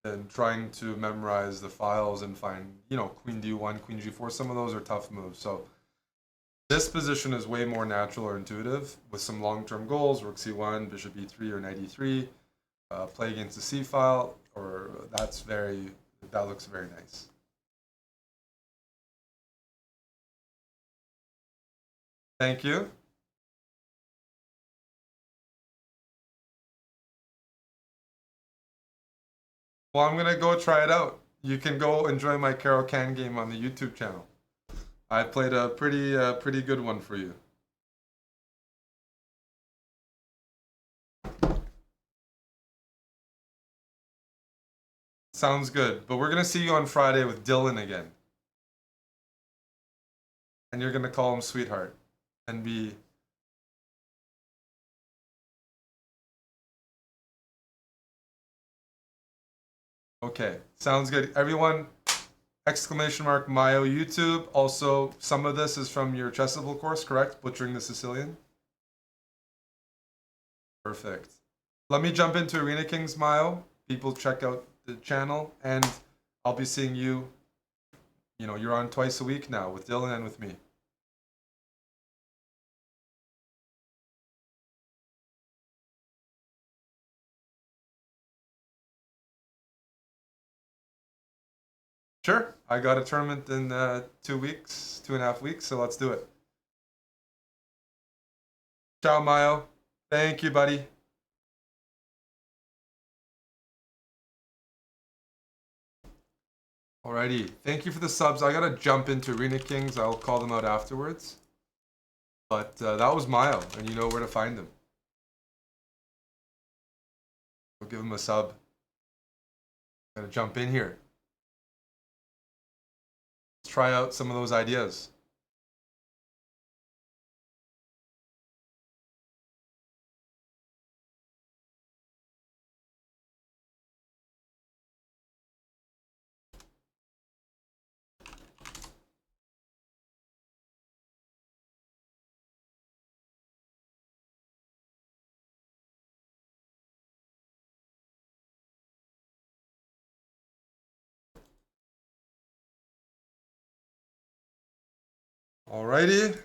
and trying to memorize the files and find, queen d1, queen g4. Some of those are tough moves. So this position is way more natural or intuitive with some long-term goals, rook c1, bishop e3, or knight e3, play against the c file, or that looks very nice. Thank you. Well, I'm gonna go try it out. You can go enjoy my Carol Can game on the YouTube channel. I played a pretty good one for you. Sounds good. But we're gonna see you on Friday with Dylan again. And you're gonna call him sweetheart and be okay. Sounds good. Everyone, exclamation mark Mayo YouTube. Also, some of this is from your Chessable course, correct? Butchering the Sicilian. Perfect. Let me jump into Arena Kings, Mayo. People check out the channel, and I'll be seeing you. You're on twice a week now with Dylan and with me. Sure. I got a tournament in 2 weeks, 2.5 weeks, so let's do it. Ciao, Mayo. Thank you, buddy. Alrighty. Thank you for the subs. I gotta jump into Arena Kings. I'll call them out afterwards. But that was Mayo, and you know where to find him. We'll give him a sub. Gotta jump in here. Let's try out some of those ideas. Alrighty.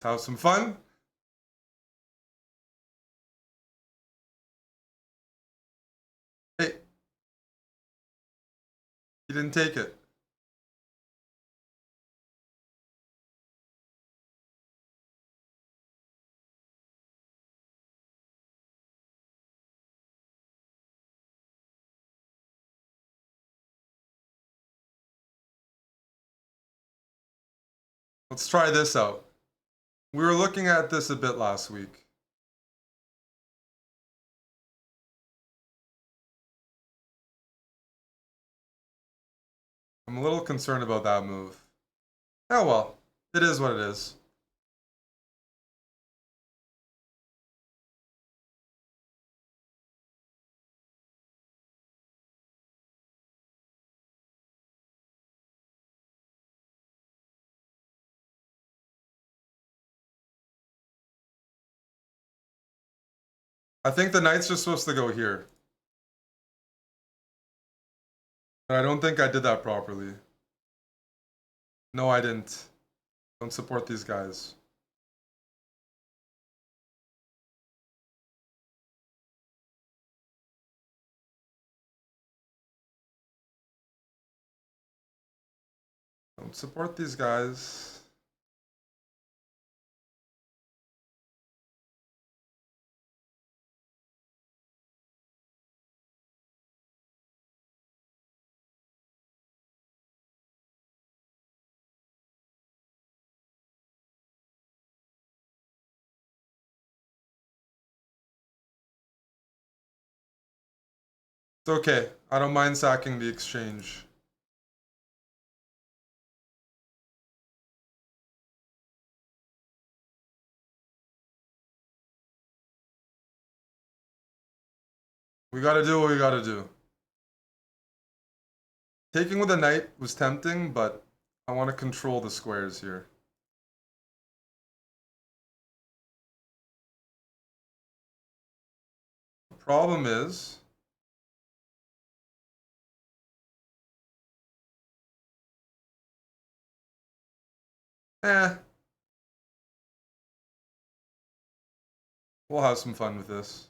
Have some fun. Hey, you didn't take it. Let's try this out. We were looking at this a bit last week. I'm a little concerned about that move. Oh well, it is what it is. I think the knight's just supposed to go here. But I don't think I did that properly. No, I didn't. Don't support these guys. Don't support these guys. It's okay. I don't mind sacking the exchange. We gotta do what we gotta do. Taking with a knight was tempting, but I want to control the squares here. The problem is we'll have some fun with this.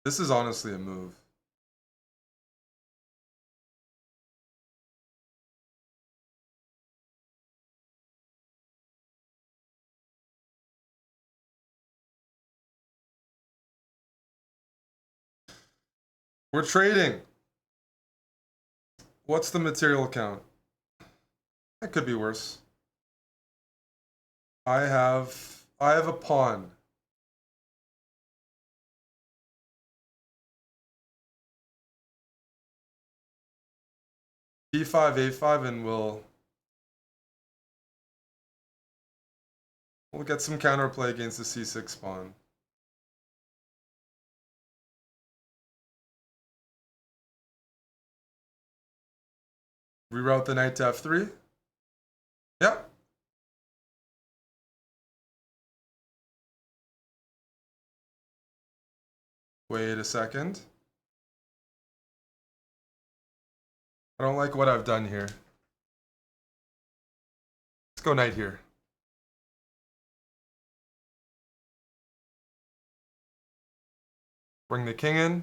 This is honestly a move. We're trading. What's the material count? That could be worse. I have a pawn. B5, A5, and we'll get some counterplay against the C6 pawn. Reroute the knight to F3. Yep. Wait a second. I don't like what I've done here. Let's go knight here. Bring the king in.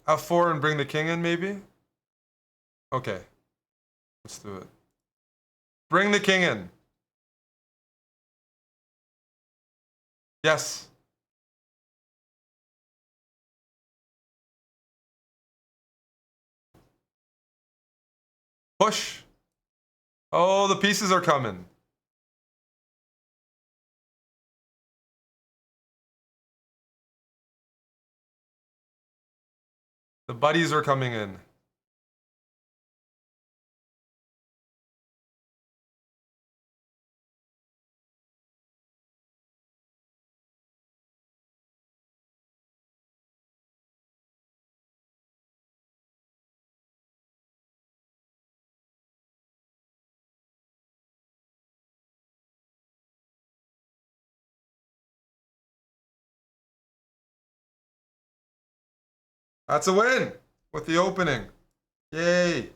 F4 and bring the king in, maybe? Okay. Let's do it. Bring the king in. Yes. Push. Oh, the pieces are coming. The buddies are coming in. That's a win with the opening. Yay.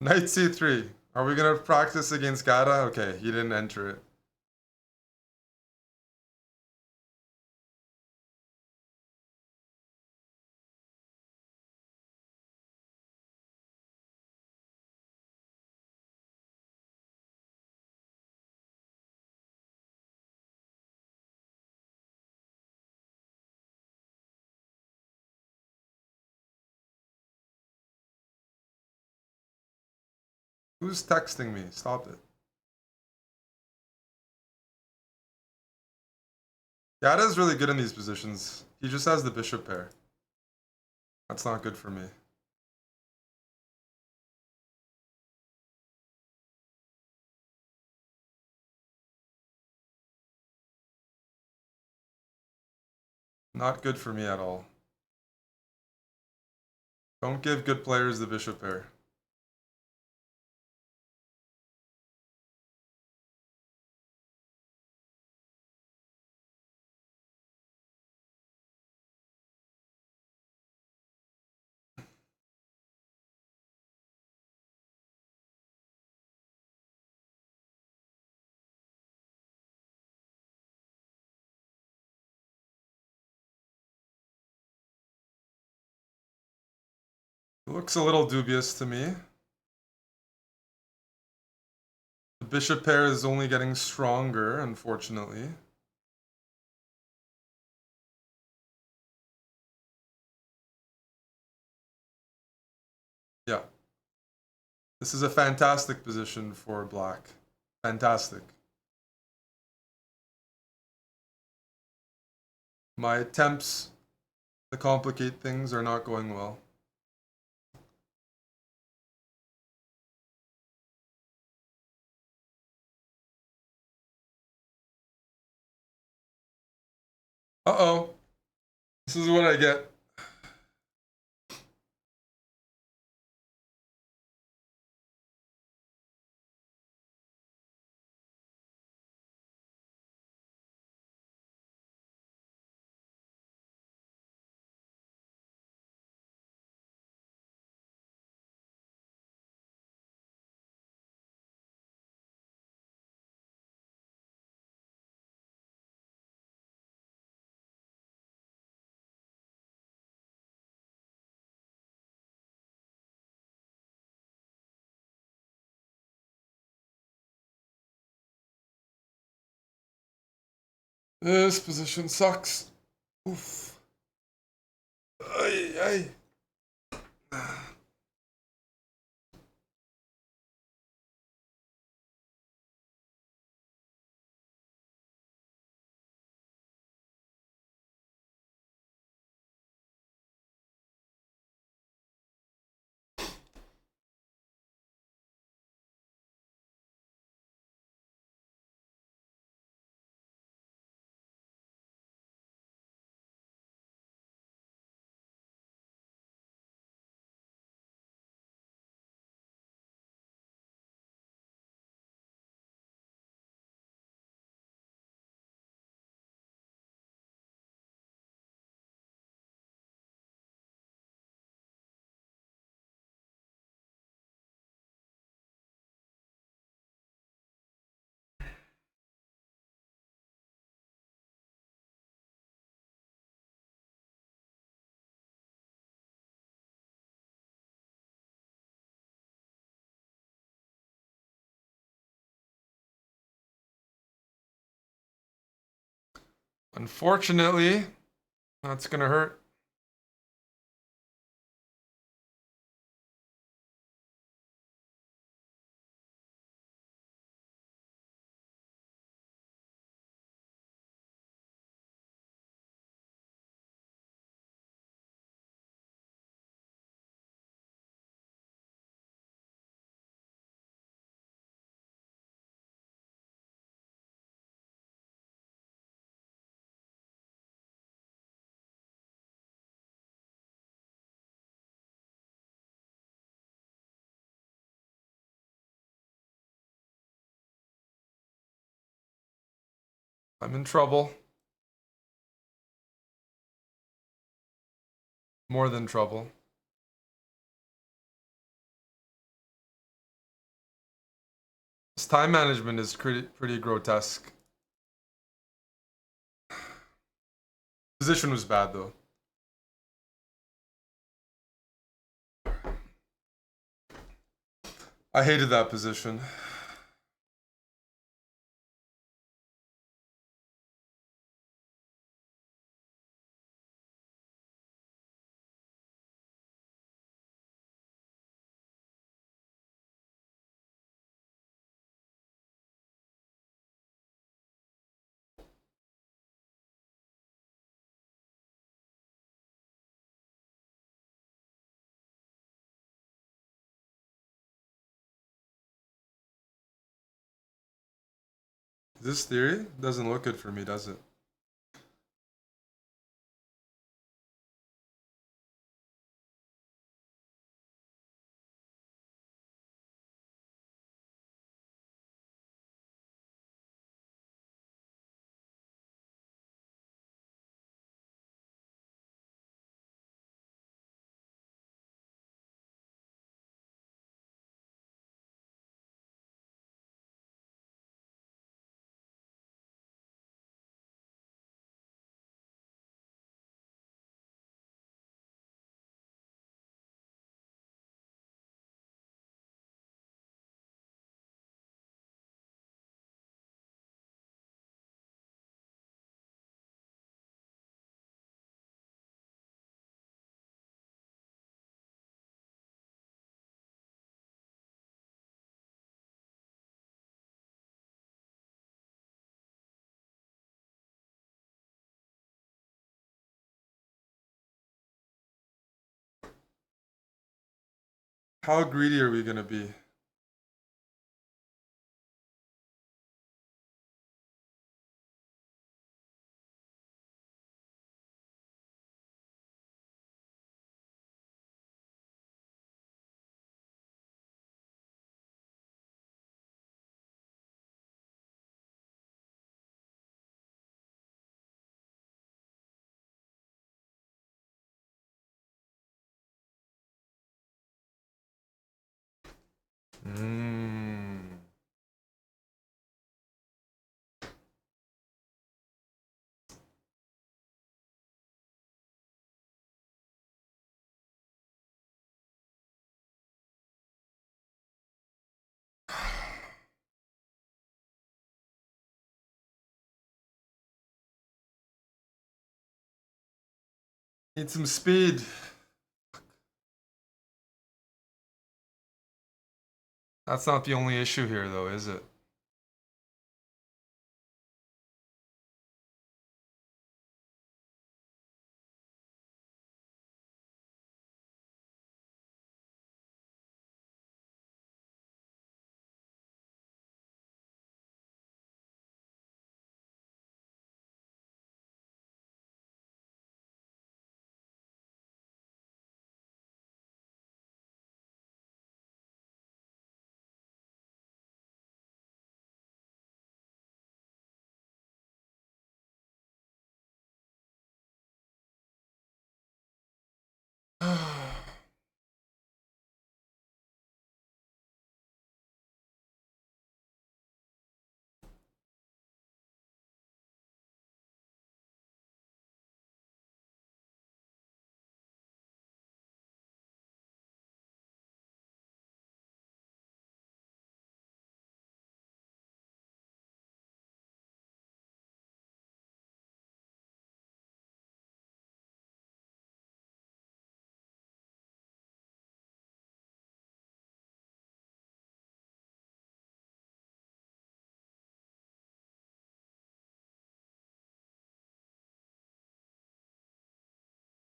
Knight C3. Are we going to practice against Gata? Okay, he didn't enter it. Who's texting me? Stop it. Gata's really good in these positions. He just has the bishop pair. That's not good for me. Not good for me at all. Don't give good players the bishop pair. It looks a little dubious to me. The bishop pair is only getting stronger, unfortunately. Yeah. This is a fantastic position for black. Fantastic. My attempts The complicate things are not going well. Uh-oh. This is what I get. This position sucks. Oof. Ay, ay. Unfortunately, that's gonna hurt. I'm in trouble. More than trouble. This time management is pretty grotesque. Position was bad though. I hated that position. This theory doesn't look good for me, does it? How greedy are we gonna be? Mm. Need some speed. That's not the only issue here, though, is it?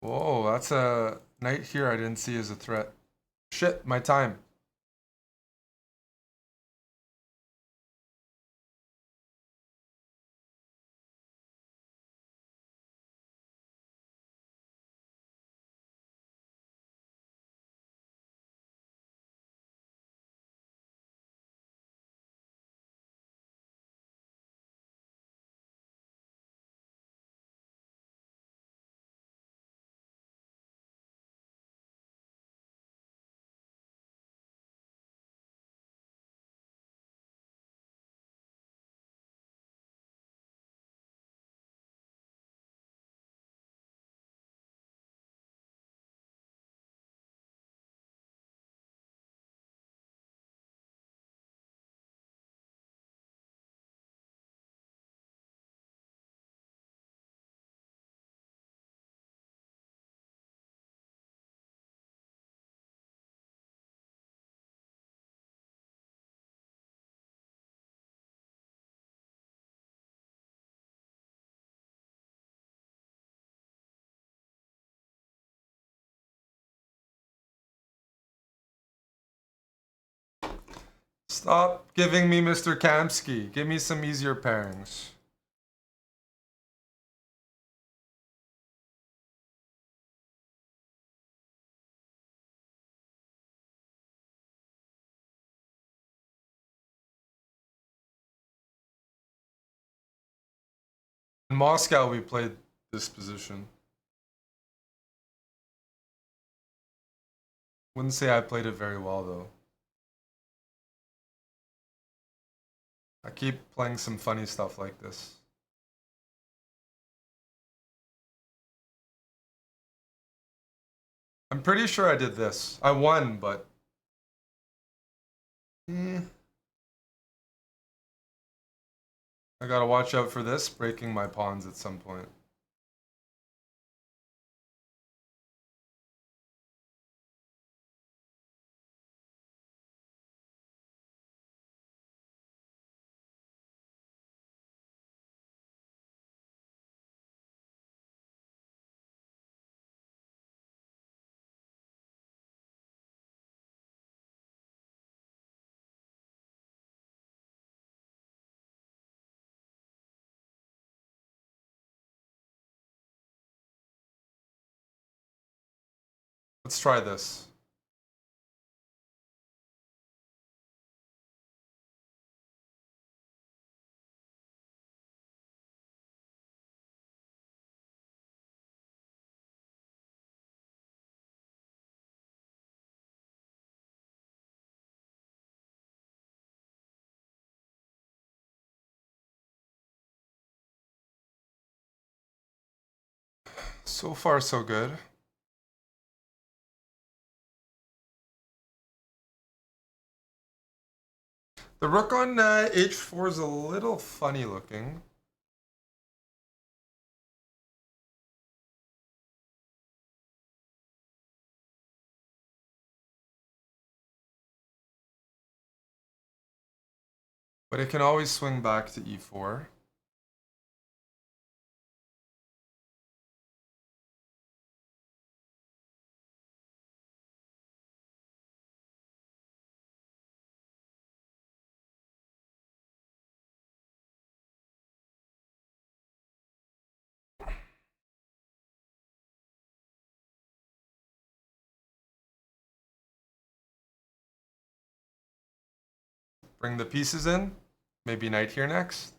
Whoa, that's a knight here I didn't see as a threat. Shit, my time. Stop giving me Mr. Kamsky. Give me some easier pairings. In Moscow, we played this position. Wouldn't say I played it very well, though. I keep playing some funny stuff like this. I'm pretty sure I did this. I won, but... I gotta watch out for this, breaking my pawns at some point. Let's try this. So far, so good. The rook on h4 is a little funny looking. But it can always swing back to e4. Bring the pieces in. Maybe knight here next.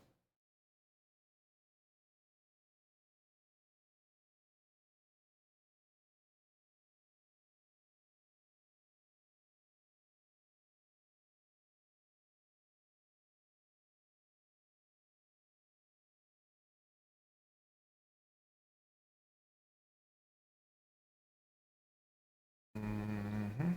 Mm-hmm.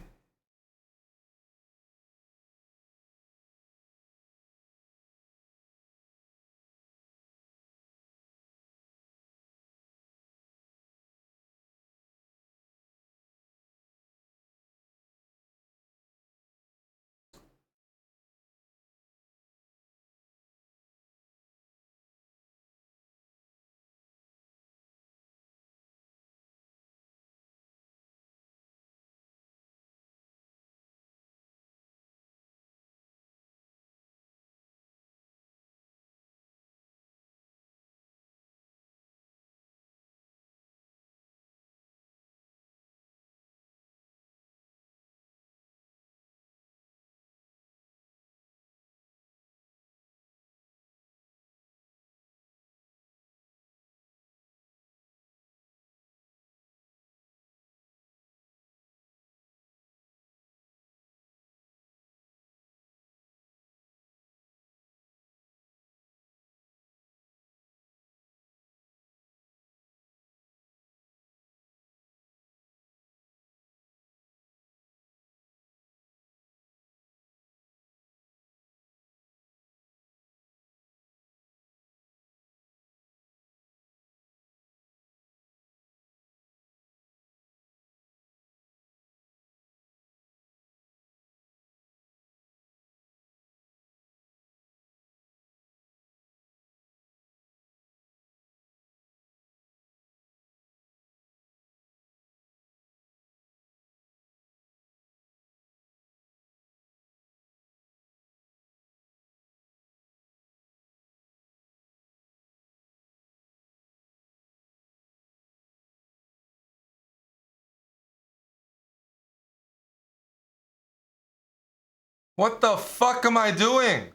What the fuck am I doing?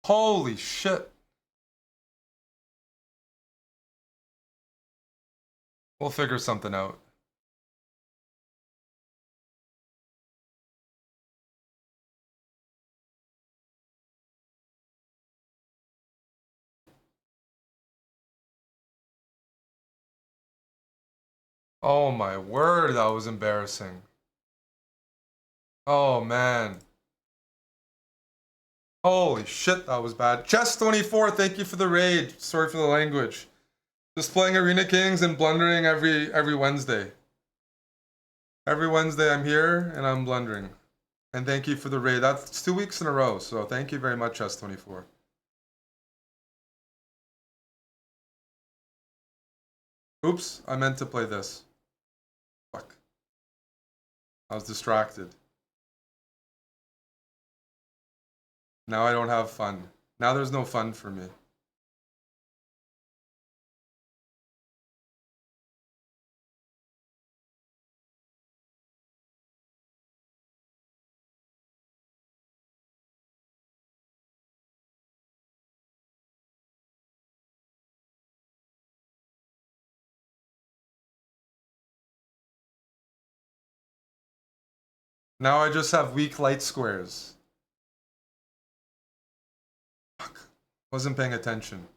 Holy shit. We'll figure something out. Oh my word, that was embarrassing. Oh man. Holy shit, that was bad. Chess24, thank you for the raid. Sorry for the language. Just playing Arena Kings and blundering every Wednesday. Every Wednesday I'm here and I'm blundering. And thank you for the raid. That's 2 weeks in a row, so thank you very much, Chess24. Oops, I meant to play this. Fuck. I was distracted. Now I don't have fun. Now there's no fun for me. Now I just have weak light squares. Fuck. Wasn't paying attention.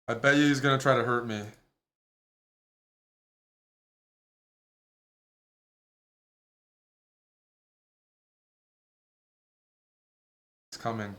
I bet you he's gonna try to hurt me. It's coming.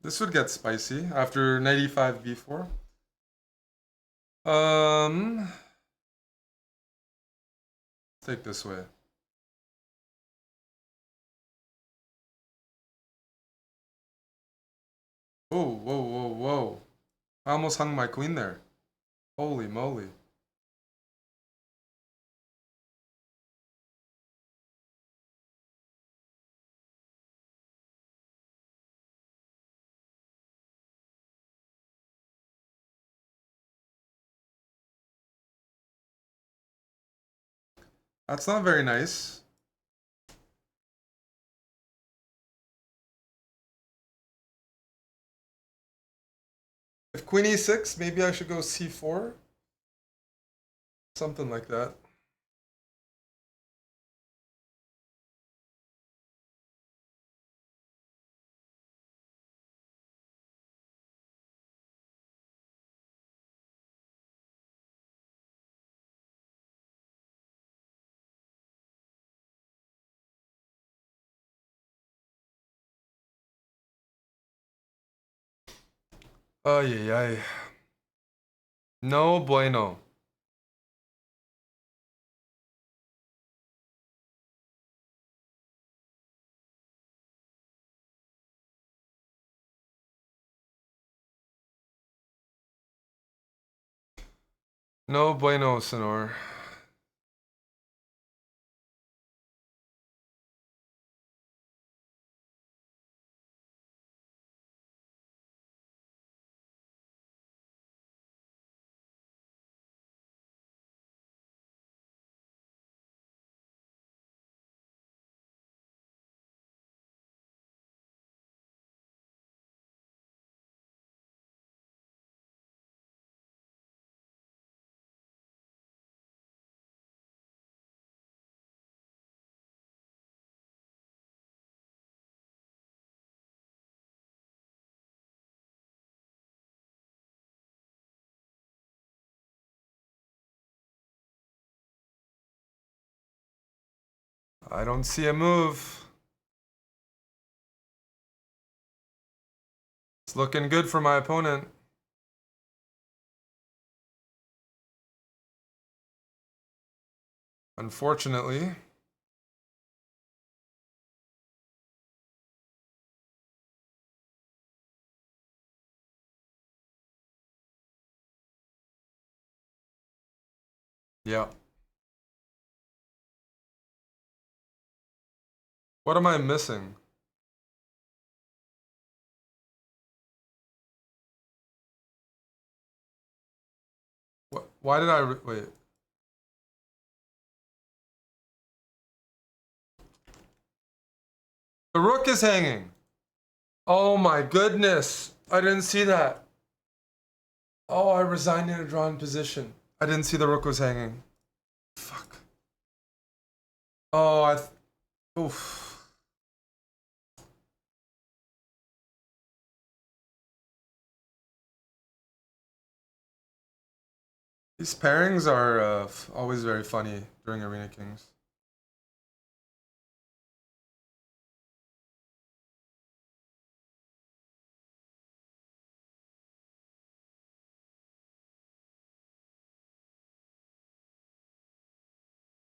This would get spicy after 95 b4. Take this way. Oh, whoa, whoa, whoa. I almost hung my queen there. Holy moly. That's not very nice. If queen e6, maybe I should go c4. Something like that. Ay, ay, ay. No bueno. No bueno, senor. I don't see a move. It's looking good for my opponent. Unfortunately. Yeah. What am I missing? What? Why did I wait? The rook is hanging. Oh my goodness. I didn't see that. Oh, I resigned in a drawn position. I didn't see the rook was hanging. Fuck. Oh, oof. These pairings are always very funny during Arena Kings.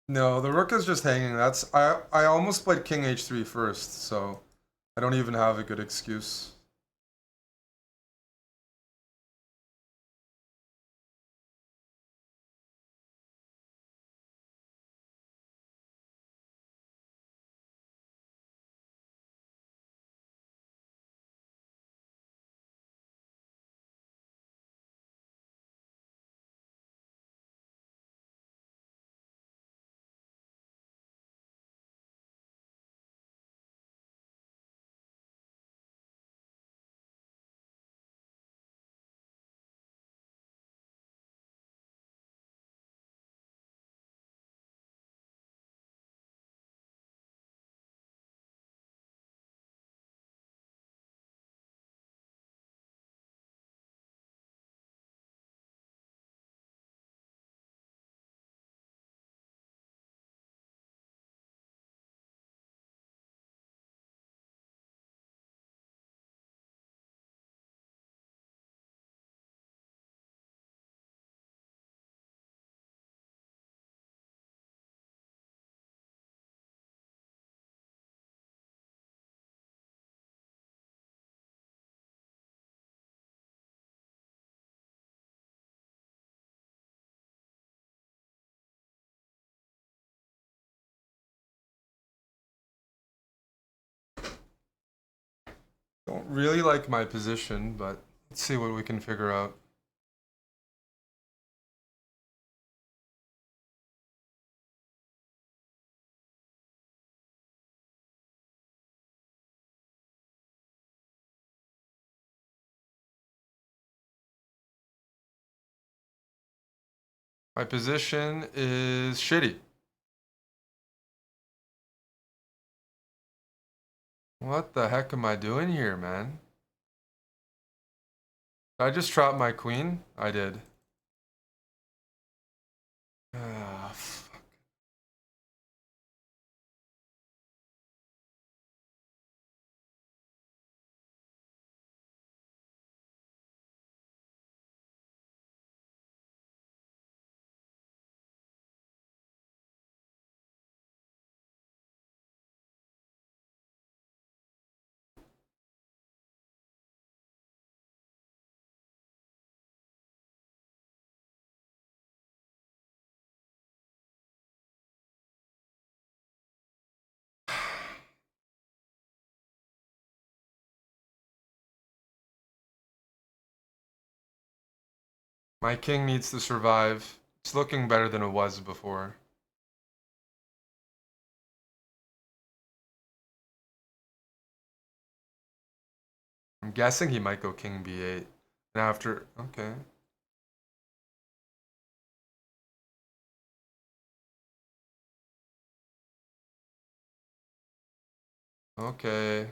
No, the rook is just hanging. I almost played king h3 first, so I don't even have a good excuse. Don't really like my position, but let's see what we can figure out. My position is shitty. What the heck am I doing here, man? Did I just drop my queen? I did. Ah, fuck. My king needs to survive. It's looking better than it was before. I'm guessing he might go king b8. And after, okay. Okay.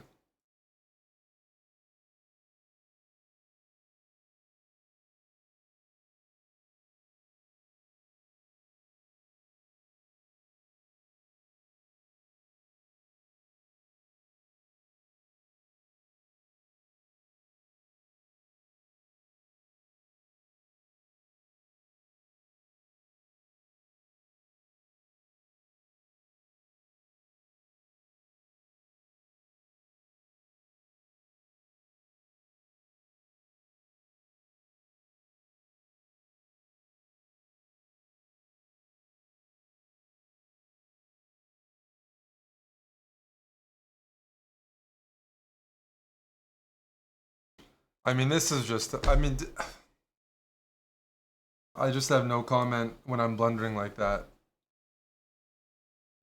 I mean, this is just, I just have no comment when I'm blundering like that.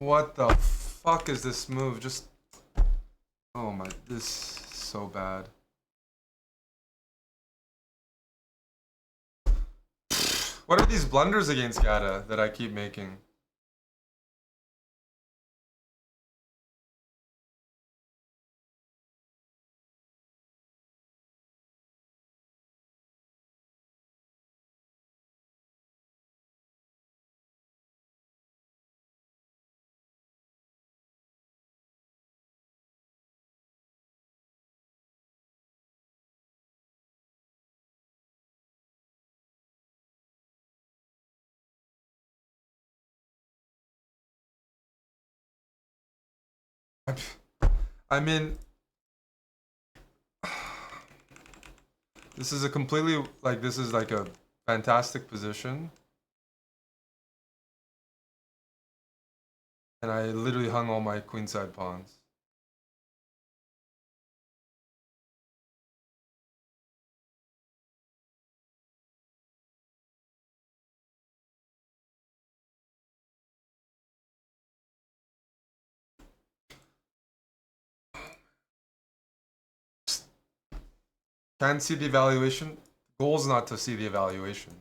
What the fuck is this move? Just, oh my, this is so bad. What are these blunders against Gata that I keep making? I mean, this is a completely like this is like a fantastic position, and I literally hung all my queenside pawns. Can't see the evaluation. Goal's not to see the evaluation.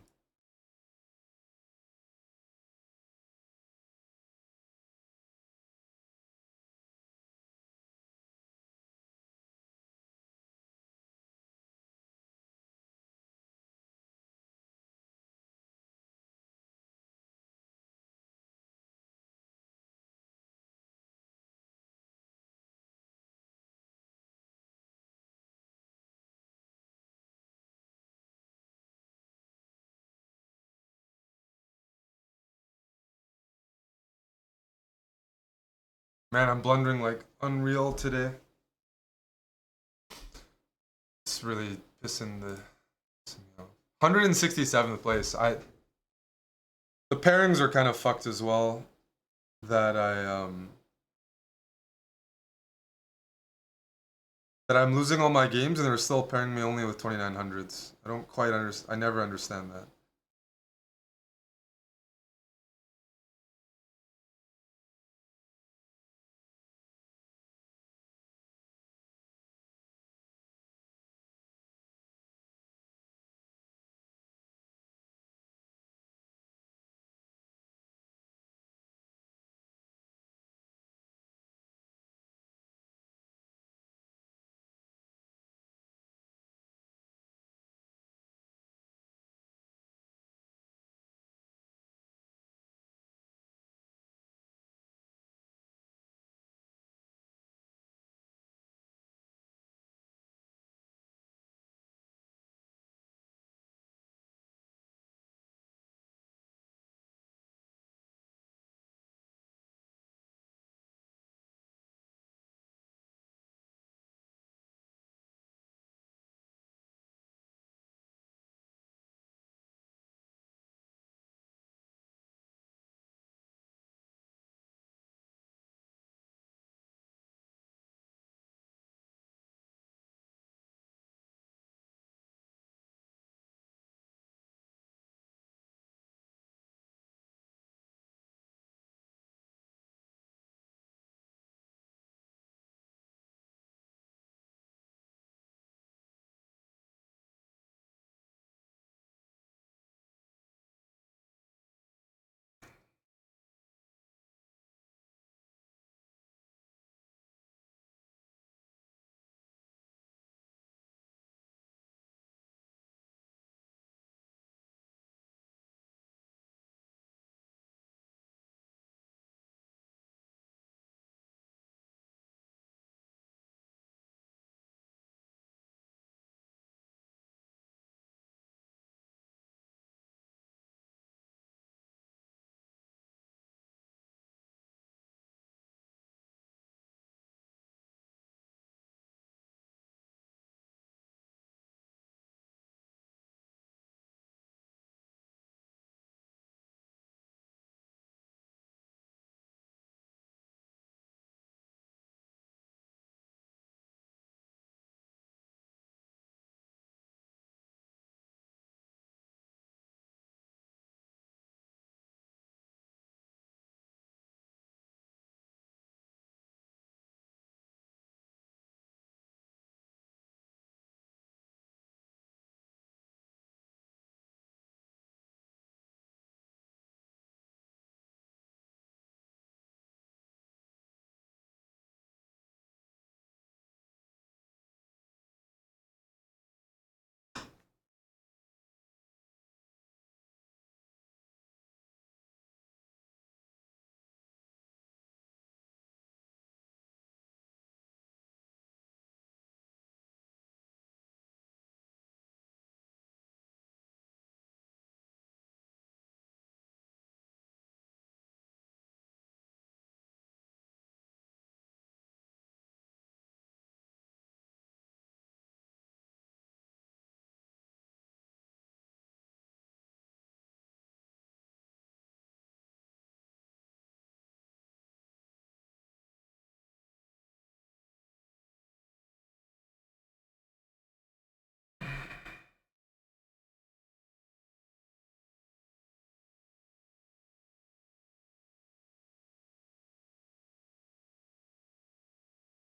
Man, I'm blundering like unreal today. It's really pissing me off. 167th place. The pairings are kind of fucked as well. That I'm losing all my games and they're still pairing me only with 2900s. I don't quite understand. I never understand that.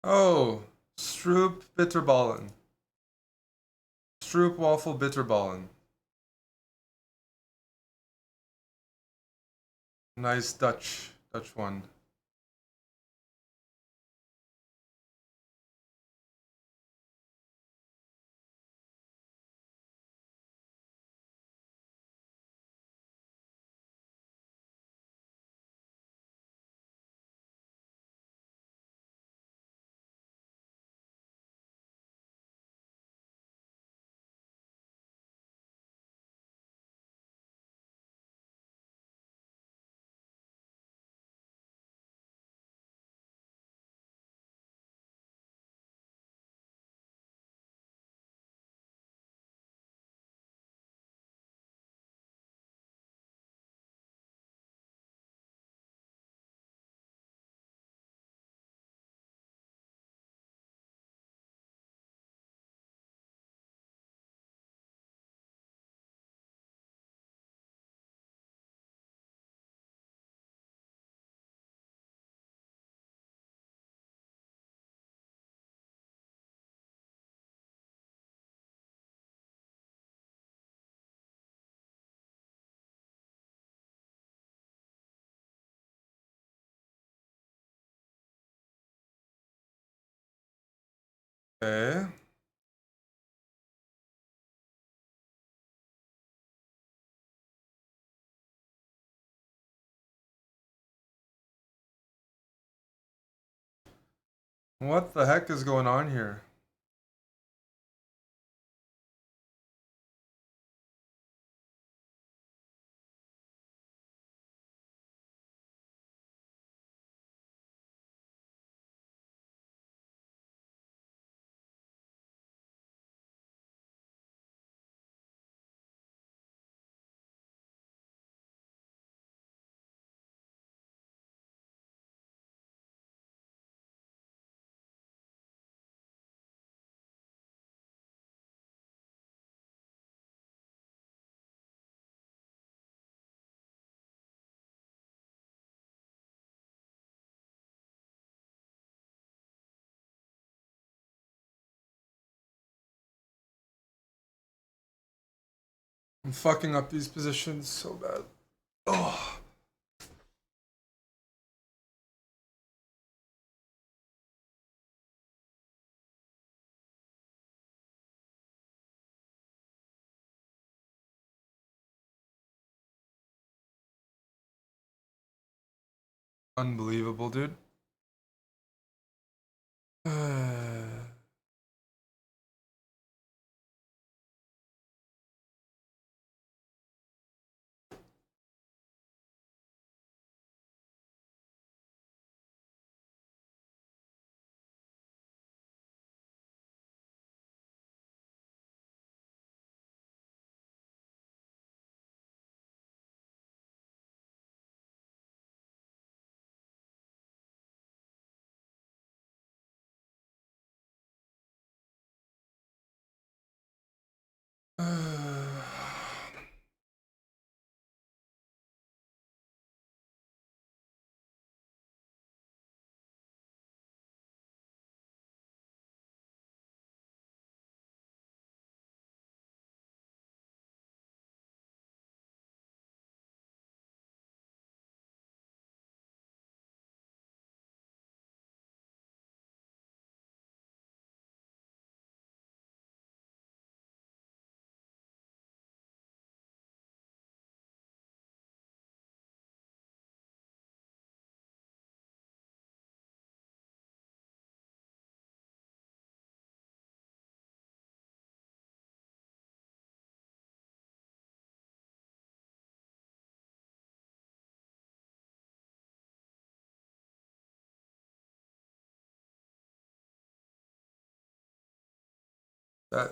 Oh, Stroop Bitterballen. Stroop Waffle Bitterballen. Nice Dutch one. Okay. What the heck is going on here? I'm fucking up these positions so bad. Oh. Unbelievable, dude.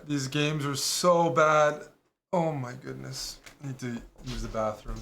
These games are so bad. Oh my goodness. I need to use the bathroom.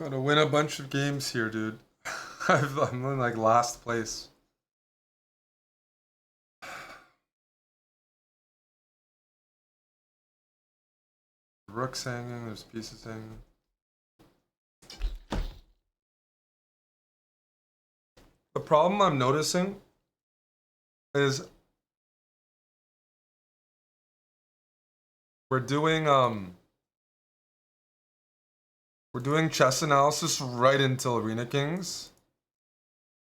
Gotta win a bunch of games here, dude. I'm in like last place. Rook's hanging, there's pieces hanging. The problem I'm noticing is we're doing chess analysis right until Arena Kings.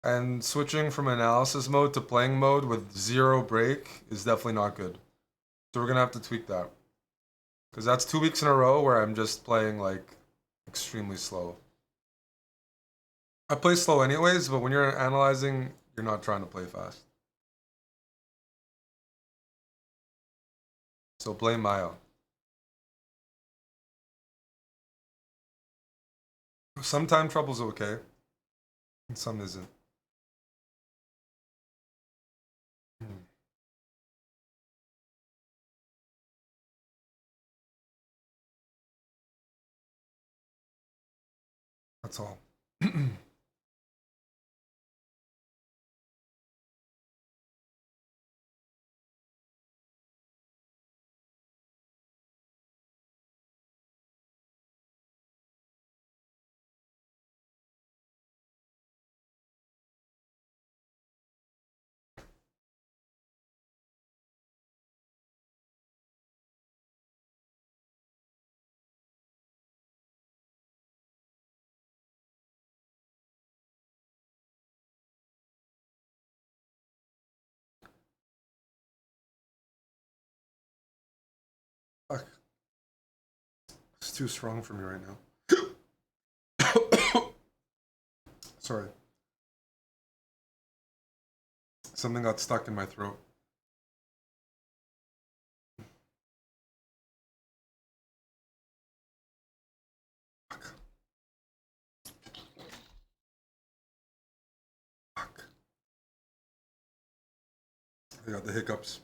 And switching from analysis mode to playing mode with 0 break is definitely not good. So we're gonna have to tweak that. Because that's 2 weeks in a row where I'm just playing like extremely slow. I play slow anyways, but when you're analyzing, you're not trying to play fast. So blame Maya. Some time trouble's okay, and some isn't. That's all. Fuck. It's too strong for me right now. Sorry. Something got stuck in my throat. Fuck. Fuck. I got the hiccups.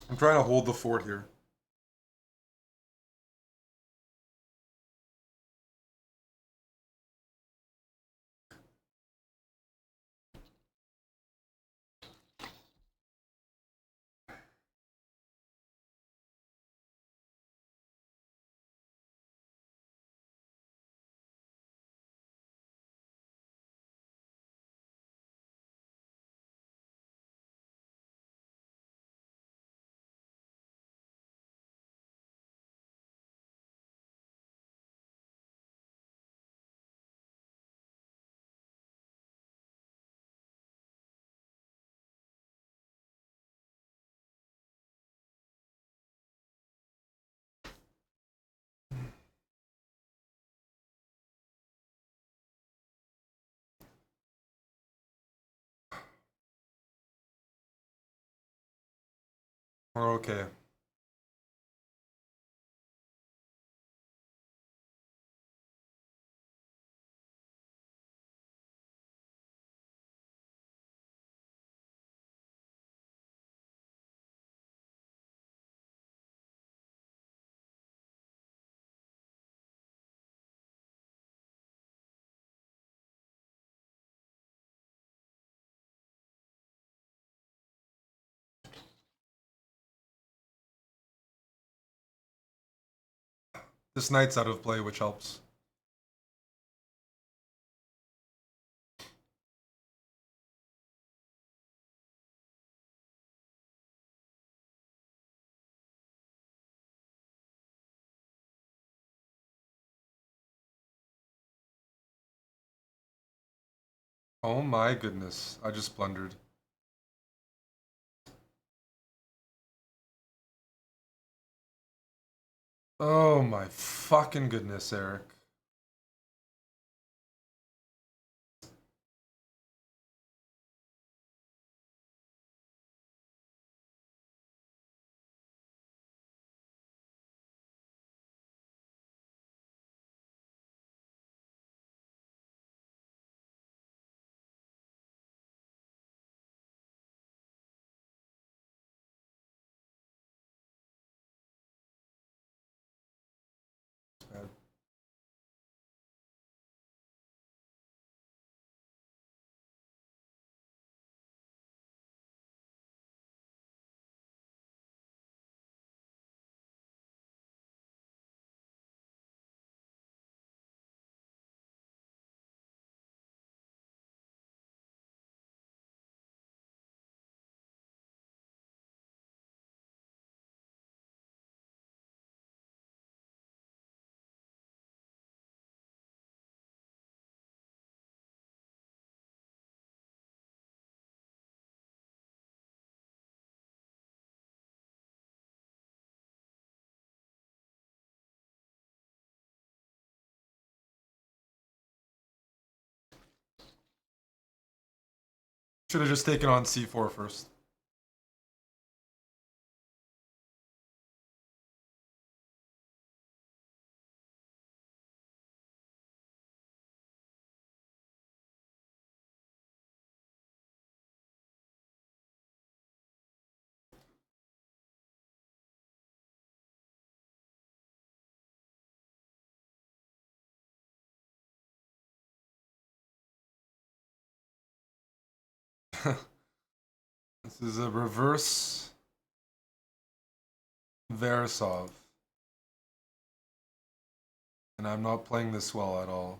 I'm trying to hold the fort here. We're okay. This knight's out of play, which helps. Oh my goodness, I just blundered. Oh my fucking goodness, Eric. bad. Should have just taken on c4 first. This is a reverse Versov. And I'm not playing this well at all.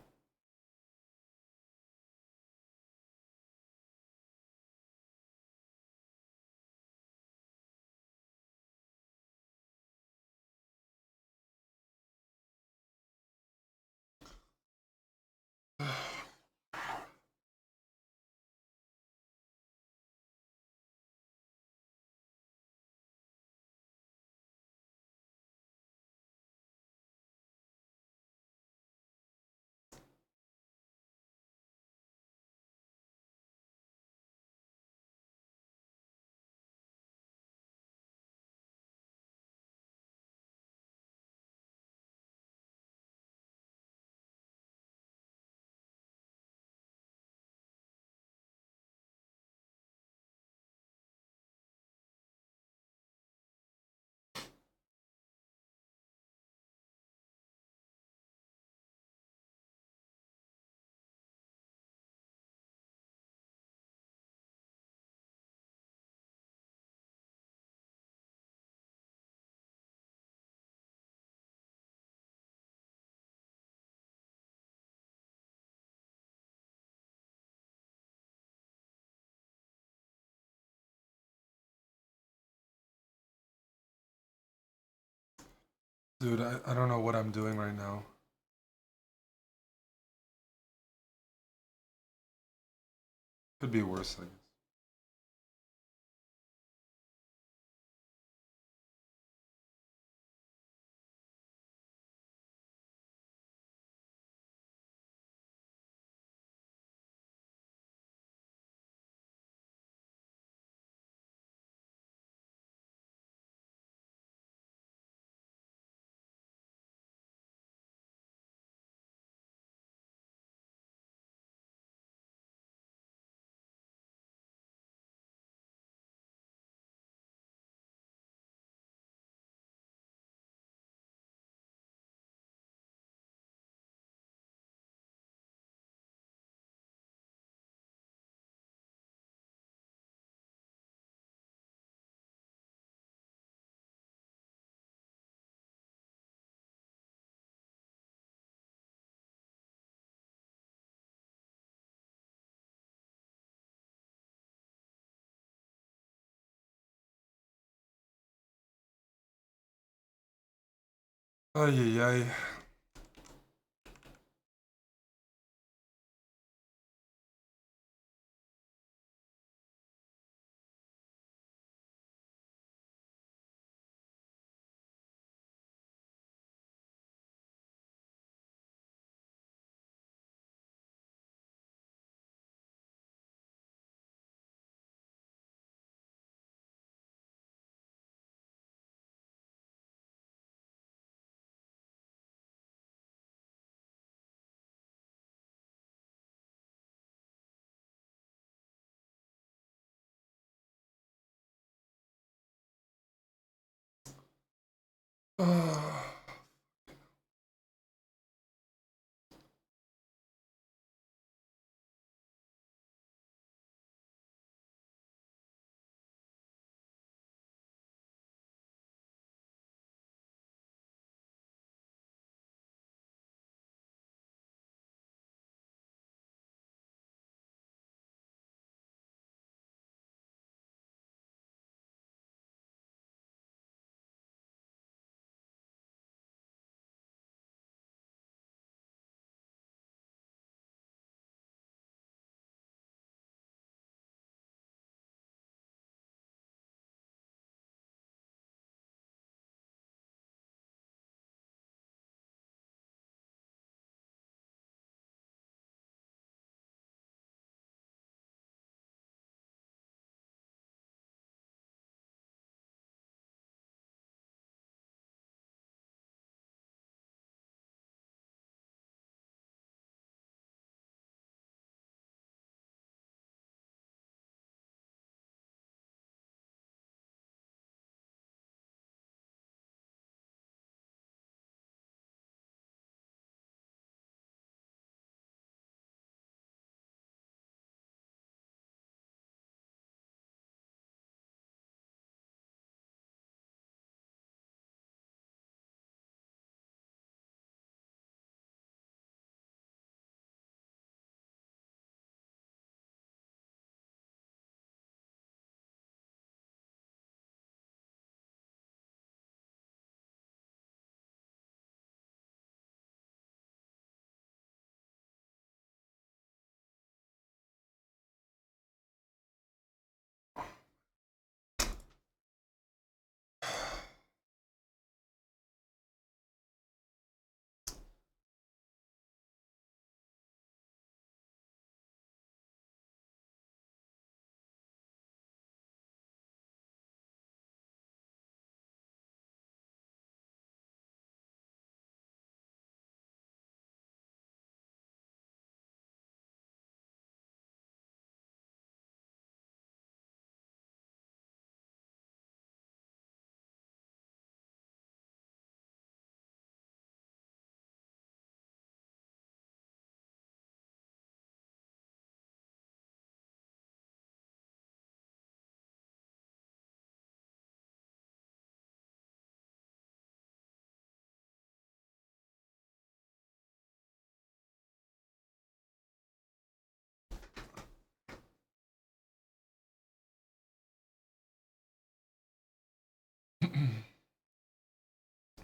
Dude, I don't know what I'm doing right now. Could be worse, I guess. Ay, ay, ay.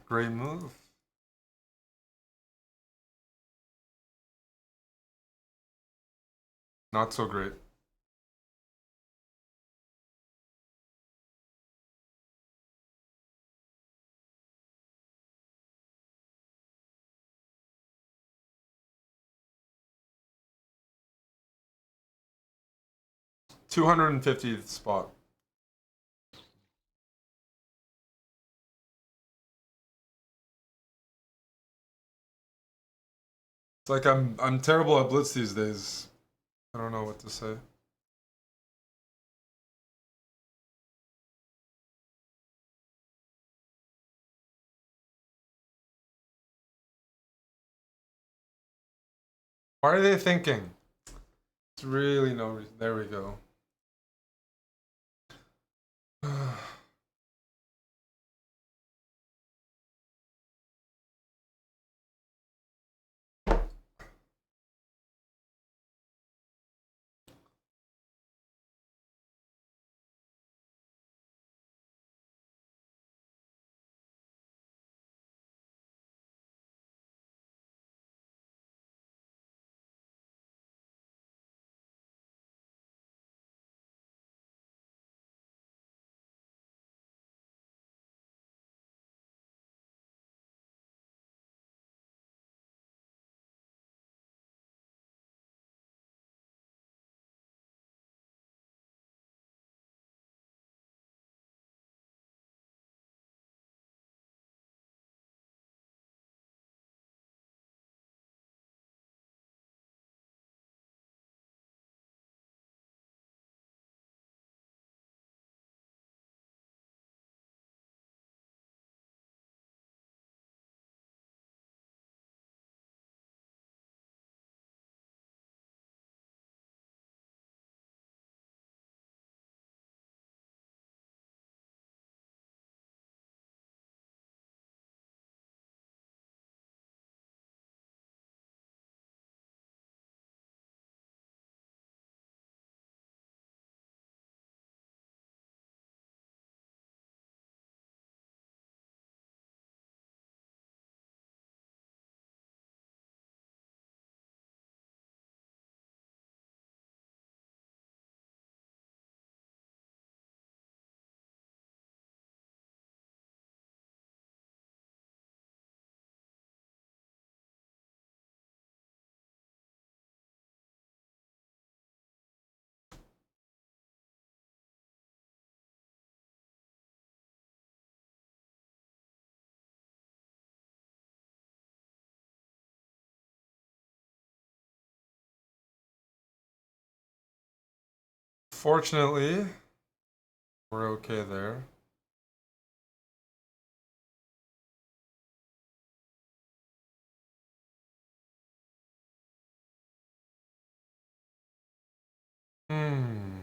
Great move. Not so great. $250th spot. It's like I'm terrible at blitz these days. I don't know what to say. Why are they thinking? It's really no reason. There we go. Fortunately, we're okay there. Hmm.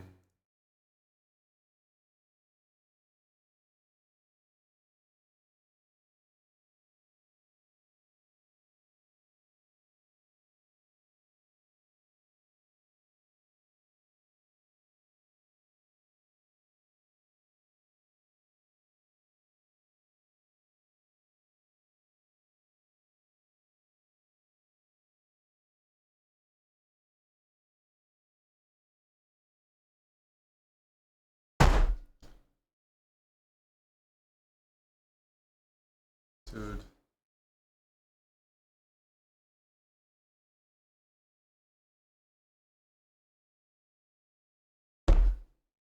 Dude.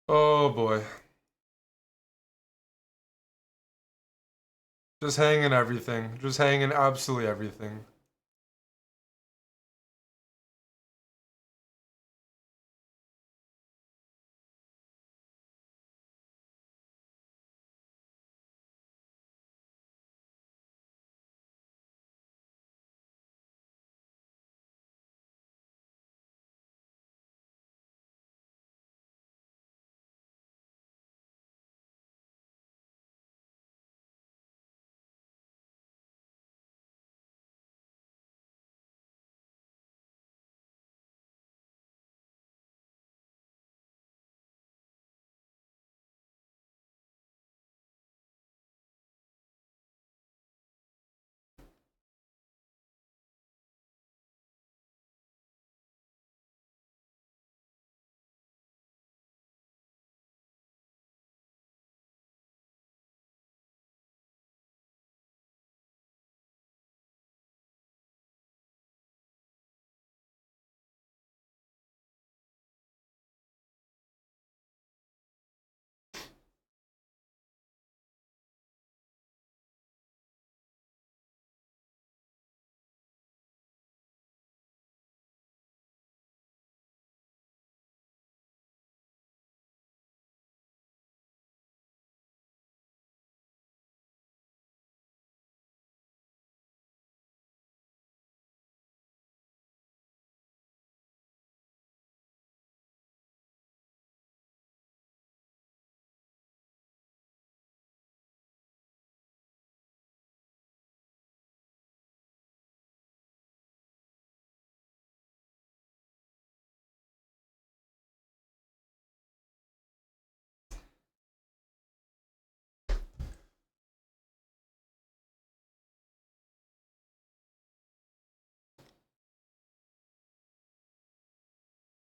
Oh boy. Just hanging everything. Just hanging absolutely everything.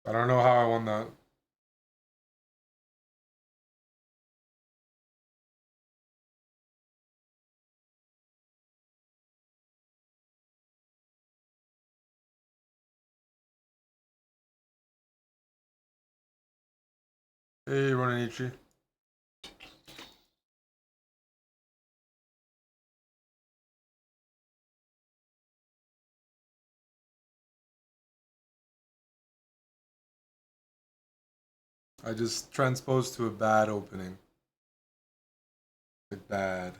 I don't know how I won that. Hey, Ronanichi. I just transposed to a bad opening. Like bad.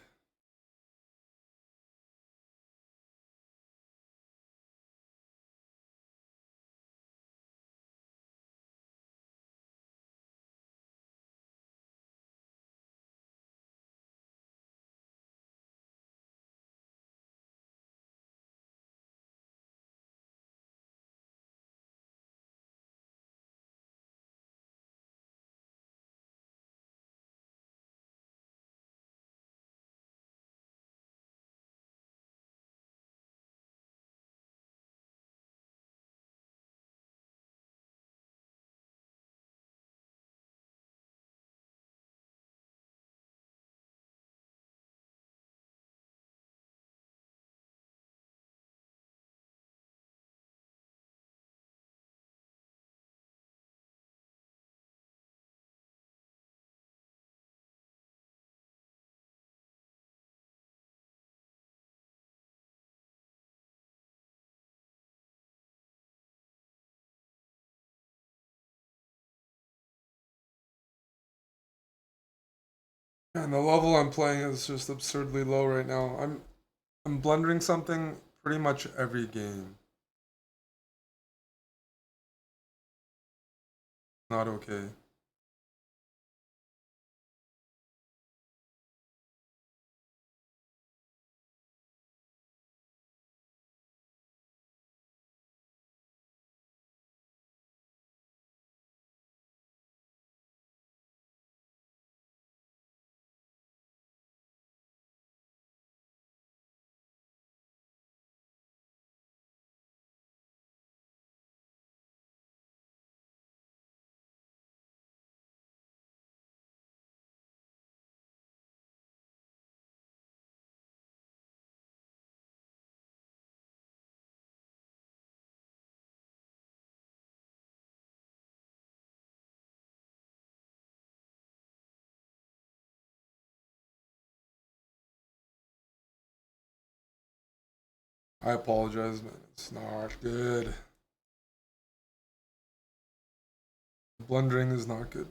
And the level I'm playing is just absurdly low right now. I'm blundering something pretty much every game. Not okay. I apologize, man. It's not good. Blundering is not good.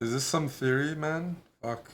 Is this some theory, man? Fuck.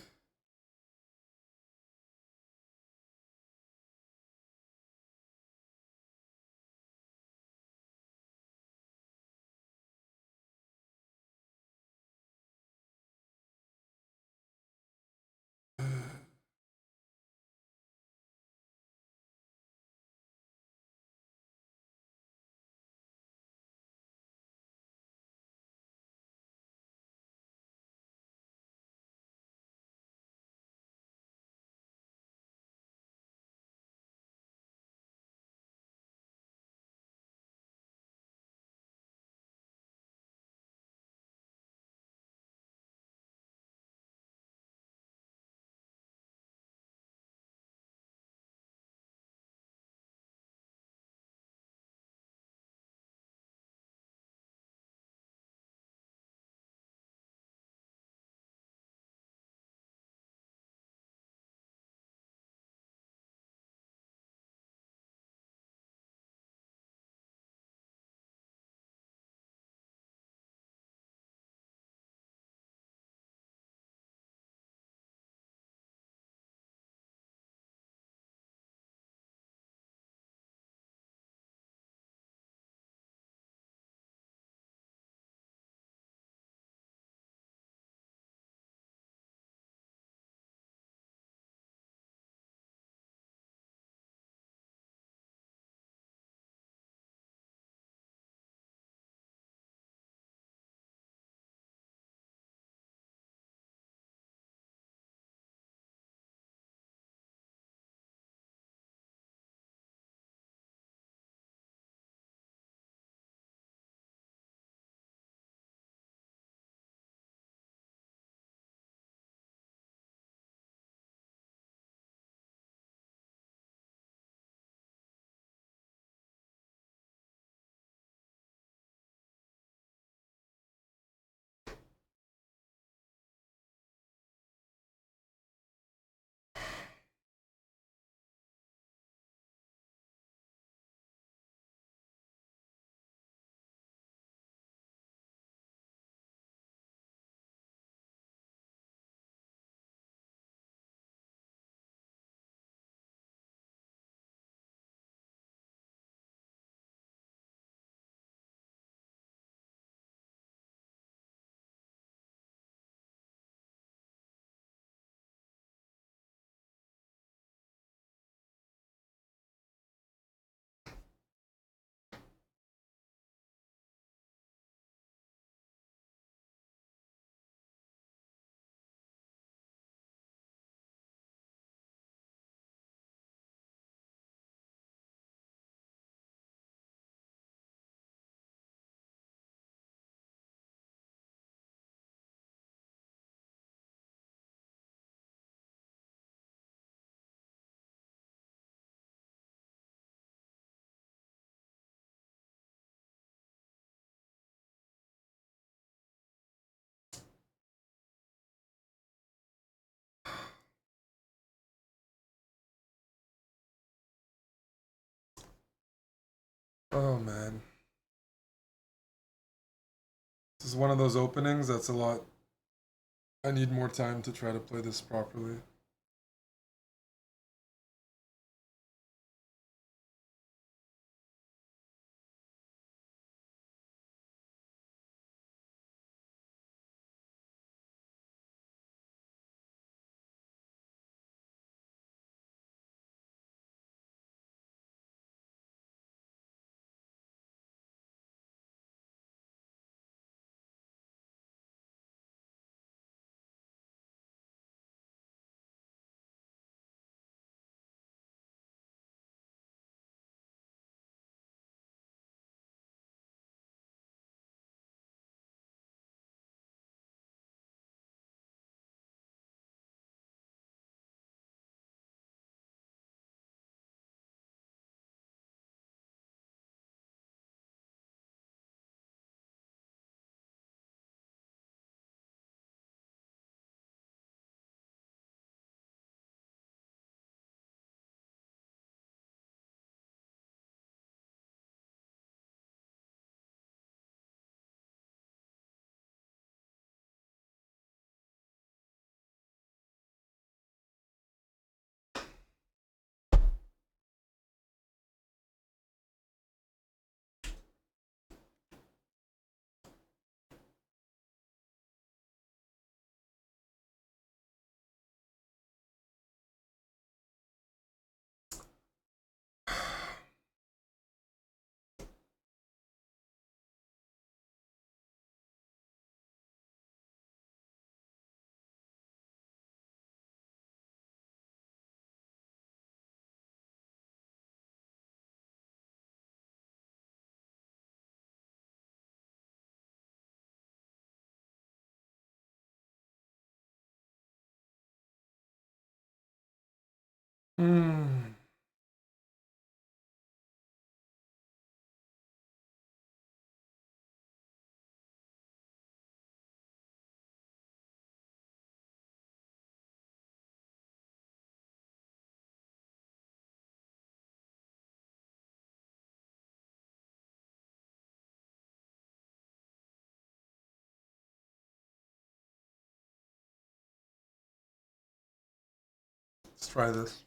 Oh man. This is one of those openings that's a lot. I need more time to try to play this properly. Hmm. Let's try this.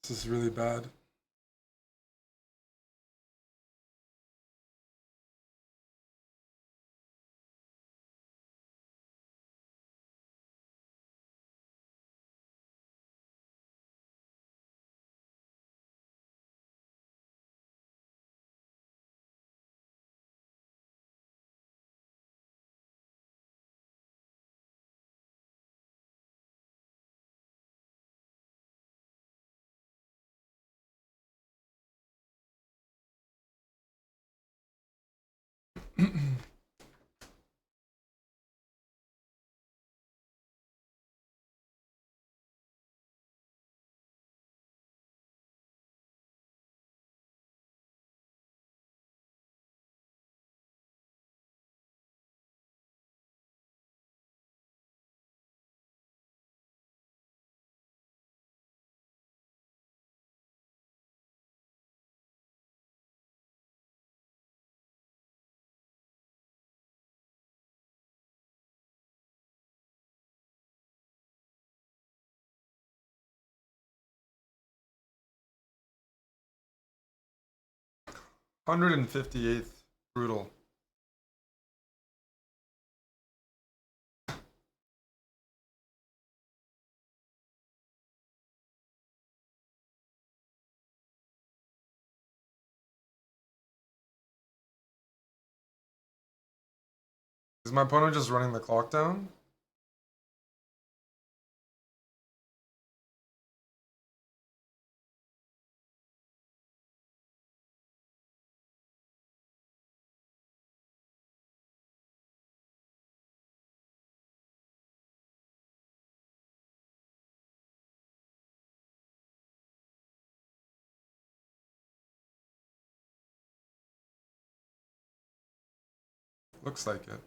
This is really bad. $158th brutal. Is my opponent just running the clock down? Looks like it.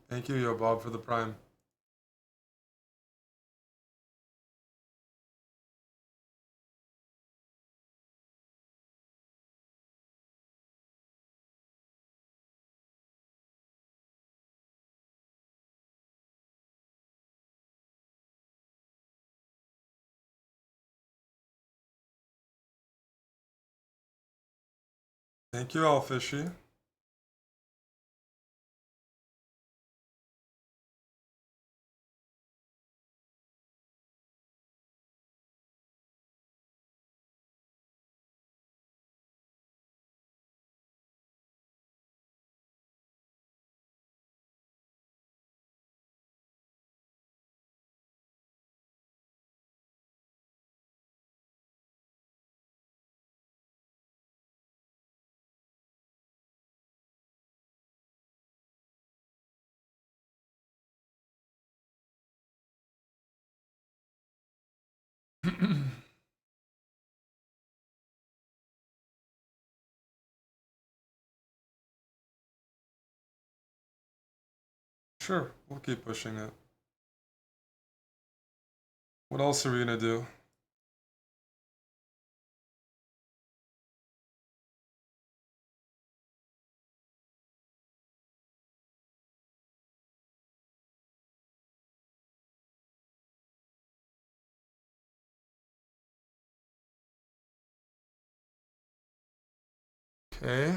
Thank you, Yo Bob, for the prime. Thank you, Alfishy. Sure, we'll keep pushing it. What else are we gonna do? Okay.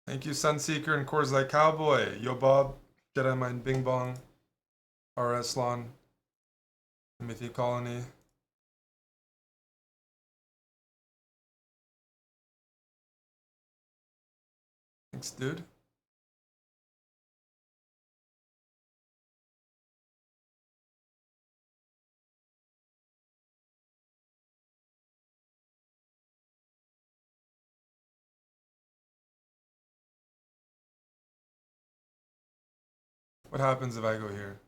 Thank you, Sunseeker and Coors Light Cowboy. Yo, Bob. Jedi Mind Bing Bong. RS Lon. Timothy Colony. Thanks, dude. What happens if I go here?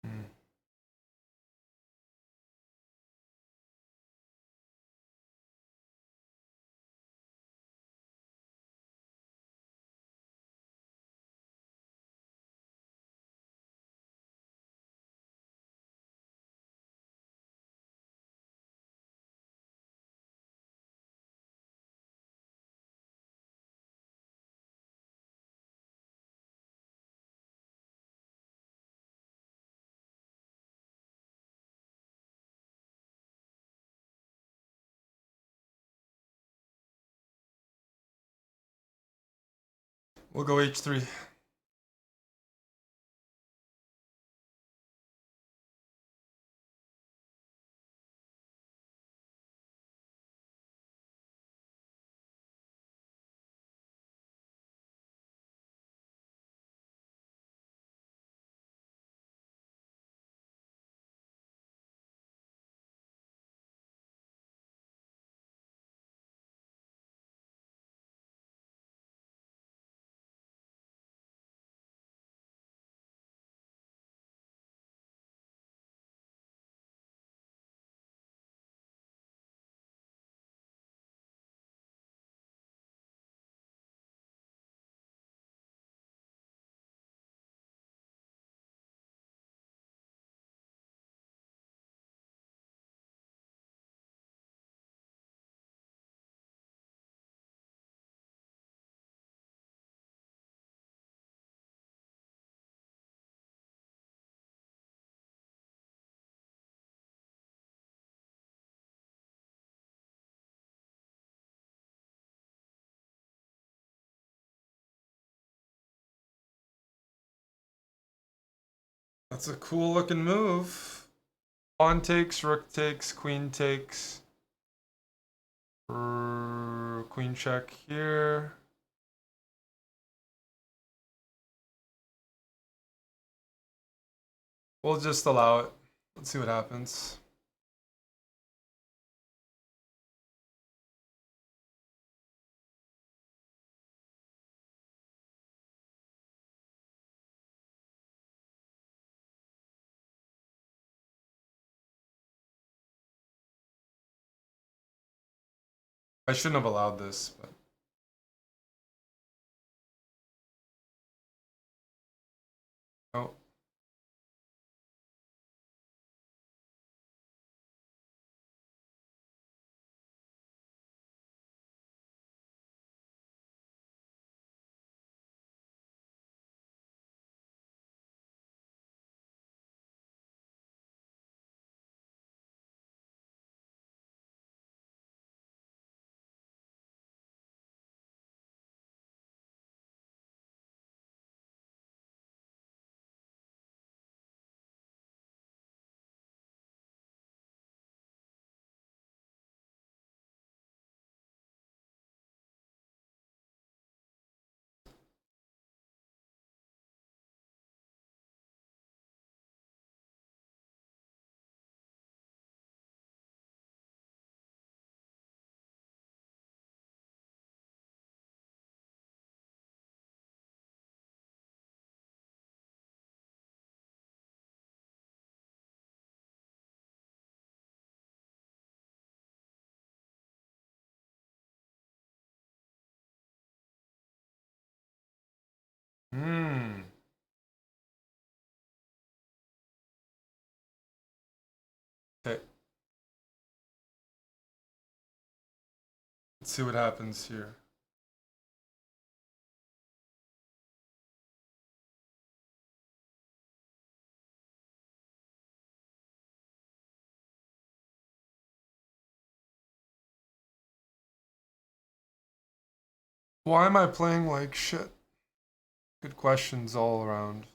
Hmm. We'll go H3. That's a cool looking move. Pawn takes, rook takes, queen takes. Queen check here. We'll just allow it. Let's see what happens. I shouldn't have allowed this, but no. Hmm. Okay. Let's see what happens here. Why am I playing like shit? Good questions all around.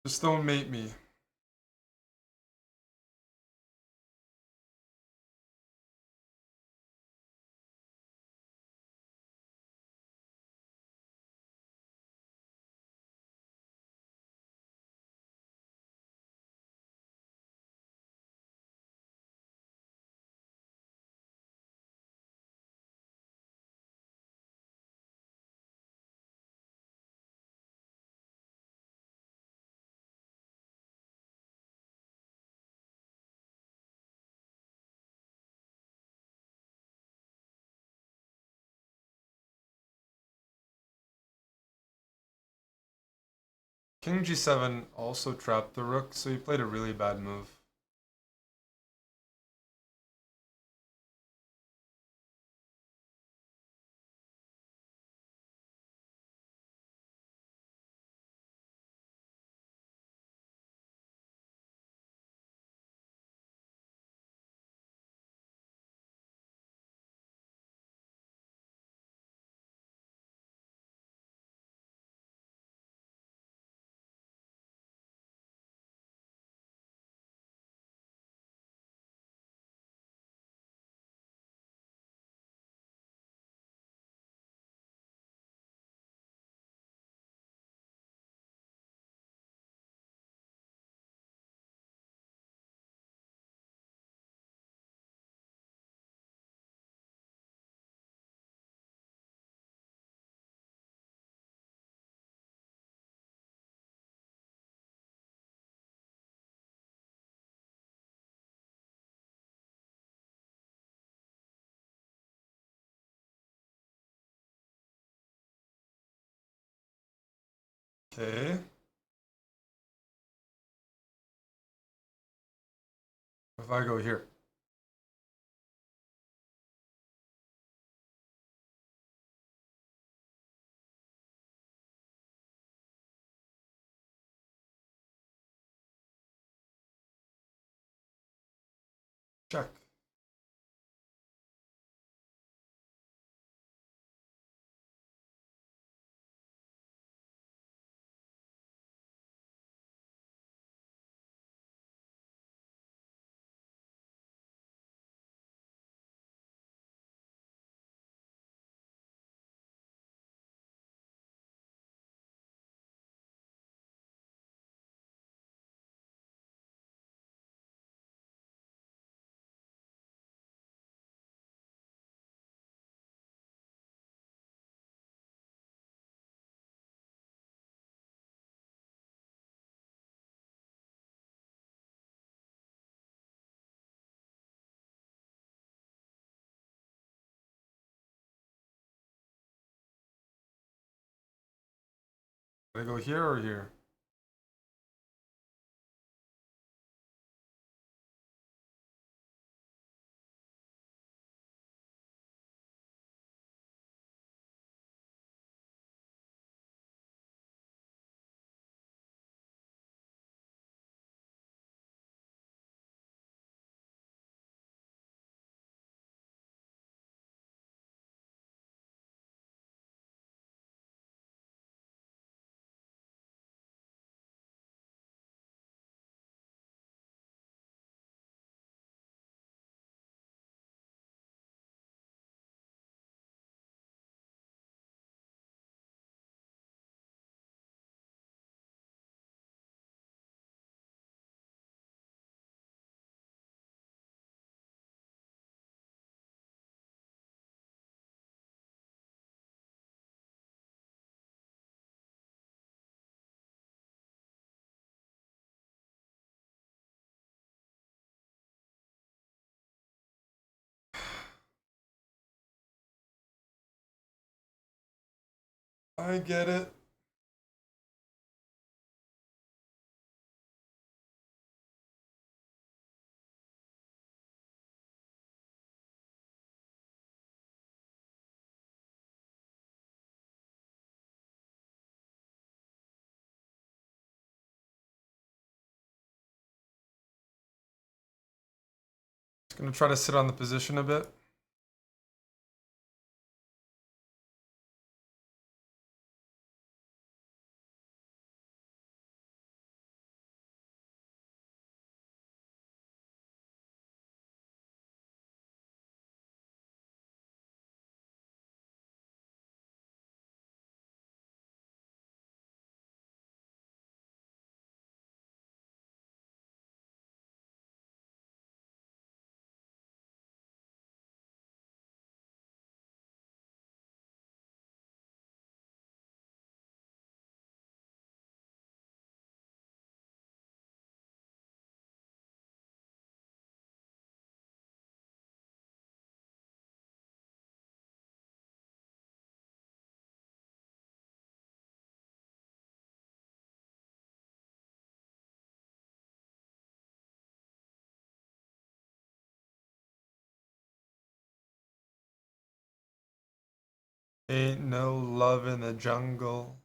Just don't mate me. King g7 also trapped the rook, so he played a really bad move. Okay. If I go here. Check. Do I go here or here? I get it. Just gonna try to sit on the position a bit. Ain't no love in the jungle.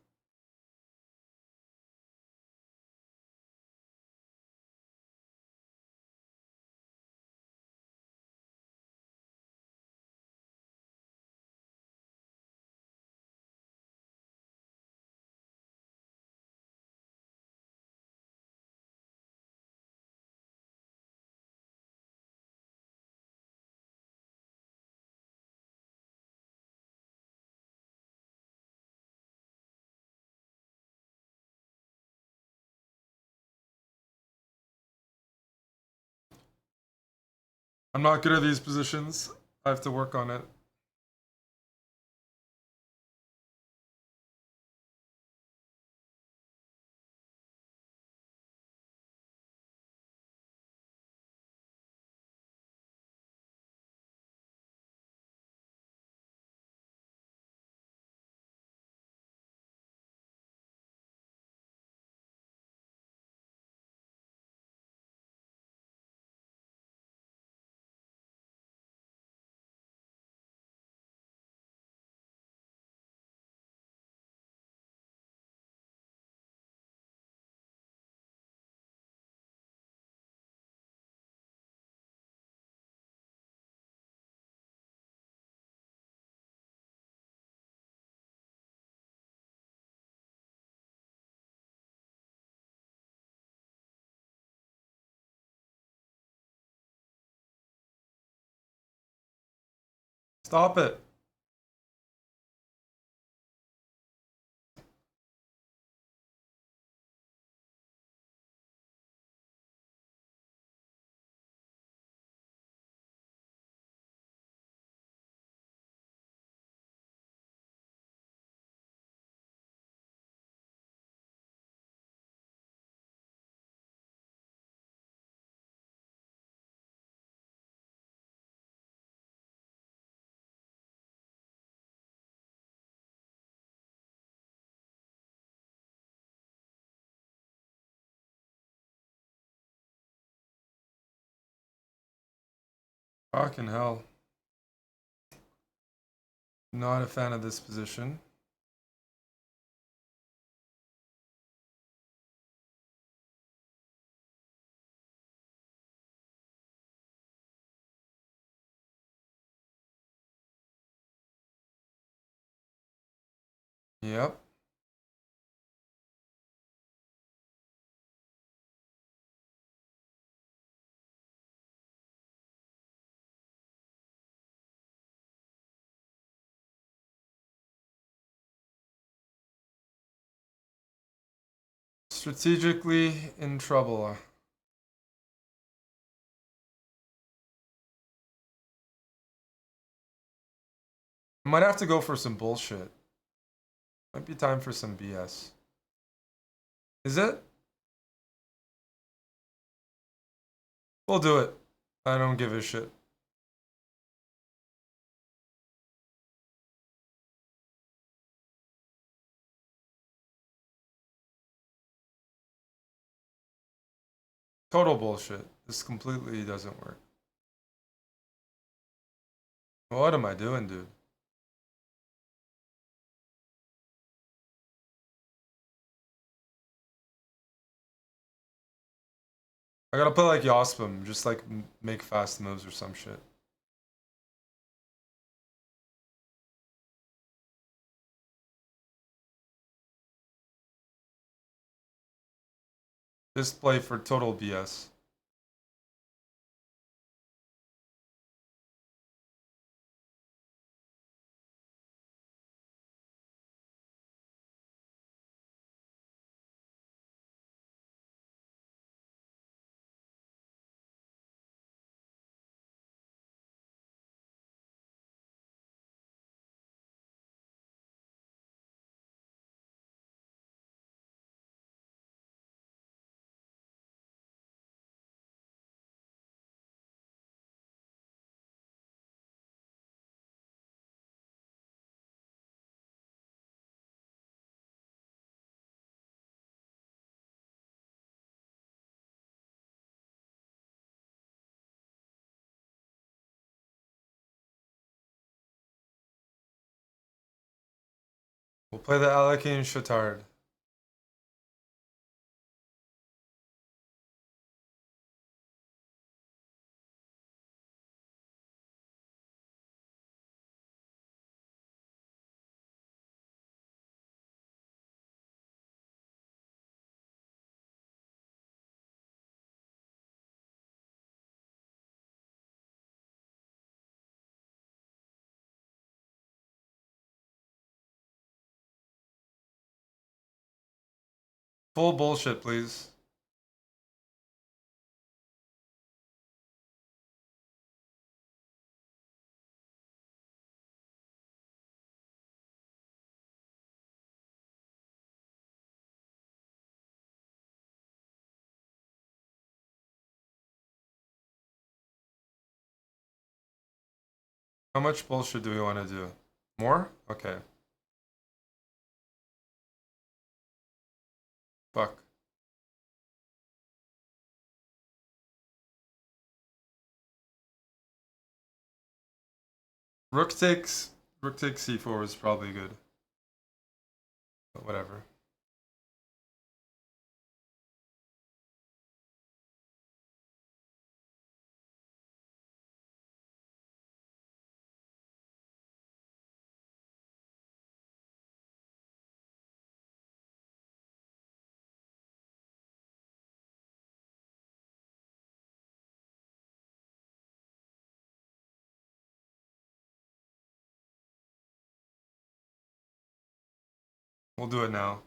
I'm not good at these positions. I have to work on it. Stop it. Fucking hell. Not a fan of this position. Yep. Strategically in trouble. I might have to go for some bullshit. Might be time for some BS. Is it? We'll do it. I don't give a shit. Total bullshit. This completely doesn't work. What am I doing, dude? I gotta play like Yospim, just like make fast moves or some shit. Just play for total BS. We'll play the Alaki and Shatard. Full bullshit, please. How much bullshit do we want to do? More? Okay. Fuck. Rook takes c4 is probably good. But whatever. We'll do it now.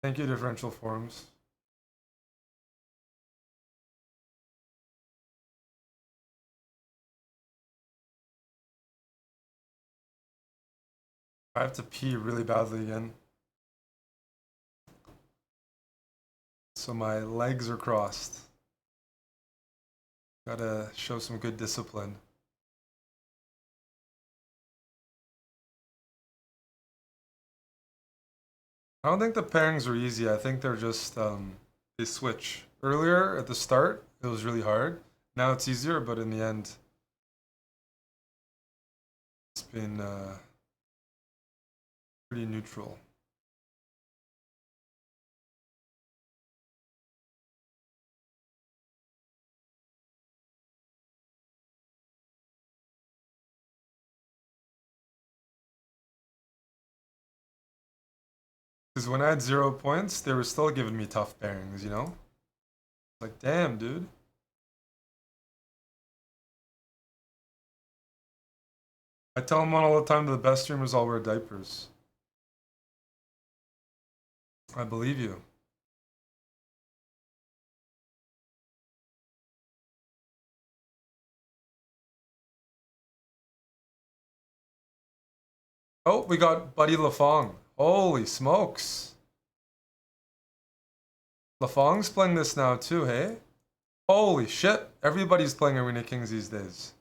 Thank you, differential forms. I have to pee really badly again. So my legs are crossed. Gotta show some good discipline. I don't think the pairings are easy. I think they're just, they switch. Earlier at the start, it was really hard. Now it's easier, but in the end, it's been pretty neutral. Because when I had 0 points, they were still giving me tough pairings, you know? Like, damn, dude. I tell them all the time that the best streamers all wear diapers. I believe you. Oh, we got Buddy Lafong. Holy smokes. Lafong's playing this now too, hey? Holy shit. Everybody's playing Arena Kings these days.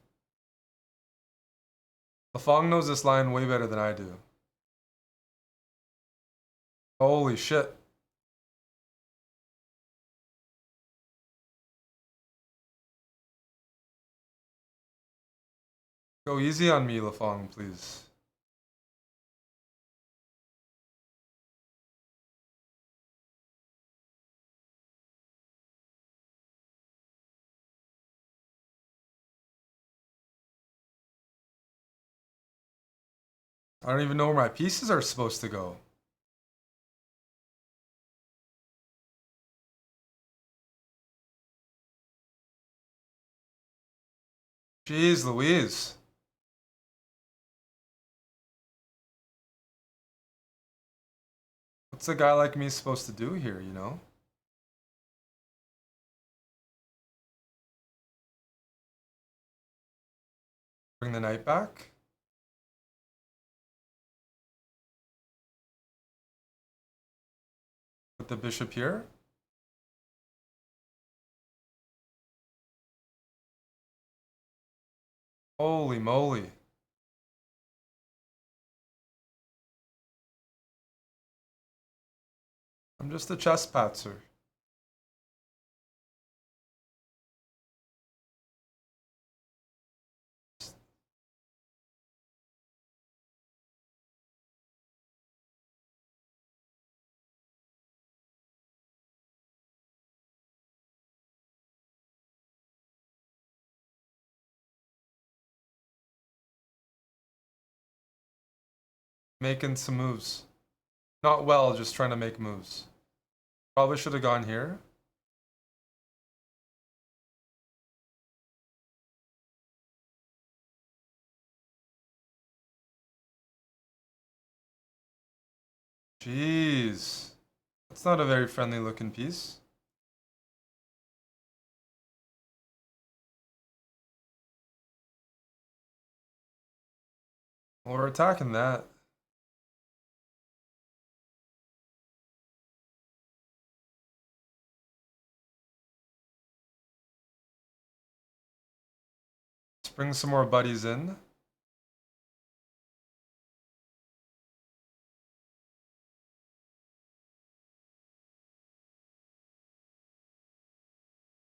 Lafong knows this line way better than I do. Holy shit. Go easy on me, Lafong, please. I don't even know where my pieces are supposed to go. Jeez Louise. What's a guy like me supposed to do here, you know? Bring the knight back? Put the bishop here? Holy moly. I'm just a chess patzer. Making some moves. Not well, just trying to make moves. Probably should have gone here. Jeez. That's not a very friendly looking piece. Well, we're attacking that. Let's bring some more buddies in.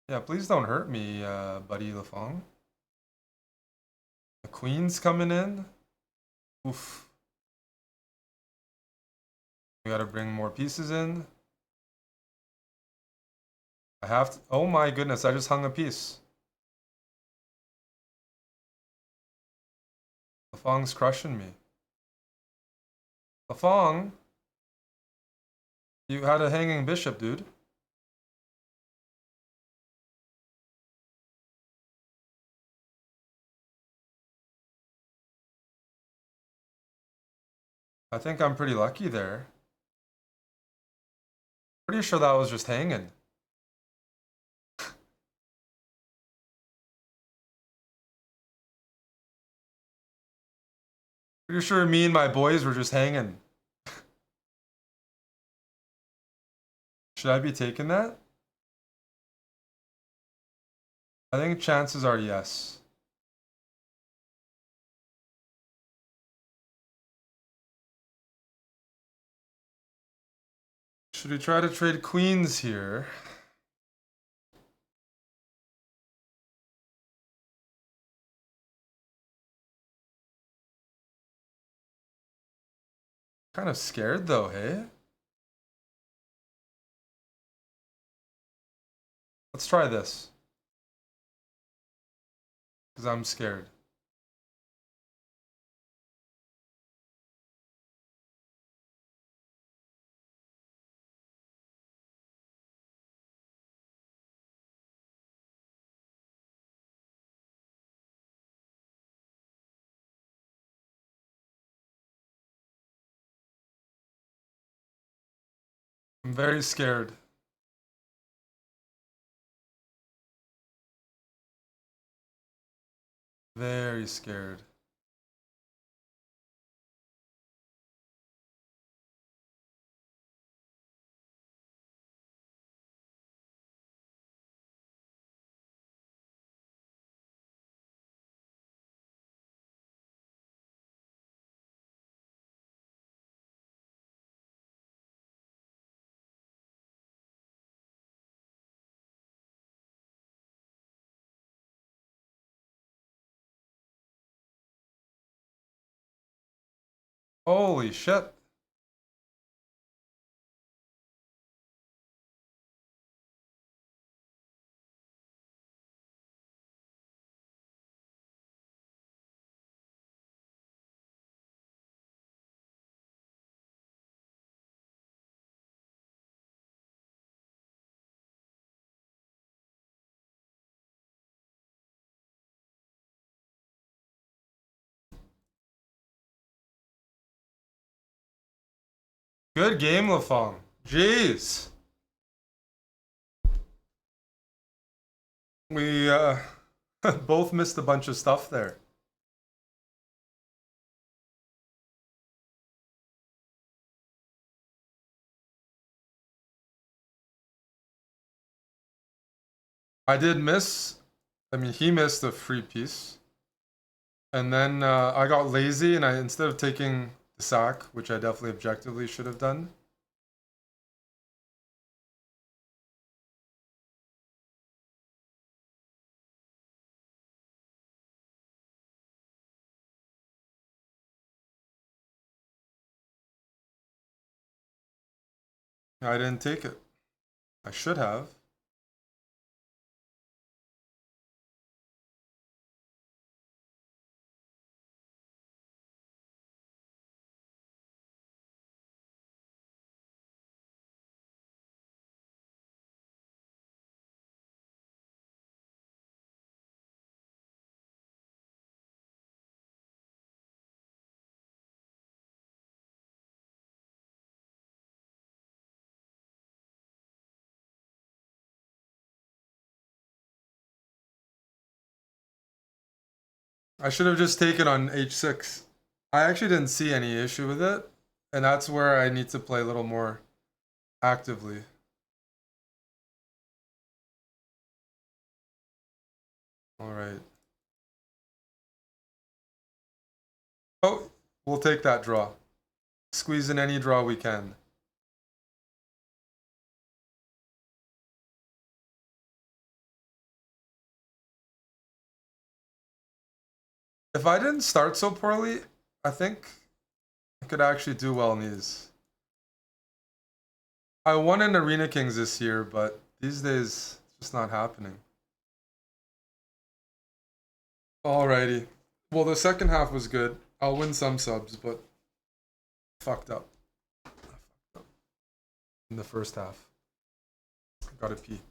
Yeah, please don't hurt me, buddy Lafong. The queen's coming in. Oof. We gotta bring more pieces in. I have to. Oh my goodness, I just hung a piece. Lafong's crushing me. Lafong? You had a hanging bishop, dude. I think I'm pretty lucky there. Pretty sure that was just hanging. Pretty sure me and my boys were just hanging. Should I be taking that? I think chances are yes. Should we try to trade queens here? Kind of scared though, hey? Let's try this. Because I'm scared. I'm very scared. Very scared. Holy shit. Good game, Lafong. Jeez. We both missed a bunch of stuff there. I did miss, I mean, he missed a free piece. And then I got lazy and instead of taking the sack, which I definitely objectively should have done. I didn't take it. I should have. I should have just taken on h6. I actually didn't see any issue with it. And that's where I need to play a little more actively. All right. Oh, we'll take that draw. Squeeze in any draw we can. If I didn't start so poorly, I think I could actually do well in these. I won in Arena Kings this year, but these days it's just not happening. Alrighty. Well, the second half was good. I'll win some subs, but fucked up. I fucked up in the first half. Gotta pee.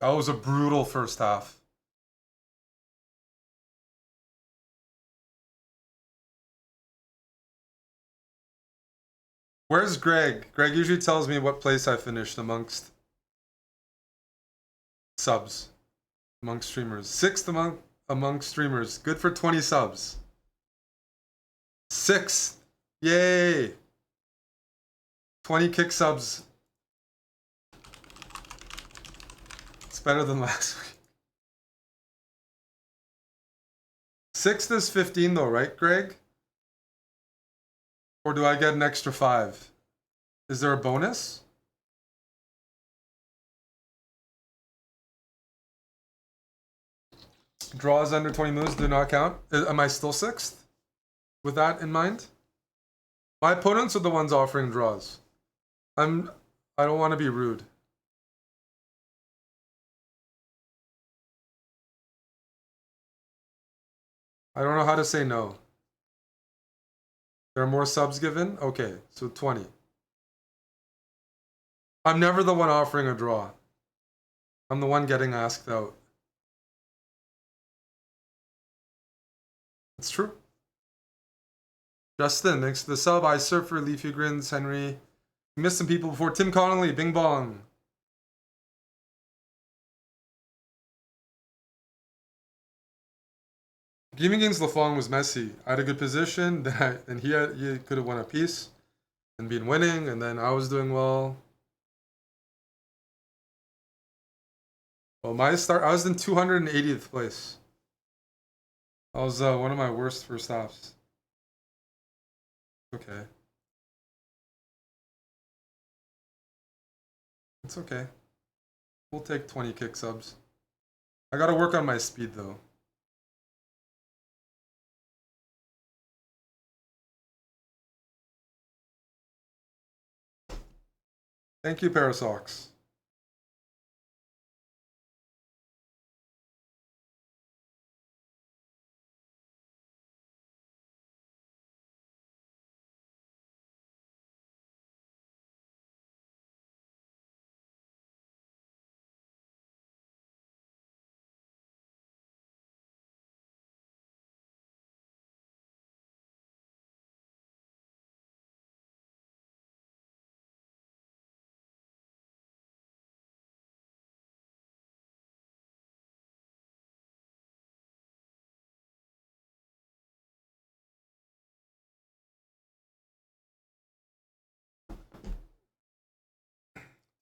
That was a brutal first half. Where's Greg? Greg usually tells me what place I finished amongst subs, amongst streamers. Sixth among streamers. Good for 20 subs. Sixth. Yay! 20 kick subs. It's better than last week. Sixth is 15 though, right, Greg? Or do I get an extra 5? Is there a bonus? Draws under 20 moves do not count. Am I still sixth? With that in mind? My opponents are the ones offering draws. I don't want to be rude. I don't know how to say no. There are more subs given? Okay, so 20. I'm never the one offering a draw. I'm the one getting asked out. It's true. Justin, thanks for the sub. I Surfer, Leafy Grins, Henry. We missed some people before. Tim Connolly, Bing Bong. Game against Lafong was messy. I had a good position, and he could have won a piece and been winning, and then I was doing well. Well, my start, I was in 280th place. That was one of my worst first halves. Okay. It's okay. We'll take 20 kick subs. I gotta work on my speed though. Thank you, Parasox.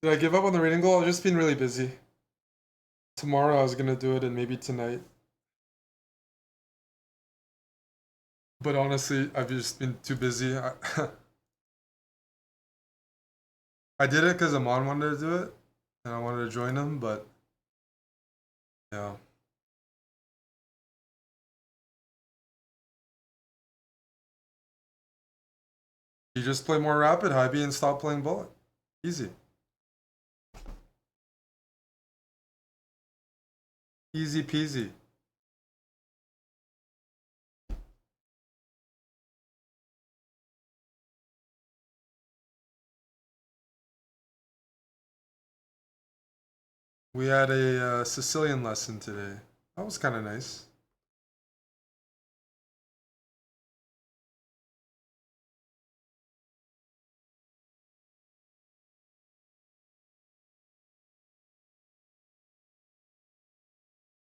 Did I give up on the rating goal? I've just been really busy. Tomorrow I was gonna do it and maybe tonight. But honestly, I've just been too busy. I did it because Amon wanted to do it, and I wanted to join him, but yeah. You just play more rapid, high B, and stop playing bullet. Easy. Easy peasy. We had a Sicilian lesson today. That was kind of nice.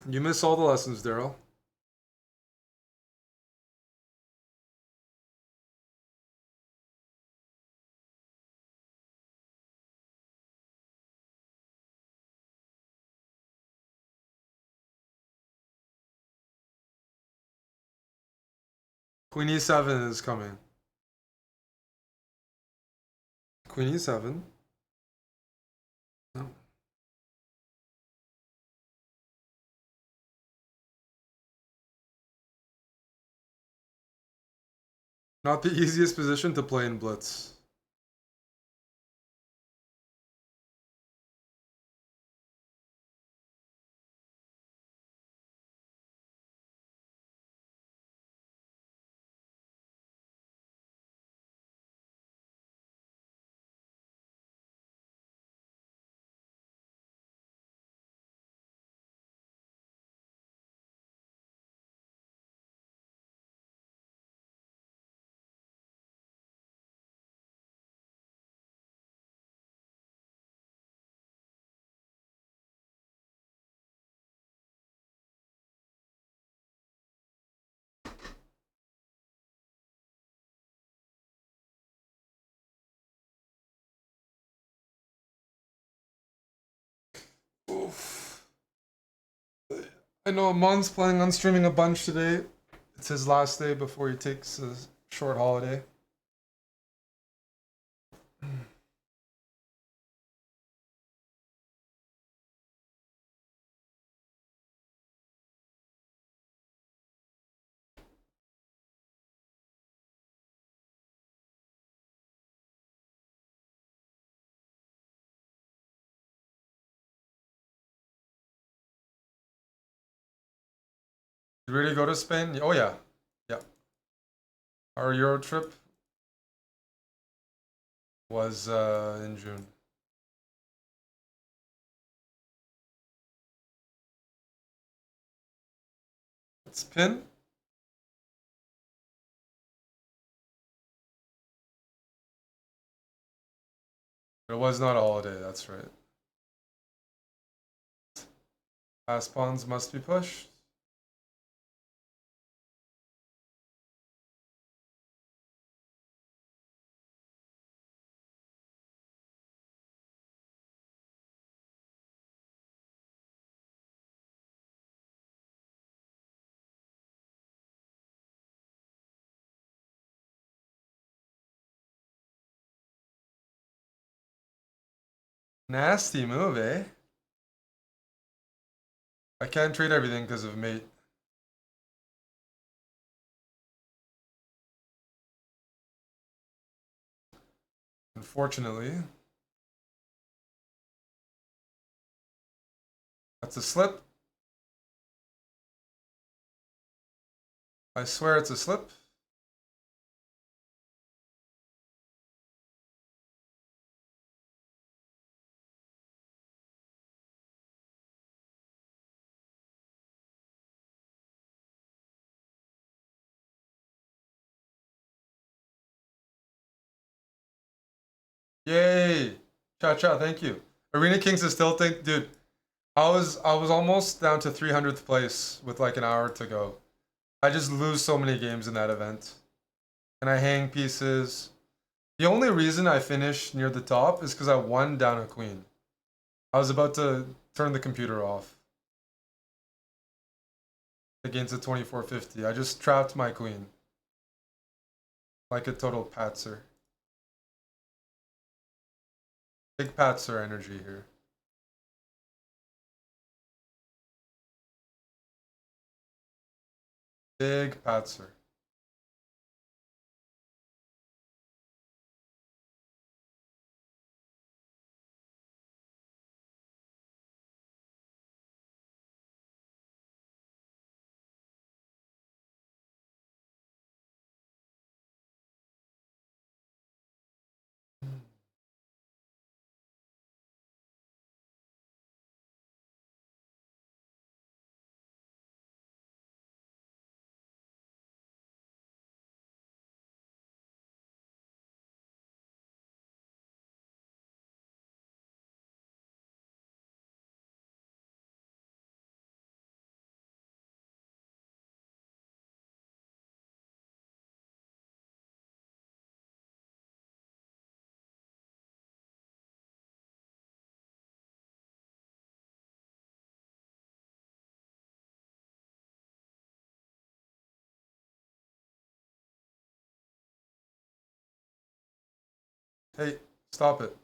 You miss all the lessons, Daryl. Queen E7 is coming. Queen E7. No. Not the easiest position to play in Blitz. I know Amon's planning on streaming a bunch today. It's his last day before he takes a short holiday. Did we already go to Spain? Oh yeah. Yeah. Our Euro trip was in June. It's pin. It was not a holiday, that's right. Pass pawns must be pushed. Nasty move, eh? I can't trade everything because of mate. Unfortunately. That's a slip. I swear it's a slip. Yay! Cha, thank you. Arena Kings is still dude. I was almost down to 300th place with like an hour to go. I just lose so many games in that event. And I hang pieces. The only reason I finished near the top is because I won down a queen. I was about to turn the computer off against a 2450. I just trapped my queen. Like a total patzer. Big patzer energy here. Big patzer. Hey, stop it.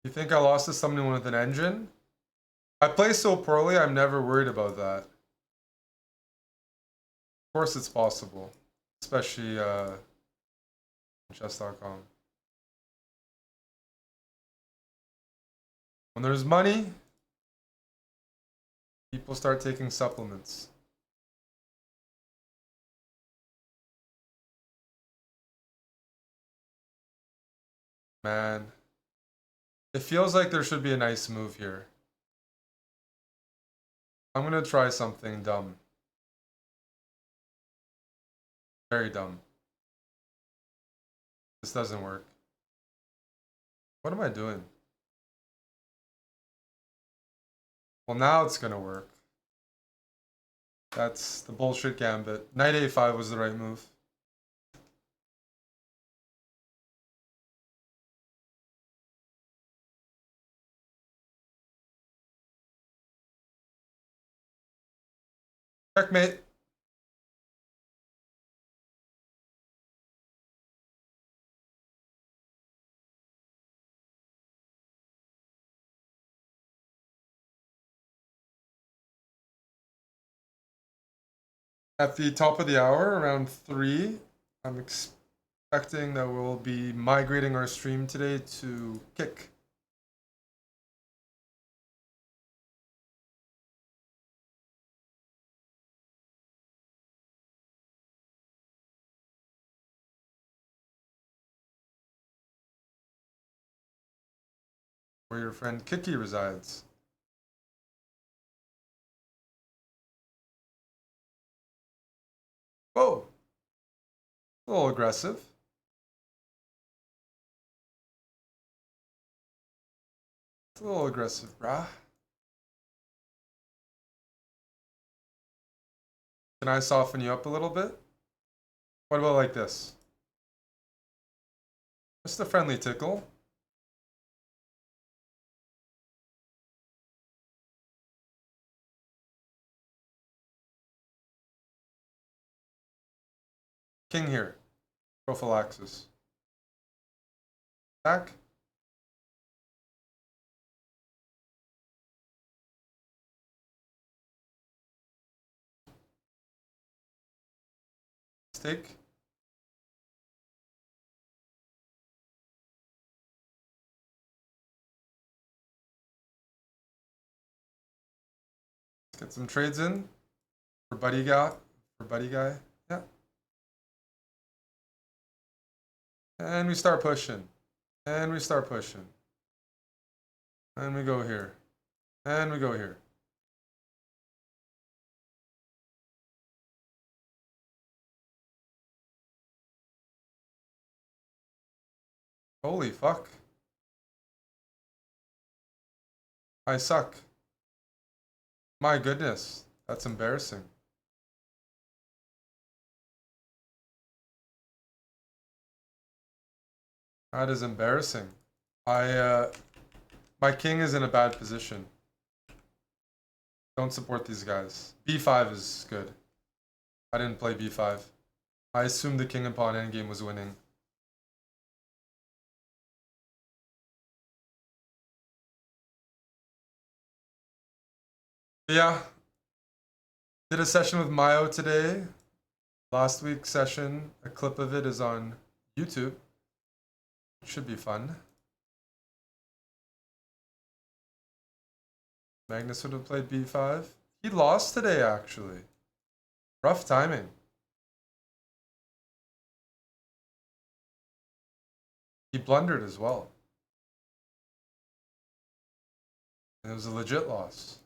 You think I lost to someone with an engine? I play so poorly, I'm never worried about that. Of course it's possible. Especially chess.com. When there's money, people start taking supplements. Man. It feels like there should be a nice move here. I'm gonna try something dumb. Very dumb. This doesn't work. What am I doing? Well, now it's gonna work. That's the bullshit gambit. Knight a5 was the right move. Checkmate. At the top of the hour, around 3, I'm expecting that we'll be migrating our stream today to Kick. Where your friend Kiki resides. Whoa! A little aggressive. It's a little aggressive, brah. Can I soften you up a little bit? What about like this? Just a friendly tickle. King here. Prophylaxis. Back. Stake. Let's get some trades in for buddy guy. Yeah. And we start pushing. And we start pushing. And we go here. And we go here. Holy fuck. I suck. My goodness. That's embarrassing. That is embarrassing. My king is in a bad position. Don't support these guys. b5 is good. I didn't play b5. I assumed the king and pawn endgame was winning. But yeah. Did a session with Mayo today. Last week's session, a clip of it is on YouTube. Should be fun. Magnus would have played b5. He lost today, actually. Rough timing. He blundered as well. And it was a legit loss.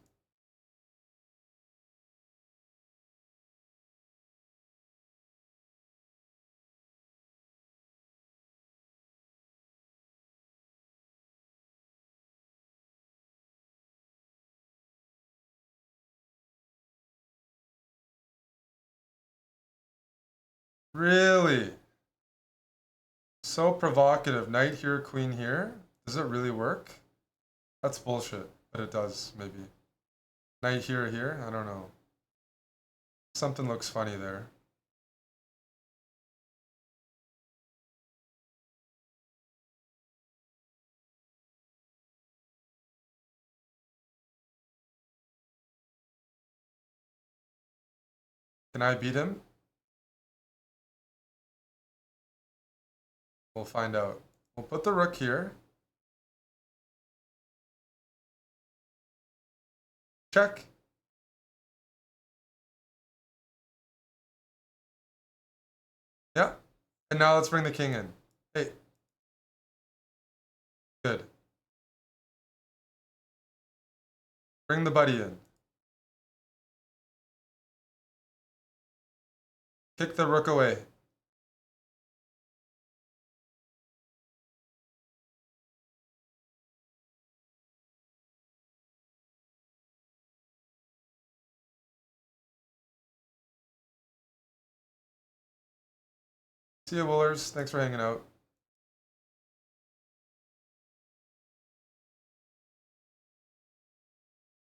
Really? So provocative. Knight here, queen here. Does it really work? That's bullshit, but it does, maybe. Knight here, here? I don't know. Something looks funny there. Can I beat him? We'll find out. We'll put the rook here. Check. Yeah. And now let's bring the king in. Hey. Good. Bring the buddy in. Kick the rook away. See you, Woolers. Thanks for hanging out.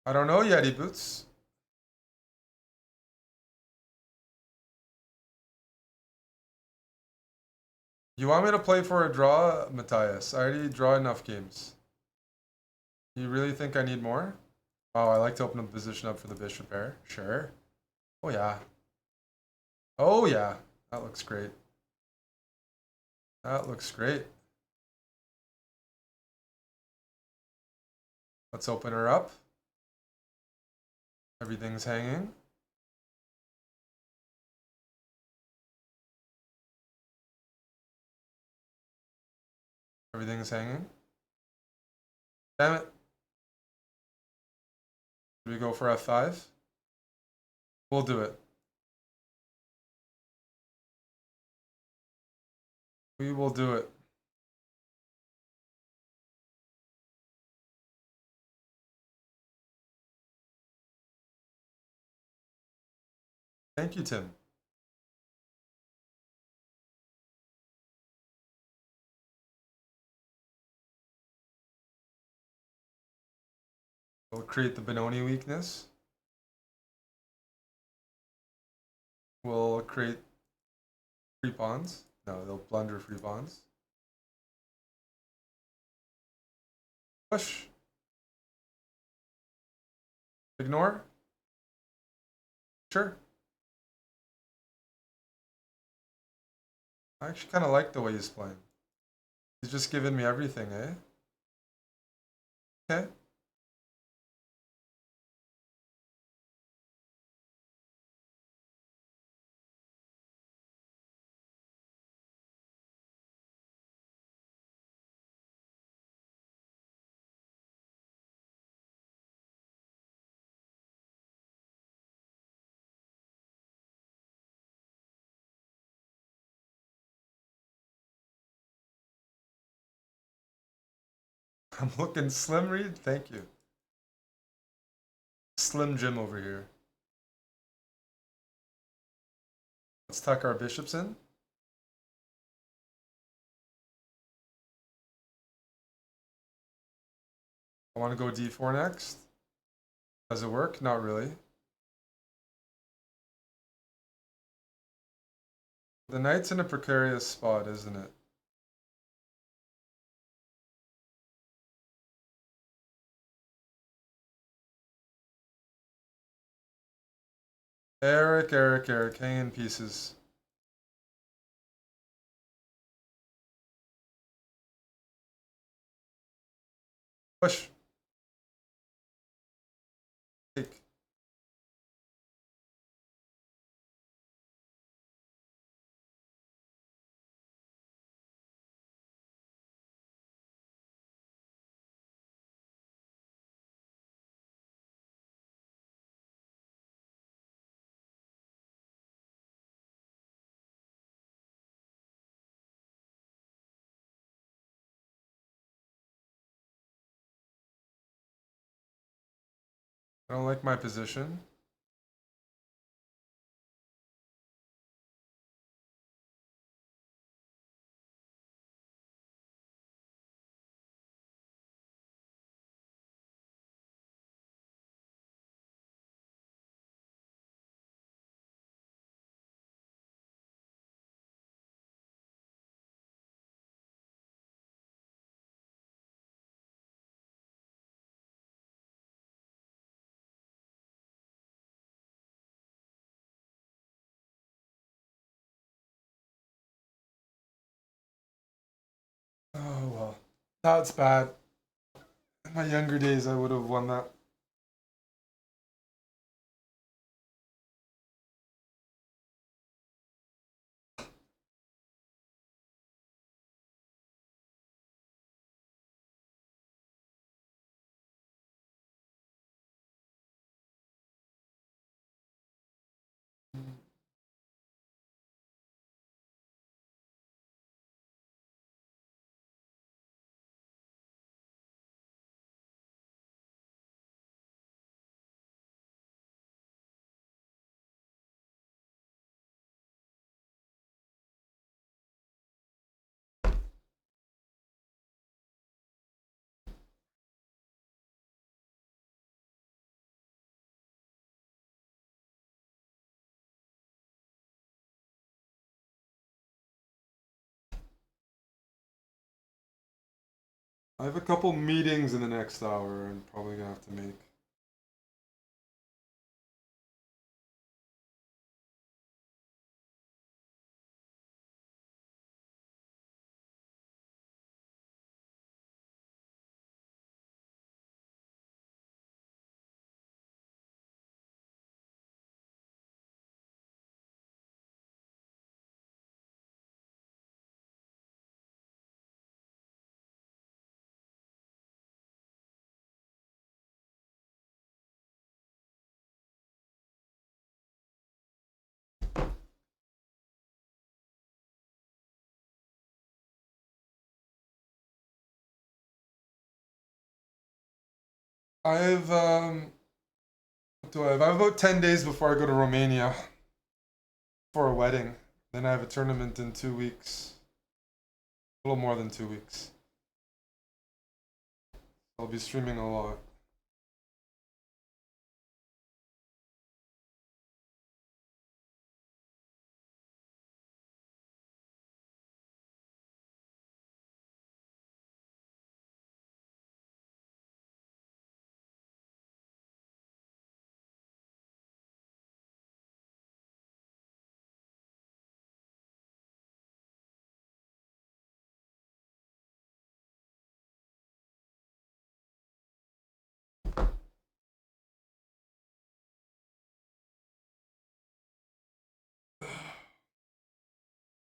I don't know, Yeti Boots. You want me to play for a draw, Matthias? I already draw enough games. You really think I need more? Oh, I like to open the position up for the bishop pair. Sure. Oh, yeah. Oh, yeah. That looks great. That looks great. Let's open her up. Everything's hanging. Everything's hanging. Damn it. Should we go for F5? We'll do it. We will do it. Thank you, Tim. We'll create the Benoni weakness. We'll create free pawns. No, they'll blunder free pawns. Push. Ignore. Sure. I actually kind of like the way he's playing. He's just giving me everything, eh? Okay. I'm looking slim, Reed. Thank you. Slim Jim over here. Let's tuck our bishops in. I want to go d4 next. Does it work? Not really. The knight's in a precarious spot, isn't it? Eric, hang in pieces. Push. Take. I don't like my position. Oh, well. That's bad. In my younger days, I would have won that. I have a couple meetings in the next hour I'm probably gonna have to make. I have what do I have? I have about 10 days before I go to Romania for a wedding. Then I have a tournament in 2 weeks. A little more than 2 weeks. I'll be streaming a lot.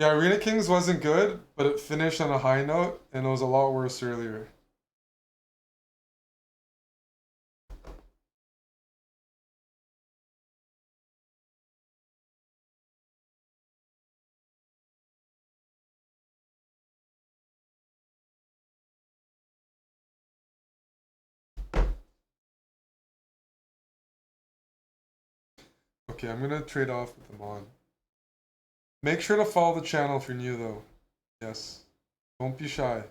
Yeah, Arena Kings wasn't good, but it finished on a high note, and it was a lot worse earlier. Okay, I'm gonna trade off with them on. Make sure to follow the channel if you're new, though. Yes. Don't be shy.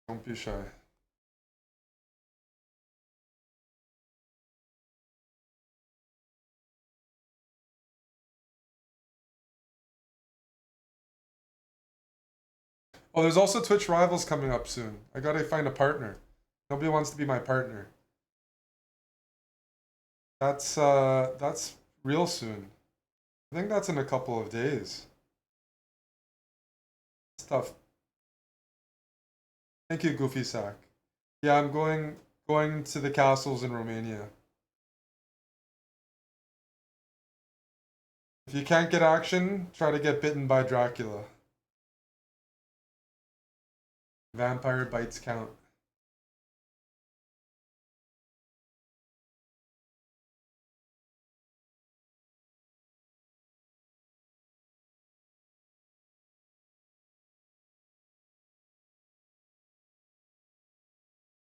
Don't be shy. Oh, there's also Twitch Rivals coming up soon. I gotta find a partner. Nobody wants to be my partner. That's real soon. I think that's in a couple of days. Stuff. Thank you, Goofy Sack. Yeah, I'm going to the castles in Romania. If you can't get action, try to get bitten by Dracula. Vampire bites count.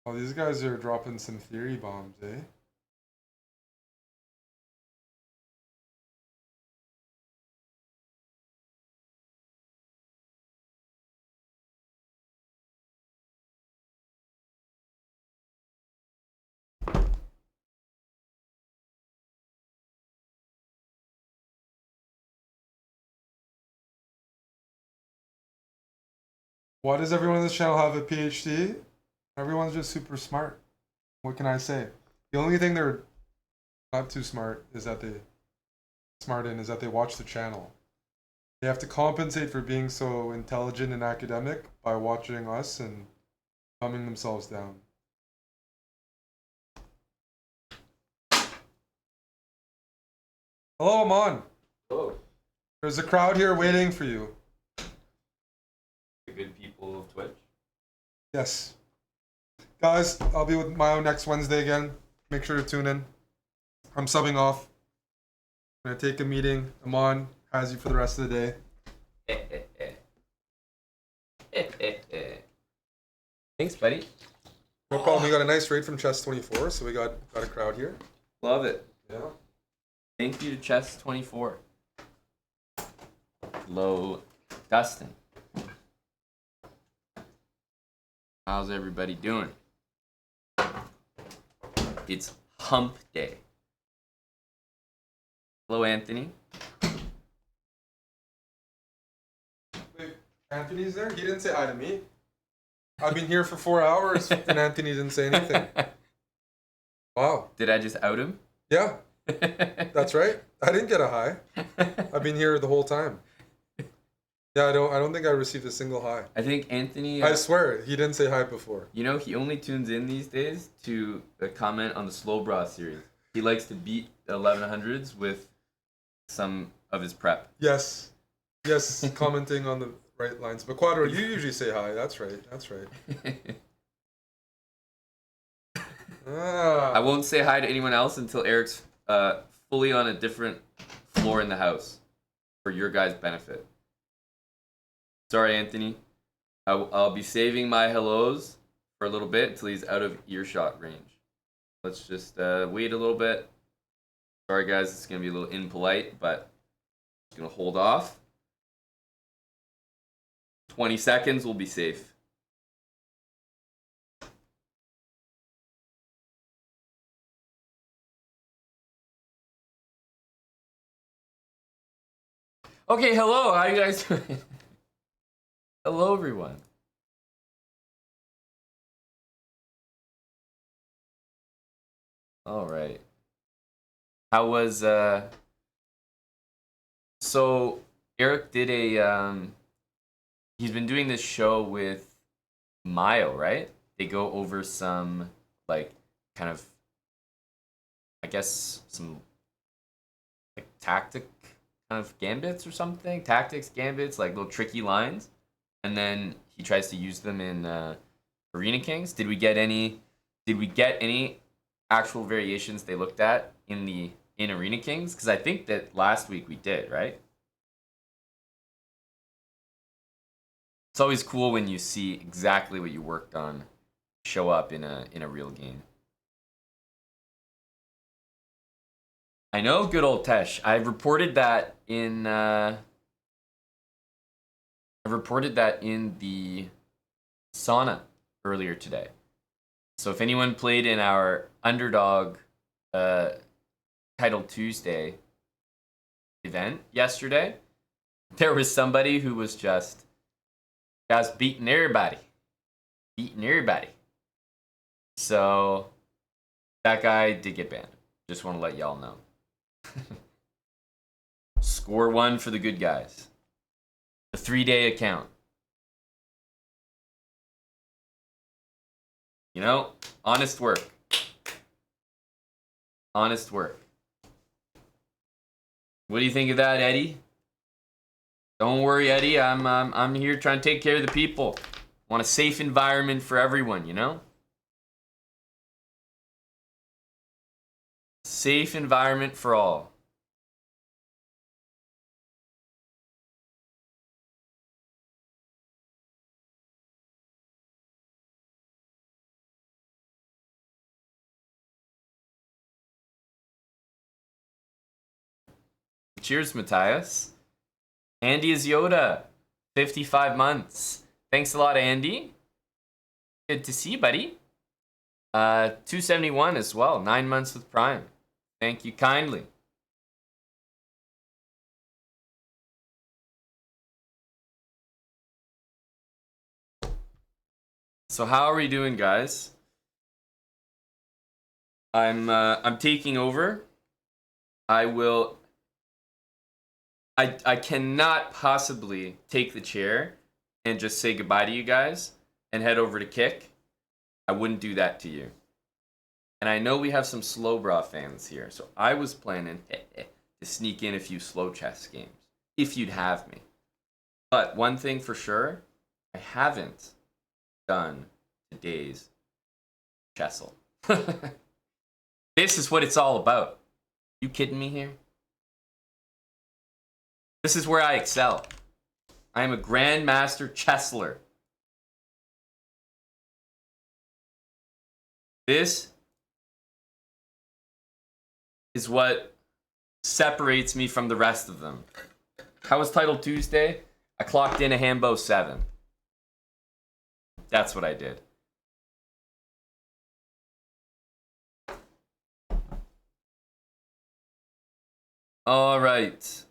Oh, these guys are dropping some theory bombs, eh? Why does everyone on this channel have a PhD? Everyone's just super smart. What can I say? The only thing they're not too smart is that they watch the channel. They have to compensate for being so intelligent and academic by watching us and dumbing themselves down. Hello, Amon. Hello, There's a crowd here waiting for you. the good people of Twitch. Yes. Guys, I'll be with Mayo next Wednesday again. Make sure to tune in. I'm subbing off. I'm gonna take a meeting. Amon has you for the rest of the day. Thanks, buddy. No problem. We got a nice raid from Chess24, so we got a crowd here. Love it. Yeah. Thank you to Chess24. Hello, Dustin. How's everybody doing? It's hump day. Hello, Anthony. Anthony's there? He didn't say hi to me. I've been here for 4 hours and Anthony didn't say anything. Wow. Did I just out him? Yeah, that's right. I didn't get a hi. I've been here the whole time. Yeah, I don't think I received a single hi. I think Anthony. I swear, he didn't say hi before. You know, he only tunes in these days to comment on the SlowBrah series. He likes to beat the 1100s with some of his prep. Yes, commenting on the right lines. But Quadro, you usually say hi. That's right. I won't say hi to anyone else until Eric's fully on a different floor in the house for your guys' benefit. Sorry, Anthony. I'll be saving my hellos for a little bit until he's out of earshot range. Let's just wait a little bit. Sorry, guys. It's going to be a little impolite, but I'm just going to hold off. 20 seconds, we'll be safe. Okay, hello. How you guys doing? Hello, everyone. All right. How was so Eric did a he's been doing this show with Mayo, right? They go over some like kind of I guess some like tactic kind of gambits or something, tactics, gambits, like little tricky lines, and then he tries to use them in Arena Kings. Did we get any actual variations they looked at in Arena Kings? Because I think that last week we did, right? It's always cool when you see exactly what you worked on show up in a real game. I know, good old Tesh. I reported that in the sauna earlier today. So if anyone played in our Underdog Title Tuesday event yesterday, there was somebody who was just beating everybody. So that guy did get banned. Just want to let y'all know. Score 1 for the good guys. A 3-day account. You know, honest work. Honest work. What do you think of that, Eddie? Don't worry, Eddie. I'm here trying to take care of the people. Want a safe environment for everyone, you know? Safe environment for all. Cheers, Matthias. Andy is Yoda. 55 months. Thanks a lot, Andy. Good to see you, buddy. 271 as well. 9 months with Prime. Thank you kindly. So how are we doing, guys? I'm taking over. I cannot possibly take the chair and just say goodbye to you guys and head over to Kick. I wouldn't do that to you. And I know we have some SlowBrah fans here, so I was planning to sneak in a few slow chess games, if you'd have me. But one thing for sure, I haven't done today's Chessel. This is what it's all about. You kidding me here? This is where I excel. I am a Grandmaster Chessler. This is what separates me from the rest of them. How was Title Tuesday? I clocked in a Hambo 7. That's what I did. All right.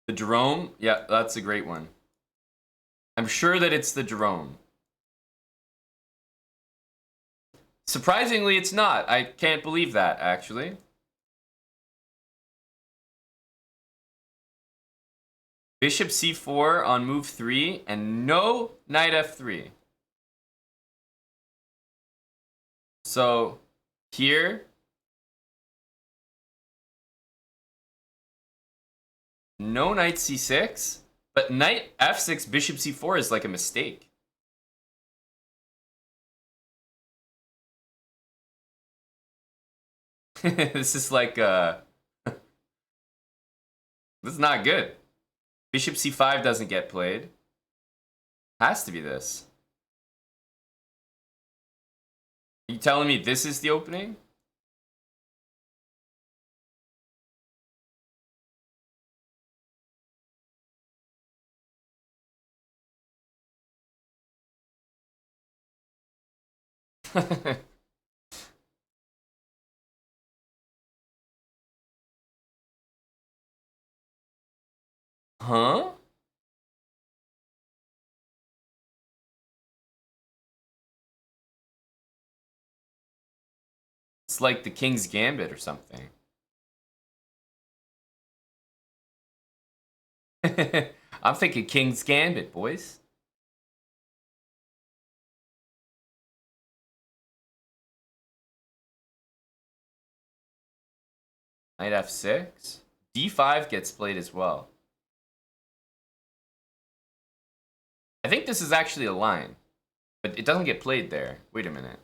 The Jerome? Yeah, that's a great one. I'm sure that it's the Jerome. Surprisingly, it's not. I can't believe that, actually. Bishop c4 on move 3, and no knight f3. So, here... no knight c6, but knight f6, bishop c4 is like a mistake. This is like, this is not good. Bishop c5 doesn't get played. Has to be this. Are you telling me this is the opening? Huh? It's like the King's Gambit or something. I'm thinking King's Gambit, boys. Knight f6. d5 gets played as well. I think this is actually a line, but it doesn't get played there. Wait a minute.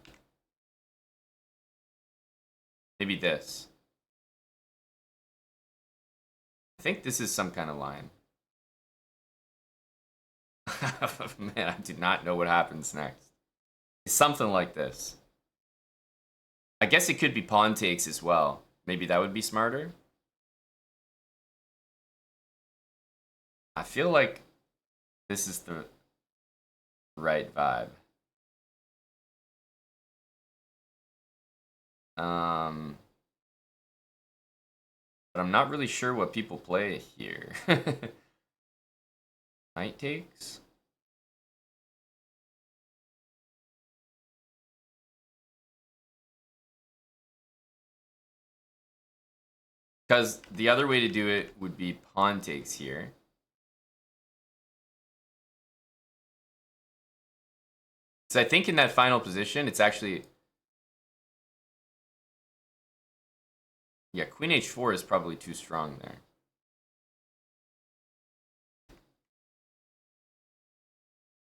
Maybe this. I think this is some kind of line. Man, I do not know what happens next. It's something like this. I guess it could be pawn takes as well. Maybe that would be smarter. I feel like this is the right vibe. But I'm not really sure what people play here. Knight takes? Because the other way to do it would be pawn takes here. So I think in that final position, it's actually... yeah, queen h4 is probably too strong there.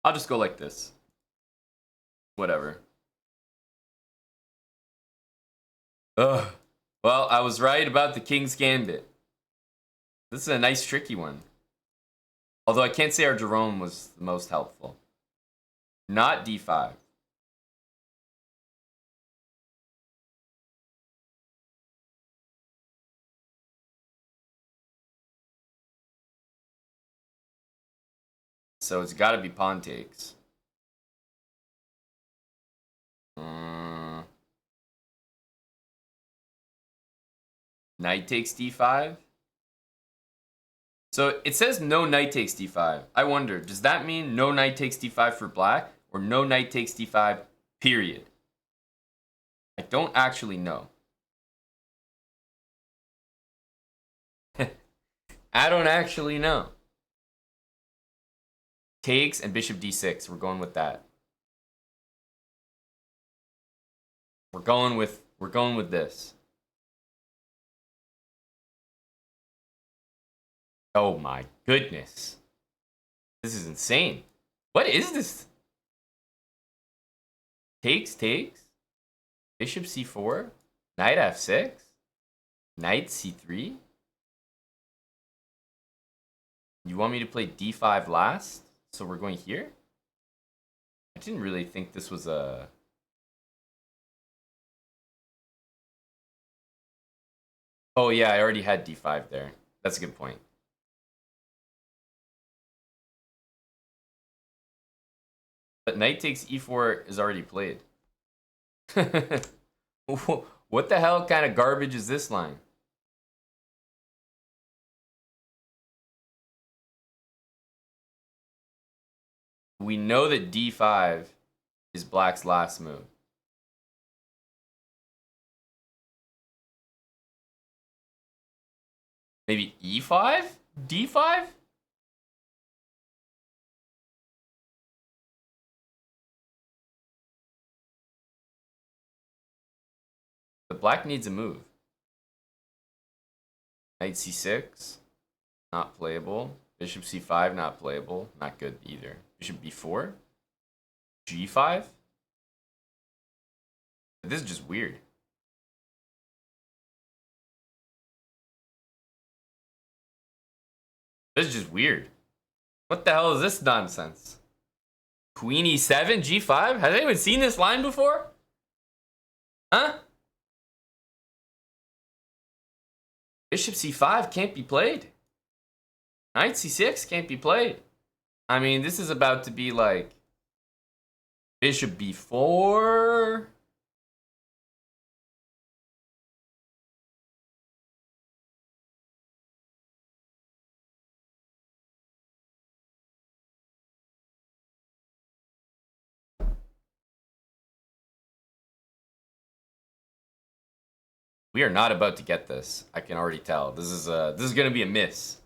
I'll just go like this. Whatever. Ugh. Well, I was right about the King's Gambit. This is a nice, tricky one. Although I can't say our Jerome was the most helpful. Not d5. So it's got to be pawn takes. Knight takes d5. So it says no knight takes d5. I wonder, does that mean no knight takes d5 for black or no knight takes d5, period? I don't actually know. I don't actually know. Takes and bishop d6. We're going with that. We're going with this. Oh my goodness. This is insane. What is this? Takes. Bishop c4. Knight f6. Knight c3. You want me to play d5 last? So we're going here? I didn't really think this was a... oh yeah, I already had d5 there. That's a good point. But knight takes e4 is already played. What the hell kind of garbage is this line? We know that d5 is black's last move. Maybe e5? d5? But black needs a move. Knight c6, not playable. Bishop c5, not playable. Not good either. Bishop b4, g5. This is just weird. This is just weird. What the hell is this nonsense? Queen e7, g5? Has anyone seen this line before? Huh? Bishop c5 can't be played. Knight c6 can't be played. I mean, this is about to be like bishop b4. We are not about to get this. I can already tell. This is going to be a miss.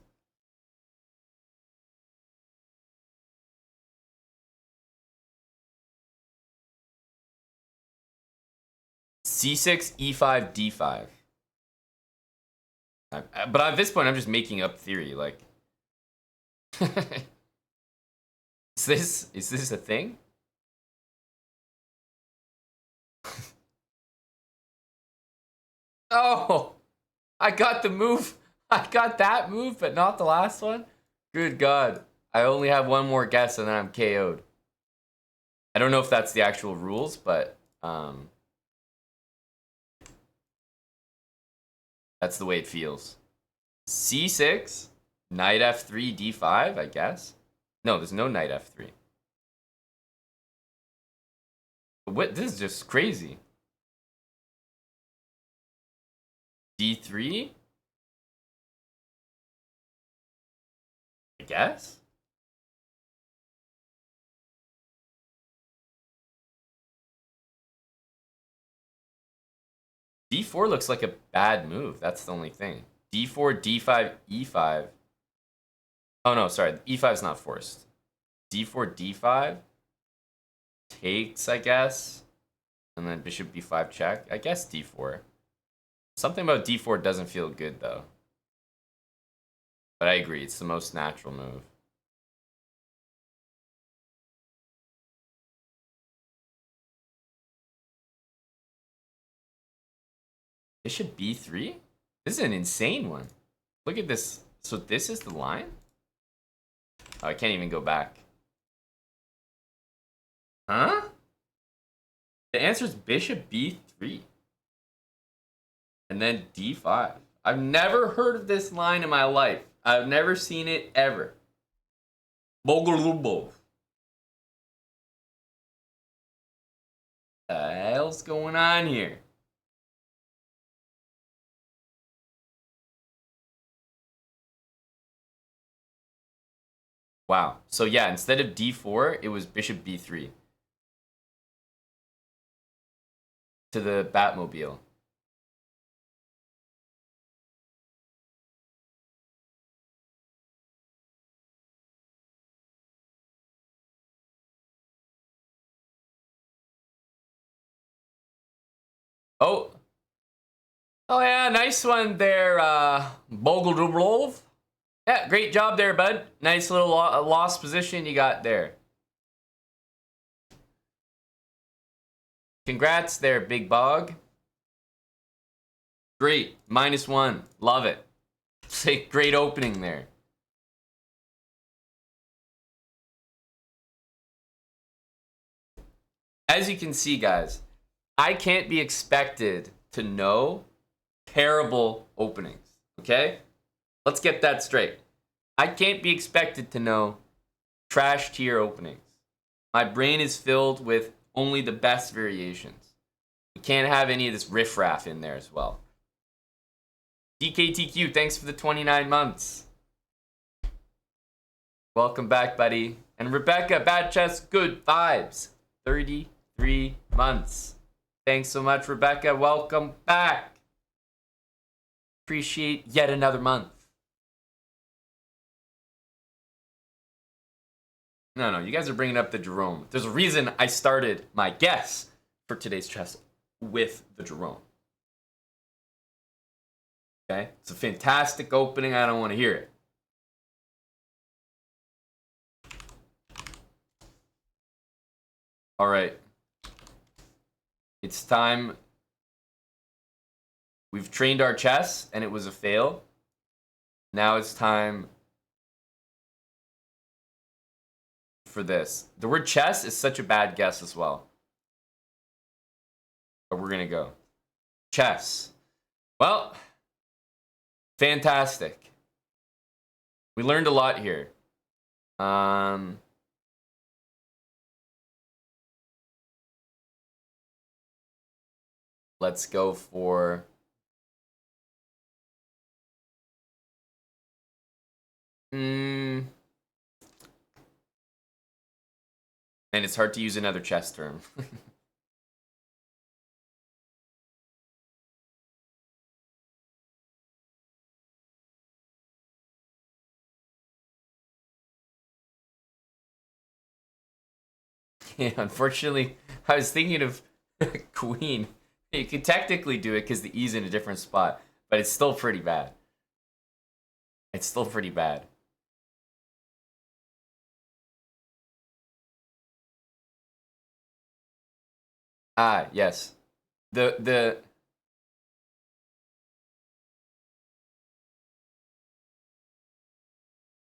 c6, e5, d5. But at this point, I'm just making up theory. Like, is this a thing? Oh, I got the move. I got that move, but not the last one. Good God. I only have one more guess and then I'm KO'd. I don't know if that's the actual rules, but that's the way it feels. c6, knight f3, d5, I guess. No, there's no knight f3. What? This is just crazy. d3? I guess? d4 looks like a bad move. That's the only thing. d4, d5, e5. Oh no, sorry. e5 is not forced. d4, d5 takes, I guess. And then bishop b5 check. I guess d4. Something about d4 doesn't feel good, though. But I agree, it's the most natural move. Bishop b3? This is an insane one. Look at this. So this is the line? Oh, I can't even go back. Huh? The answer is bishop b3. And then d5. I've never heard of this line in my life. I've never seen it ever. Bogolubov. The hell's going on here? Wow. So yeah, instead of d4, it was bishop b3. To the Batmobile. Oh. Oh yeah, nice one there, Bogolubov. Yeah, great job there, bud. Nice little lost position you got there. Congrats there, Big Bog. Great. -1. Love it. Say great opening there. As you can see, guys, I can't be expected to know terrible openings, okay? Let's get that straight. I can't be expected to know trash tier openings. My brain is filled with only the best variations. We can't have any of this riffraff in there as well. DKTQ, thanks for the 29 months. Welcome back, buddy. And Rebecca, bad chest, good vibes. 33 months. Thanks so much, Rebecca. Welcome back. Appreciate yet another month. No, you guys are bringing up the Jerome. There's a reason I started my guess for today's chess with the Jerome. Okay? It's a fantastic opening. I don't want to hear it. All right. It's time. We've trained our chess, and it was a fail. Now it's time for this. The word chess is such a bad guess as well. But we're going to go. Chess. Well, fantastic. We learned a lot here. Let's go for... And it's hard to use another chess term. Yeah, unfortunately, I was thinking of queen. You could technically do it because the E's in a different spot, but it's still pretty bad. It's still pretty bad. Ah, yes. The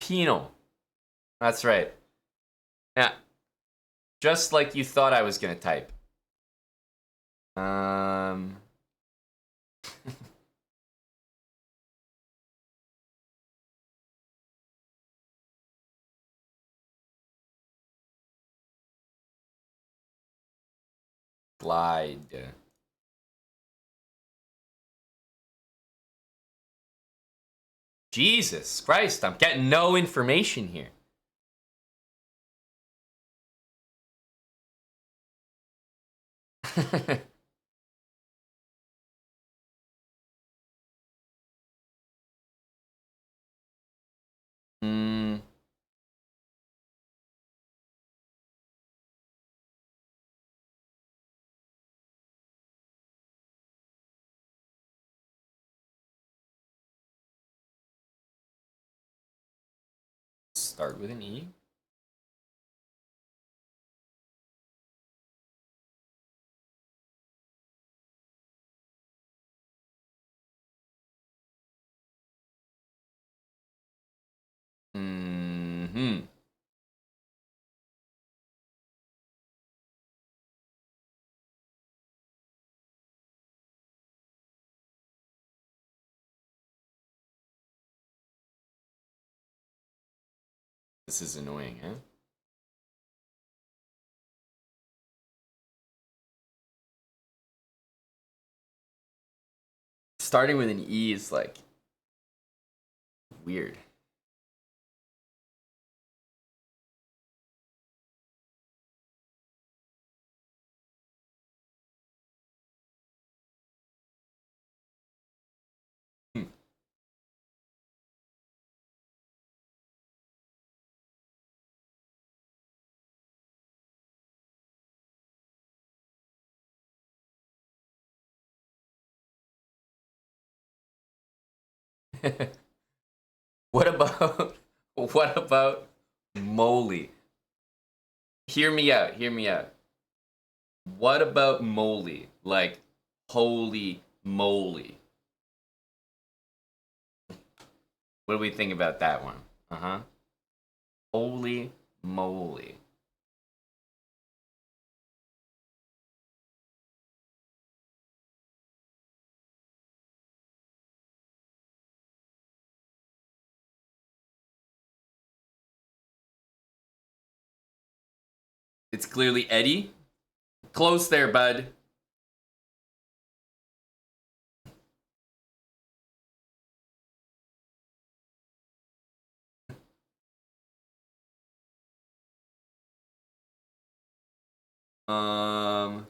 penal. That's right. Yeah. Just like you thought I was gonna type. Glide. Jesus Christ, I'm getting no information here. Start with an E. This is annoying, huh? Starting with an E is like weird. What about moly? Hear me out, hear me out. What about moly? Like, holy moly. What do we think about that one? Uh-huh. Holy moly. It's clearly Eddie. Close there, bud. Um.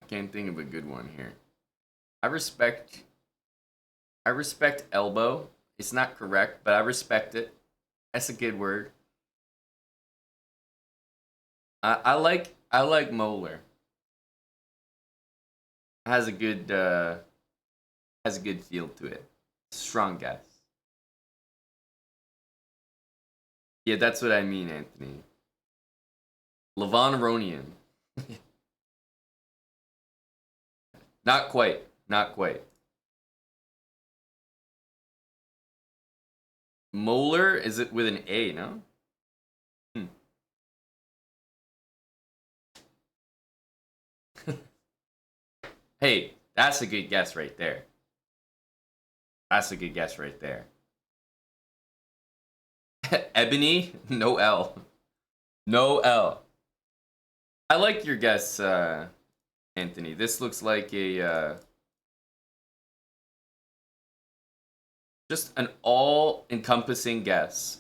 I can't think of a good one here. I respect elbow. It's not correct, but I respect it. That's a good word. I like molar. Has a good feel to it. Strong guess. Yeah, that's what I mean, Anthony. Levonoronian. Not quite. Not quite. Molar, is it with an A, no? Hey, that's a good guess right there. That's a good guess right there. Ebony? No L. No L. I like your guess, Anthony. This looks like a just an all-encompassing guess.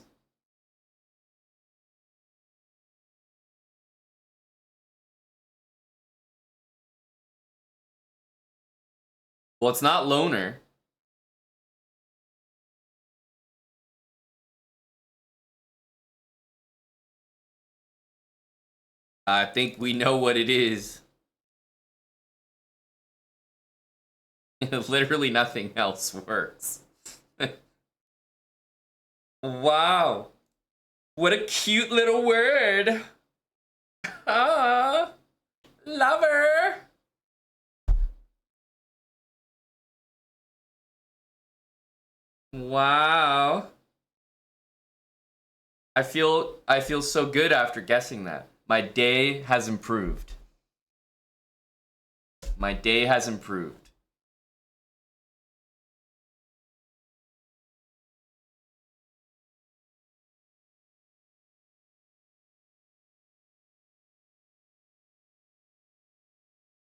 Well, it's not loner. I think we know what it is. Literally nothing else works. Wow. What a cute little word. Ah, lover. Wow. I feel so good after guessing that. My day has improved. My day has improved.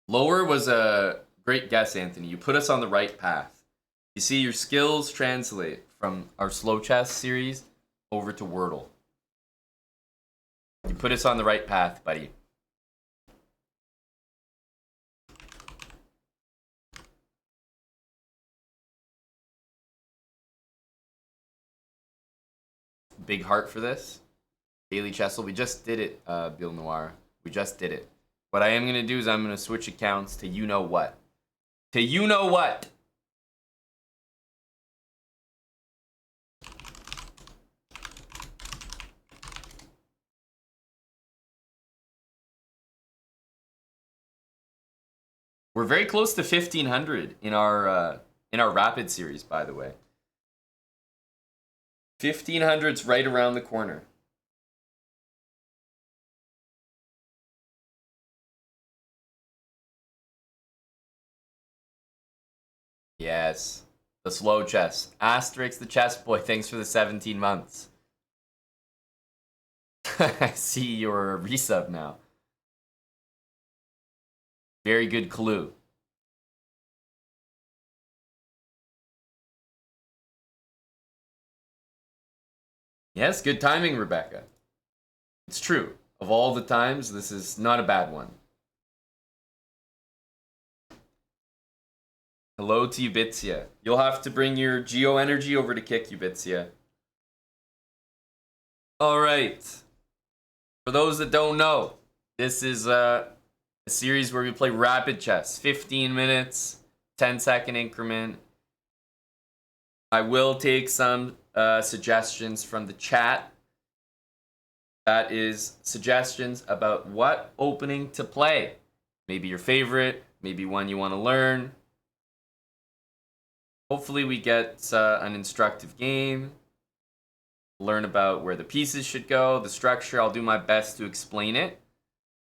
Lower was a great guess, Anthony. You put us on the right path. You see, your skills translate from our slow chess series over to Wordle. You put us on the right path, buddy. Big heart for this. Daily Chessel. We just did it, Bill Noir. We just did it. What I am going to do is I'm going to switch accounts to you know what. To you know what. We're very close to 1500 in our rapid series, by the way. 1500's right around the corner. Yes. The slow chess. Asterix the chess boy, thanks for the 17 months. I see your resub now. Very good clue. Yes, good timing, Rebecca. It's true. Of all the times, this is not a bad one. Hello to Ubitzia. You'll have to bring your Geo energy over to kick Ubitzia. Alright. For those that don't know, this is a series where we play rapid chess. 15 minutes, 10-second increment. I will take some suggestions from the chat. That is suggestions about what opening to play. Maybe your favorite, maybe one you want to learn. Hopefully we get an instructive game. Learn about where the pieces should go, the structure. I'll do my best to explain it.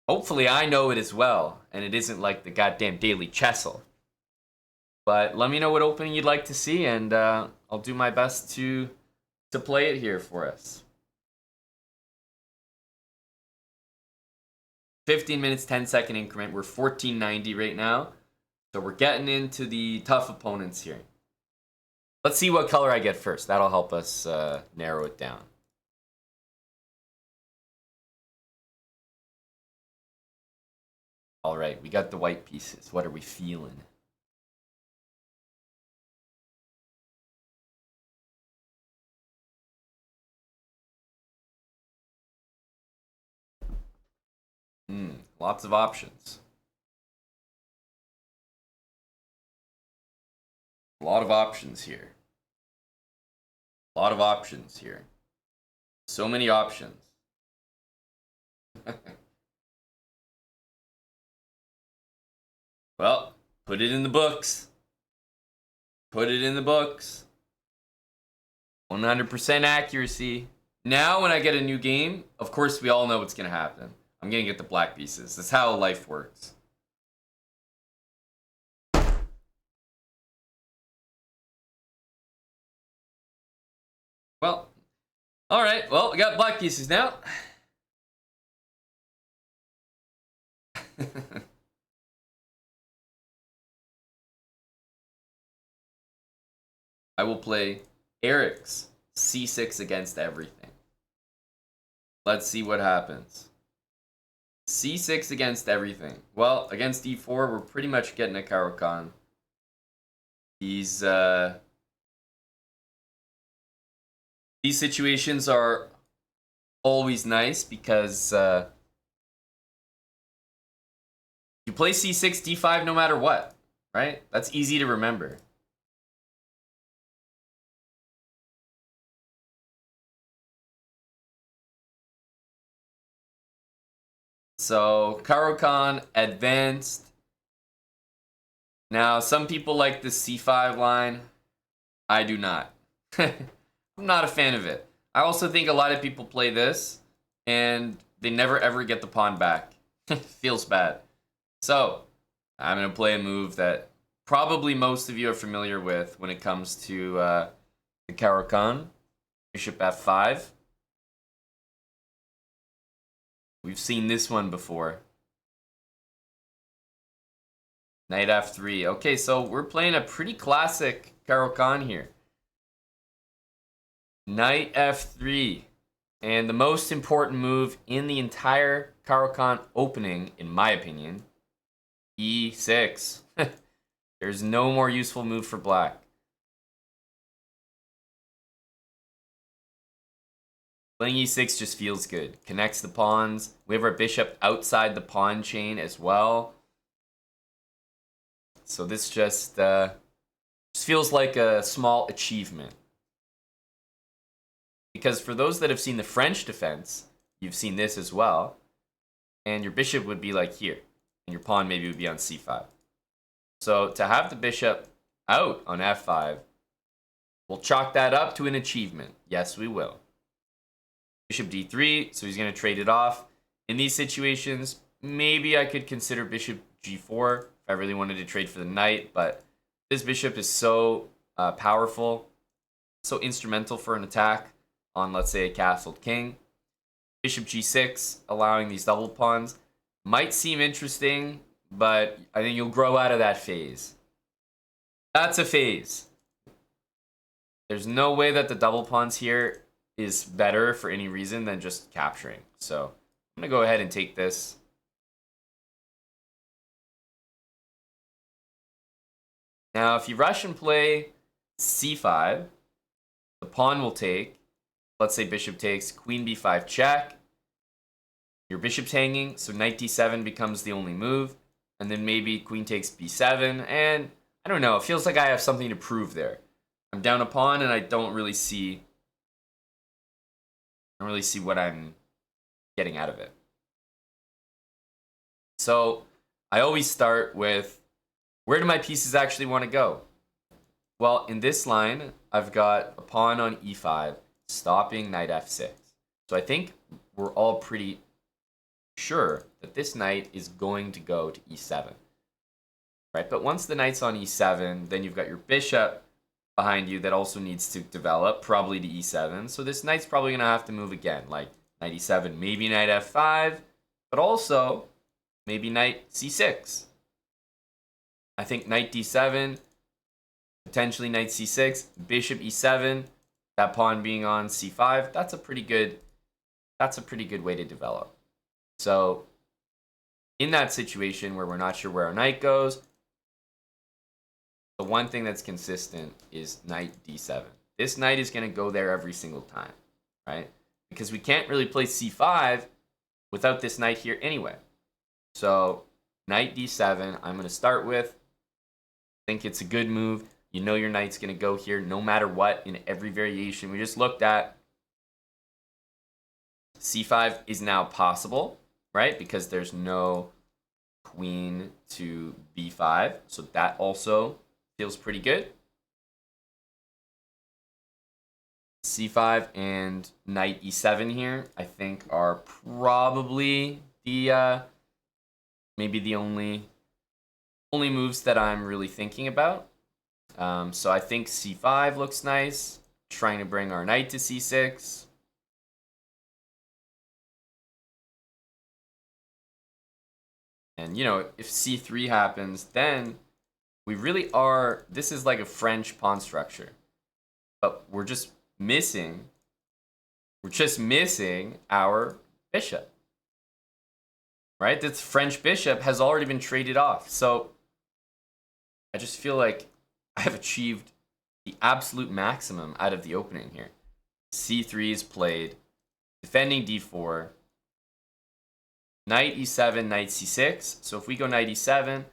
Hopefully I know it as well, and it isn't like the goddamn Daily Chessel. But let me know what opening you'd like to see, and I'll do my best to play it here for us. 15 minutes, 10-second increment. We're 1490 right now. So we're getting into the tough opponents here. Let's see what color I get first. That'll help us narrow it down. All right, we got the white pieces. What are we feeling? Lots of options. A lot of options here. A lot of options here. So many options. Well, put it in the books. Put it in the books. 100% accuracy. Now, when I get a new game, of course, we all know what's going to happen. I'm going to get the black pieces. That's how life works. Well, all right. Well, we got black pieces now. I will play Eric's C6 against everything. Let's see what happens. C6 against everything. Well, against D4, we're pretty much getting a Caro-Kann. These situations are always nice because you play C6, D5 no matter what, right? That's easy to remember. So, Caro-Kann advanced. Now, some people like the C5 line. I do not. I'm not a fan of it. I also think a lot of people play this, and they never ever get the pawn back. Feels bad. So, I'm going to play a move that probably most of you are familiar with when it comes to the Caro-Kann. Bishop F5. We've seen this one before. Knight F3. Okay, so we're playing a pretty classic Caro-Kann here. Knight F3. And the most important move in the entire Caro-Kann opening, in my opinion, E6. There's no more useful move for black. Playing E6 just feels good. Connects the pawns. We have our bishop outside the pawn chain as well. So this just feels like a small achievement. Because for those that have seen the French defense, you've seen this as well. And your bishop would be like here. And your pawn maybe would be on C5. So to have the bishop out on F5, we'll chalk that up to an achievement. Yes, we will. Bishop D3, so he's going to trade it off. In these situations, maybe I could consider bishop G4 if I really wanted to trade for the knight, but this bishop is so powerful, so instrumental for an attack on, let's say, a castled king. Bishop G6, allowing these double pawns, might seem interesting, but I think you'll grow out of that phase. That's a phase. There's no way that the double pawns here is better for any reason than just capturing. So I'm going to go ahead and take this. Now, if you rush and play C5, the pawn will take. Let's say bishop takes, queen B5 check. Your bishop's hanging, so knight D7 becomes the only move. And then maybe queen takes B7. And I don't know, it feels like I have something to prove there. I'm down a pawn and I don't really see what I'm getting out of it. So I always start with, where do my pieces actually want to go? Well, in this line, I've got a pawn on E5, stopping knight F6. So I think we're all pretty sure that this knight is going to go to E7. Right? But once the knight's on E7, then you've got your bishop behind you that also needs to develop, probably to E7. So this knight's probably going to have to move again, like knight E7, maybe knight F5, but also maybe knight C6. I think knight D7 potentially knight c6, bishop e7, that pawn being on c5. That's a pretty good way to develop. So in that situation where we're not sure where our knight goes, the one thing that's consistent is knight d7. This knight is going to go there every single time, right? Because we can't really play c5 without this knight here anyway. So knight d7, I'm going to start with. I think it's a good move. You know your knight's going to go here no matter what in every variation we just looked at. c5 is now possible, right? Because there's no queen to b5. So that also feels pretty good. c5 and knight e7 here, I think, are probably the maybe the only moves that I'm really thinking about. So I think c5 looks nice, trying to bring our knight to c6. And, you know, if c3 happens, then we really are, this is like a French pawn structure. But we're just missing our bishop. Right? This French bishop has already been traded off. So I just feel like I have achieved the absolute maximum out of the opening here. c3 is played, defending d4, knight e7, knight c6. So if we go knight e7,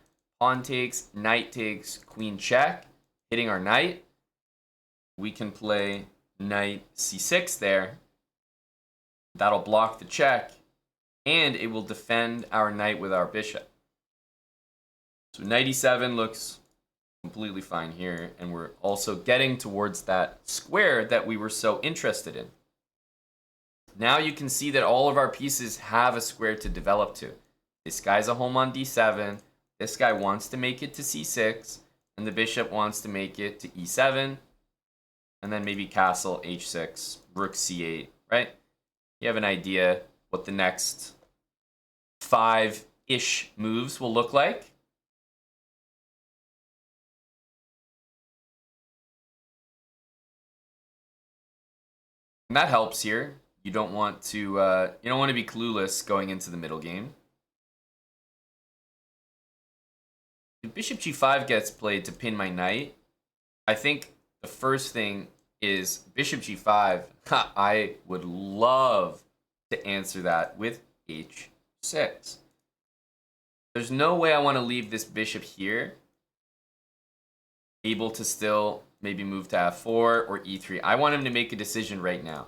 pawn takes, knight takes, queen check, hitting our knight. We can play knight c6 there. That'll block the check, and it will defend our knight with our bishop. So knight e7 looks completely fine here, and we're also getting towards that square that we were so interested in. Now you can see that all of our pieces have a square to develop to. This guy's a home on d7, this guy wants to make it to c6, and the bishop wants to make it to e7, and then maybe castle h6, rook c8, right? You have an idea what the next 5-ish moves will look like. And that helps here. You don't want to be clueless going into the middle game. If bishop g5 gets played to pin my knight, I think the first thing is bishop g5. I would love to answer that with h6. There's no way I want to leave this bishop here able to still maybe move to f4 or e3. I want him to make a decision right now.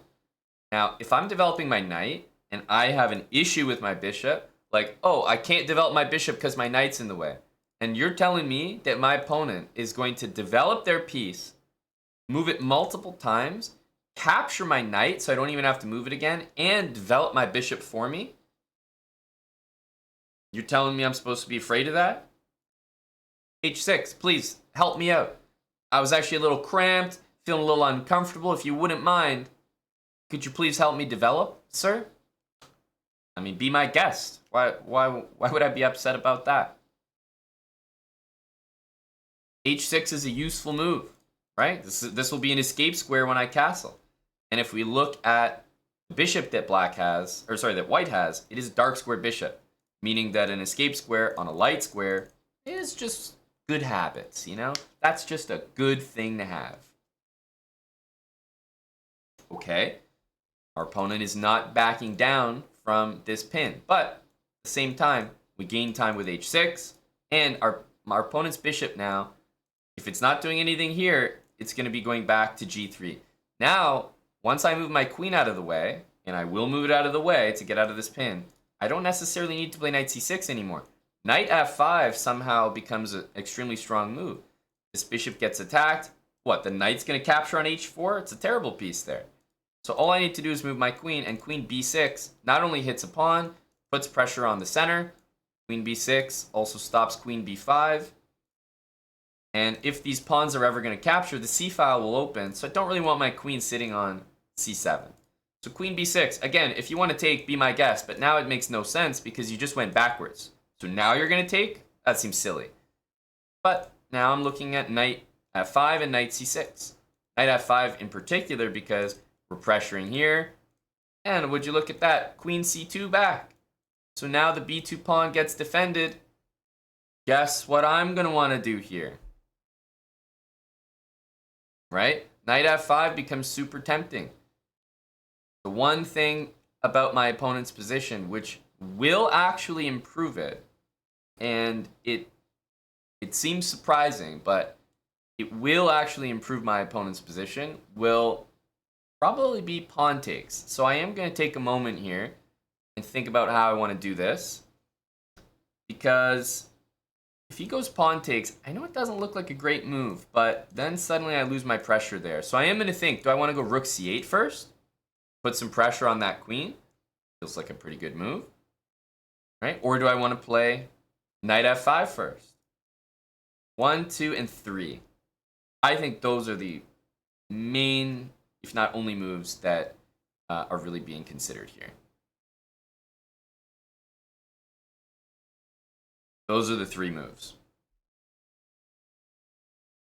Now, if I'm developing my knight and I have an issue with my bishop, like, oh, I can't develop my bishop because my knight's in the way, and you're telling me that my opponent is going to develop their piece, move it multiple times, capture my knight so I don't even have to move it again, and develop my bishop for me? You're telling me I'm supposed to be afraid of that? h6, please help me out. I was actually a little cramped, feeling a little uncomfortable. If you wouldn't mind, could you please help me develop, sir? I mean, be my guest. Why would I be upset about that? h6 is a useful move, right? This will be an escape square when I castle. And if we look at the bishop that that white has, it is a dark square bishop, meaning that an escape square on a light square is just good habits, you know? That's just a good thing to have. Okay. Our opponent is not backing down from this pin, but at the same time, we gain time with h6, and our opponent's bishop now, if it's not doing anything here, it's going to be going back to g3. Now, once I move my queen out of the way, and I will move it out of the way to get out of this pin, I don't necessarily need to play knight c6 anymore. Knight f5 somehow becomes an extremely strong move. This bishop gets attacked. What, the knight's going to capture on h4? It's a terrible piece there. So all I need to do is move my queen, and queen b6 not only hits a pawn, puts pressure on the center. Queen b6 also stops queen b5. And if these pawns are ever going to capture, the c file will open, so I don't really want my queen sitting on c7. So queen b6, again, if you want to take, be my guest, but now it makes no sense because you just went backwards. So now you're going to take? That seems silly. But now I'm looking at knight f5 and knight c6. Knight f5 in particular because we're pressuring here. And would you look at that? Queen c2 back. So now the b2 pawn gets defended. Guess what I'm going to want to do here? Right? Knight f5 becomes super tempting. The one thing about my opponent's position, which will actually improve it, and it seems surprising, but it will actually improve my opponent's position, will probably be pawn takes. So I am going to take a moment here and think about how I want to do this. Because if he goes pawn takes, I know it doesn't look like a great move, but then suddenly I lose my pressure there. So I am going to think, do I want to go rook c8 first? Put some pressure on that queen. Feels like a pretty good move. Right? Or do I want to play knight f5 first? 1, 2, and 3. I think those are the main, if not only, moves that are really being considered here. Those are the 3 moves.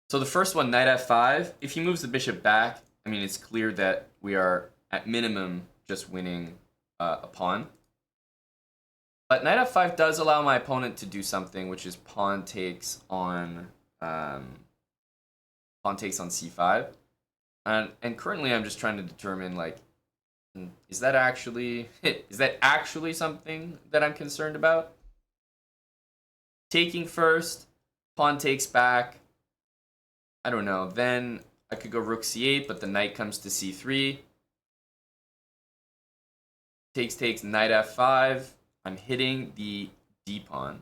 So the first one, knight f5, if he moves the bishop back, I mean, it's clear that we are, at minimum, just winning a pawn. But knight f5 does allow my opponent to do something, which is pawn takes on c5. And currently I'm just trying to determine, like, is that actually something that I'm concerned about? Taking first, pawn takes back. I don't know. Then I could go rook c8, but the knight comes to c3. Takes, knight f5. I'm hitting the d pawn.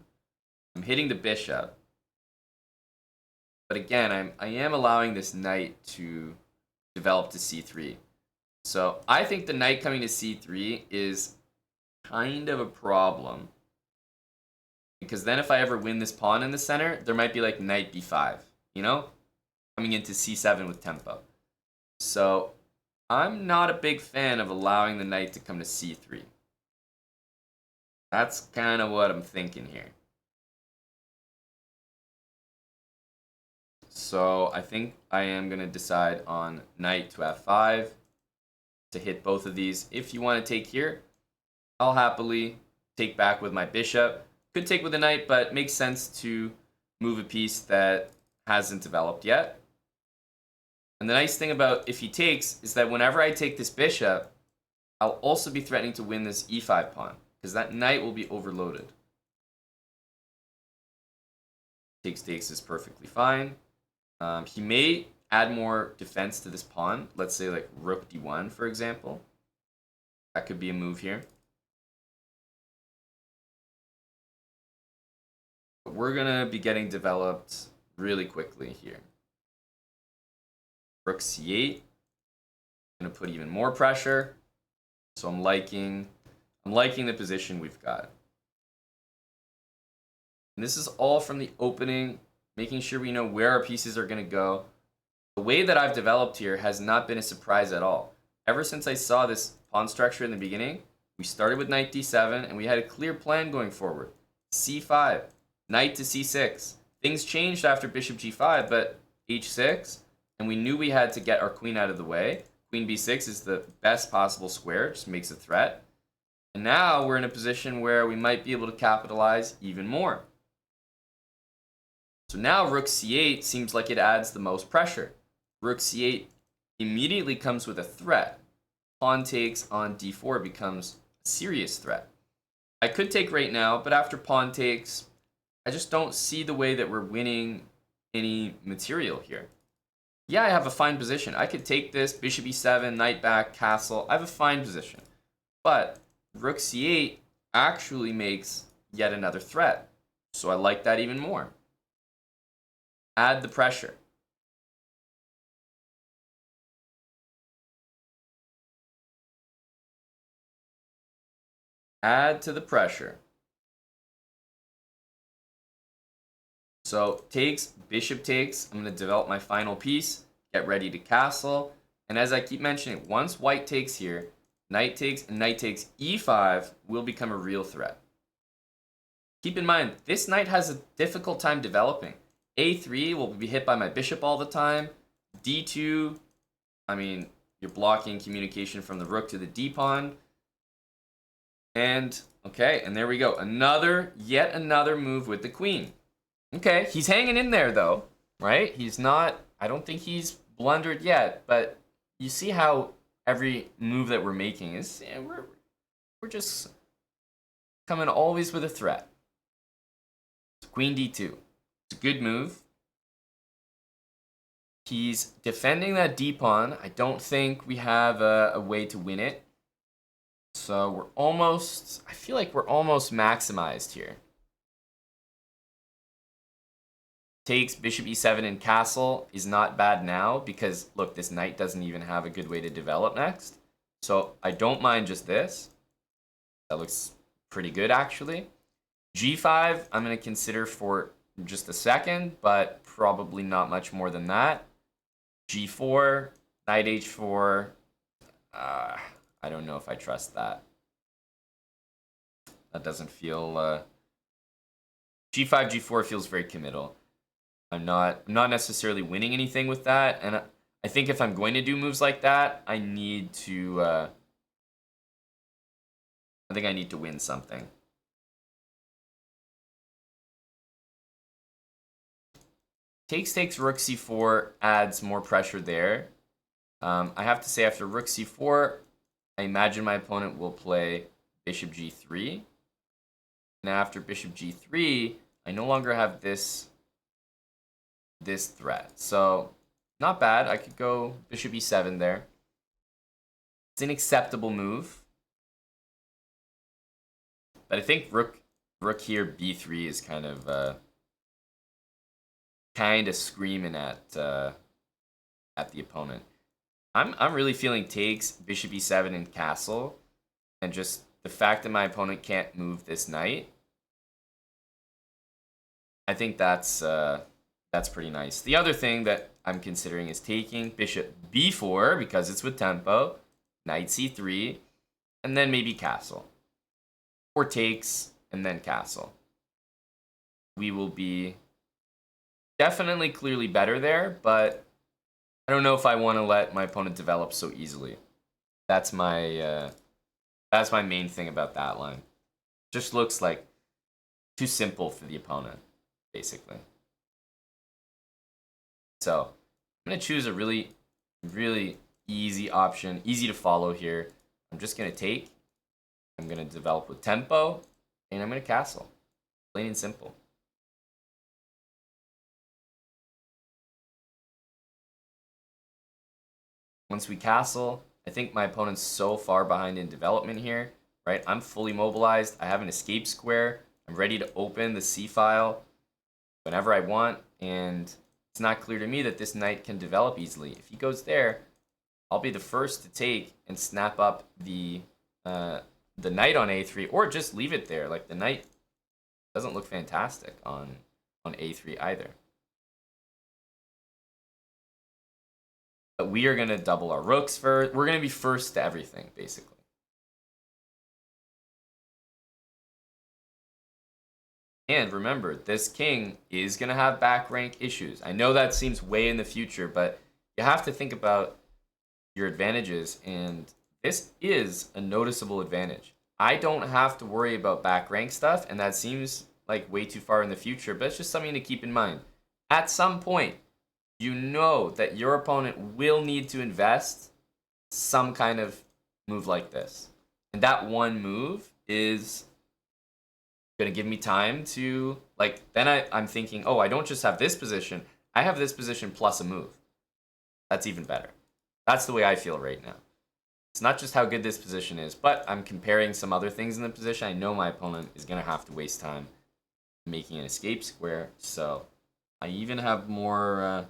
I'm hitting the bishop. But again, I am allowing this knight to develop to c3. So I think the knight coming to c3 is kind of a problem. Because then if I ever win this pawn in the center, there might be like knight b5, you know? Coming into c7 with tempo. So I'm not a big fan of allowing the knight to come to c3. That's kind of what I'm thinking here. So I think I am going to decide on knight to f5 to hit both of these. If you want to take here, I'll happily take back with my bishop. Could take with a knight, but makes sense to move a piece that hasn't developed yet. And the nice thing about if he takes is that whenever I take this bishop, I'll also be threatening to win this e5 pawn, because that knight will be overloaded. Takes is perfectly fine. He may add more defense to this pawn. Let's say like rook d1, for example. That could be a move here. But we're going to be getting developed really quickly here. Rook c8. Going to put even more pressure. So I'm liking the position we've got. And this is all from the opening, making sure we know where our pieces are going to go. The way that I've developed here has not been a surprise at all. Ever since I saw this pawn structure in the beginning, we started with knight d7, and we had a clear plan going forward. c5, knight to c6. Things changed after bishop g5, but h6, and we knew we had to get our queen out of the way. Queen b6 is the best possible square, just makes a threat. And now we're in a position where we might be able to capitalize even more. So now rook c8 seems like it adds the most pressure. Rook c8 immediately comes with a threat. Pawn takes on d4 becomes a serious threat. I could take right now, but after pawn takes, I just don't see the way that we're winning any material here. Yeah, I have a fine position. I could take this, bishop e7, knight back, castle. I have a fine position. But rook c8 actually makes yet another threat. So I like that even more. Add the pressure. Add to the pressure. So takes, bishop takes. I'm going to develop my final piece, get ready to castle. And as I keep mentioning, once white takes here, knight takes and knight takes e5 will become a real threat. Keep in mind, this knight has a difficult time developing. A3 will be hit by my bishop all the time. D2, I mean, you're blocking communication from the rook to the D pawn. And, okay, and there we go. Yet another move with the queen. Okay, he's hanging in there, though, right? He's not, I don't think he's blundered yet, but you see how every move that we're making is, yeah, we're just coming always with a threat. So queen D2. It's a good move. He's defending that D pawn. I don't think we have a way to win it. So we're almost, I feel like we're almost maximized here. Takes bishop e7 and castle is not bad now because, look, this knight doesn't even have a good way to develop next. So I don't mind just this. That looks pretty good, actually. G5, I'm going to consider for just a second, but probably not much more than that. G4, knight h4. I don't know if I trust that. That doesn't feel... G5, G4 feels very committal. I'm not necessarily winning anything with that, and I think if I'm going to do moves like that, I need to... I think I need to win something. Takes rook c4 adds more pressure there. I have to say after rook c4, I imagine my opponent will play bishop g3. And after bishop g3, I no longer have this threat. So not bad. I could go bishop e7 there. It's an acceptable move. But I think rook here b3 is kind of screaming at the opponent. I'm really feeling takes bishop e7 and castle, and just the fact that my opponent can't move this knight. I think that's pretty nice. The other thing that I'm considering is taking bishop b4 because it's with tempo, knight c3, and then maybe castle. Or takes and then castle. We will be definitely clearly better there, but I don't know if I want to let my opponent develop so easily. That's my main thing about that line. Just looks like too simple for the opponent, basically. So I'm going to choose a really, really easy option, easy to follow here. I'm just going to take. I'm going to develop with tempo, and I'm going to castle. Plain and simple. Once we castle, I think my opponent's so far behind in development here, right? I'm fully mobilized. I have an escape square. I'm ready to open the C file whenever I want, and it's not clear to me that this knight can develop easily. If he goes there, I'll be the first to take and snap up the knight on a3, or just leave it there. Like, the knight doesn't look fantastic on a3 either. But we are going to double our rooks first. We're going to be first to everything, basically. And remember, this king is going to have back rank issues. I know that seems way in the future, but you have to think about your advantages, and this is a noticeable advantage. I don't have to worry about back rank stuff, and that seems like way too far in the future, but it's just something to keep in mind. At some point, you know that your opponent will need to invest some kind of move like this. And that one move is going to give me time to, like, then I'm thinking, oh, I don't just have this position. I have this position plus a move. That's even better. That's the way I feel right now. It's not just how good this position is, but I'm comparing some other things in the position. I know my opponent is going to have to waste time making an escape square, so I even have more...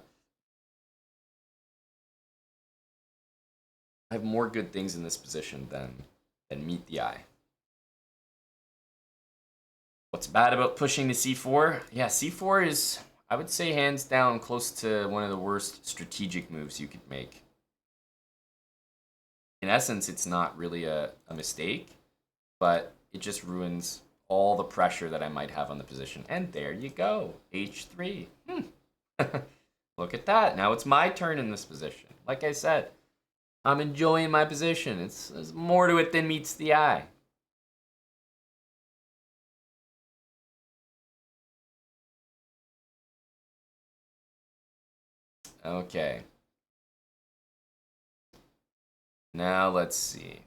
I have more good things in this position than meet the eye. What's bad about pushing to c4? Yeah, c4 is, I would say, hands down close to one of the worst strategic moves you could make. In essence, it's not really a mistake, but it just ruins all the pressure that I might have on the position. And there you go, h3. Look at that. Now it's my turn in this position. Like I said, I'm enjoying my position. There's more to it than meets the eye. Okay. Now let's see.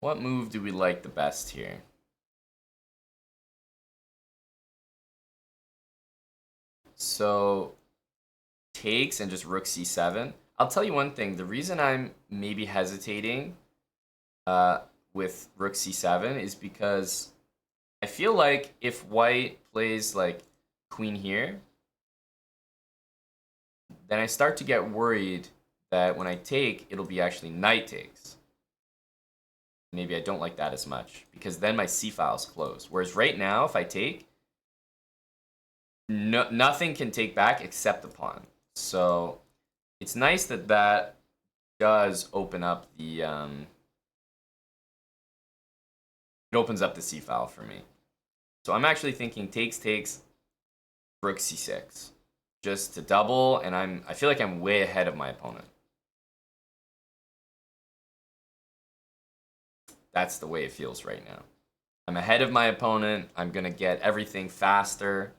What move do we like the best here? So takes and just rook c7. I'll tell you one thing. The reason I'm maybe hesitating with rook c7 is because I feel like if white plays like queen here, then I start to get worried that when I take, it'll be actually knight takes. Maybe I don't like that as much because then my c file's closed. Whereas right now, if I take, nothing can take back except the pawn. So it's nice that that does open up the it opens up the c file for me. So I'm actually thinking takes, rook c6, just to double, and I feel like I'm way ahead of my opponent. That's the way it feels right now. I'm ahead of my opponent. I'm gonna get everything faster.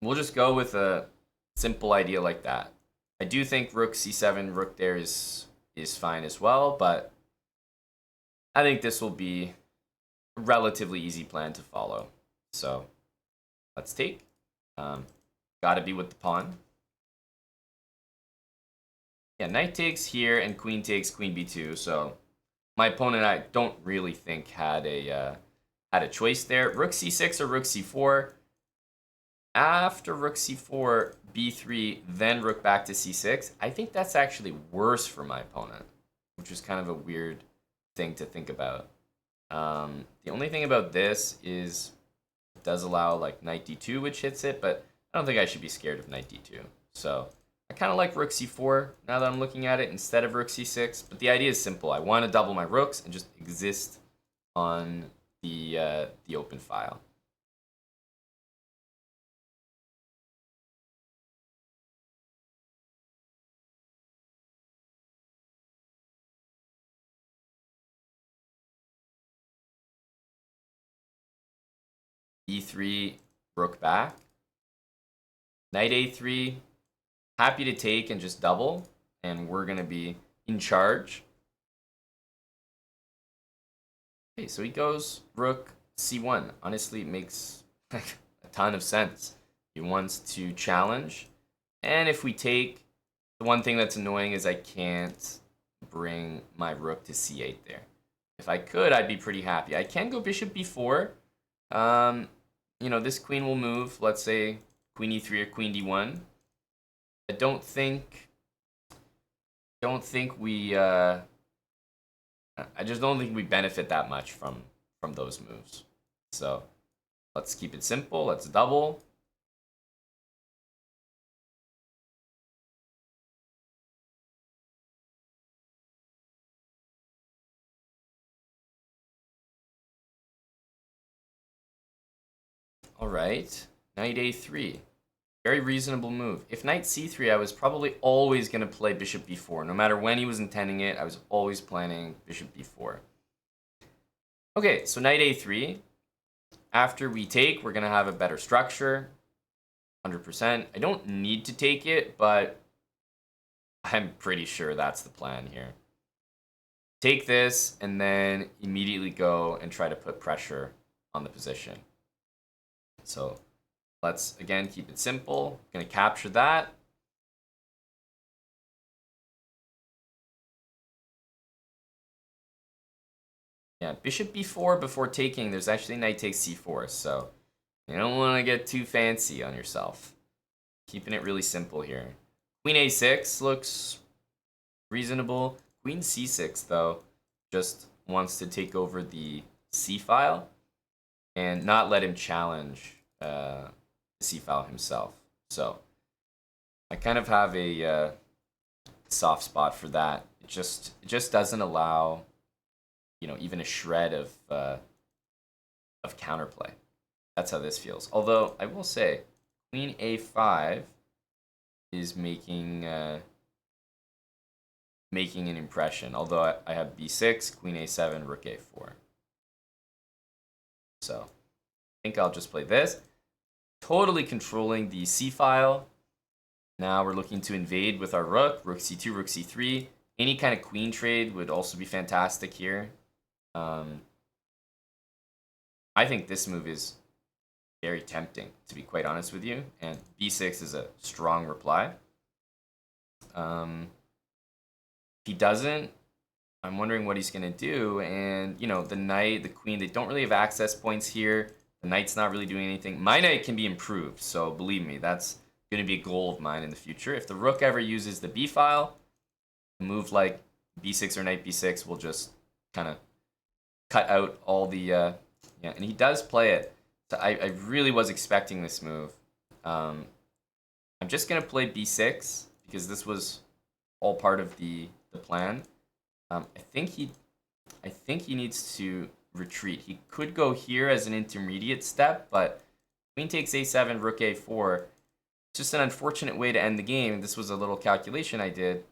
We'll just go with a simple idea like that. I do think rook c7, rook there is fine as well, but I think this will be a relatively easy plan to follow. So let's take. Gotta be with the pawn. Yeah, knight takes here and queen takes, queen b2. So my opponent, I don't really think had a choice there. Rook c6 or rook c4. After rook c4, b3, then rook back to c6. I think that's actually worse for my opponent, which is kind of a weird thing to think about. The only thing about this is it does allow like knight d2, which hits it, but I don't think I should be scared of knight d2. So I kind of like rook c4 now that I'm looking at it instead of rook c6. But the idea is simple. I want to double my rooks and just exist on the open file. e3, rook back. Knight a3, happy to take and just double, and we're going to be in charge. Okay, so he goes rook c1. Honestly, it makes a ton of sense. He wants to challenge, and if we take, the one thing that's annoying is I can't bring my rook to c8 there. If I could, I'd be pretty happy. I can go bishop b4. You know, this queen will move. Let's say queen e3 or queen d1. I don't think we. I just don't think we benefit that much from those moves. So let's keep it simple. Let's double. All right, knight a3. Very reasonable move. If knight c3, I was probably always going to play bishop b4. No matter when he was intending it, I was always planning bishop b4. Okay, so knight a3. After we take, we're going to have a better structure. 100%. I don't need to take it, but I'm pretty sure that's the plan here. Take this, and then immediately go and try to put pressure on the position. So let's, again, keep it simple. Going to capture that. Yeah, bishop b4 before taking. There's actually knight takes c4, so you don't want to get too fancy on yourself. Keeping it really simple here. Queen a6 looks reasonable. Queen c6, though, just wants to take over the c file and not let him challenge the c file himself. So I kind of have a soft spot for that It just doesn't allow, you know, even a shred of counterplay. That's how this feels. Although I will say, Queen A5 is making making an impression. Although I have B6, Queen A7, Rook A4. So I think I'll just play this. Totally controlling the C file. Now we're looking to invade with our rook. Rook C2, Rook C3. Any kind of queen trade would also be fantastic here. I think this move is very tempting, to be quite honest with you. And B6 is a strong reply. If he doesn't, I'm wondering what he's going to do. And, you know, the knight, the queen, they don't really have access points here. The knight's not really doing anything. My knight can be improved, so believe me, that's going to be a goal of mine in the future. If the rook ever uses the b file, a move like b6 or knight b6 will just kind of cut out all the... yeah, and he does play it. So I really was expecting this move. I'm just going to play b6 because this was all part of the plan. I think he needs to retreat. He could go here as an intermediate step, but queen takes a7, rook a4. It's just an unfortunate way to end the game. This was a little calculation I did.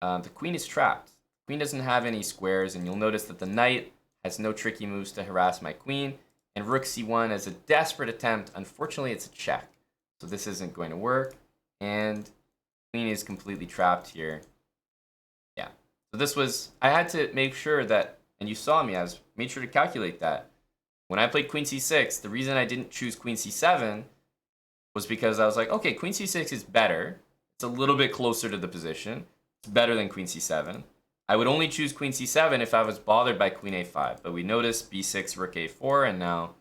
The queen is trapped. The queen doesn't have any squares, and you'll notice that the knight has no tricky moves to harass my queen. And rook c1 as a desperate attempt. Unfortunately, it's a check. So this isn't going to work. And queen is completely trapped here. Yeah. So this was... I had to make sure that... And you saw me, I made sure to calculate that. When I played queen c6, the reason I didn't choose queen c7 was because I was like, okay, queen c6 is better. It's a little bit closer to the position. It's better than queen c7. I would only choose queen c7 if I was bothered by queen a5. But we noticed b6, rook a4, and now,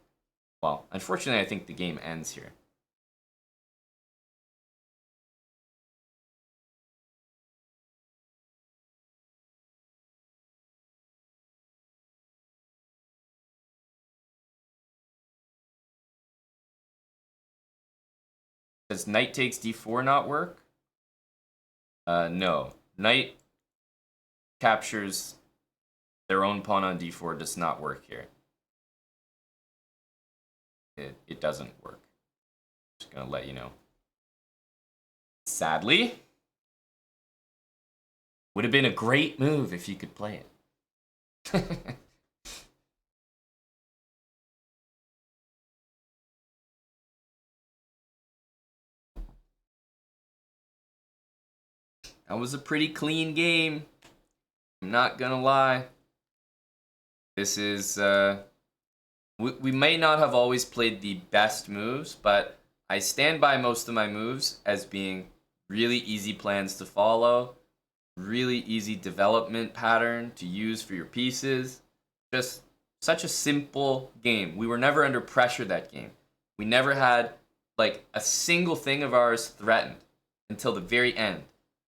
well, unfortunately, I think the game ends here. Does knight takes d4 not work? No. Knight captures their own pawn on d4 does not work here. It doesn't work. Just gonna let you know. Sadly. Would have been a great move if you could play it. That was a pretty clean game. I'm not gonna lie. This is... we may not have always played the best moves, but I stand by most of my moves as being really easy plans to follow, really easy development pattern to use for your pieces. Just such a simple game. We were never under pressure that game. We never had like a single thing of ours threatened until the very end.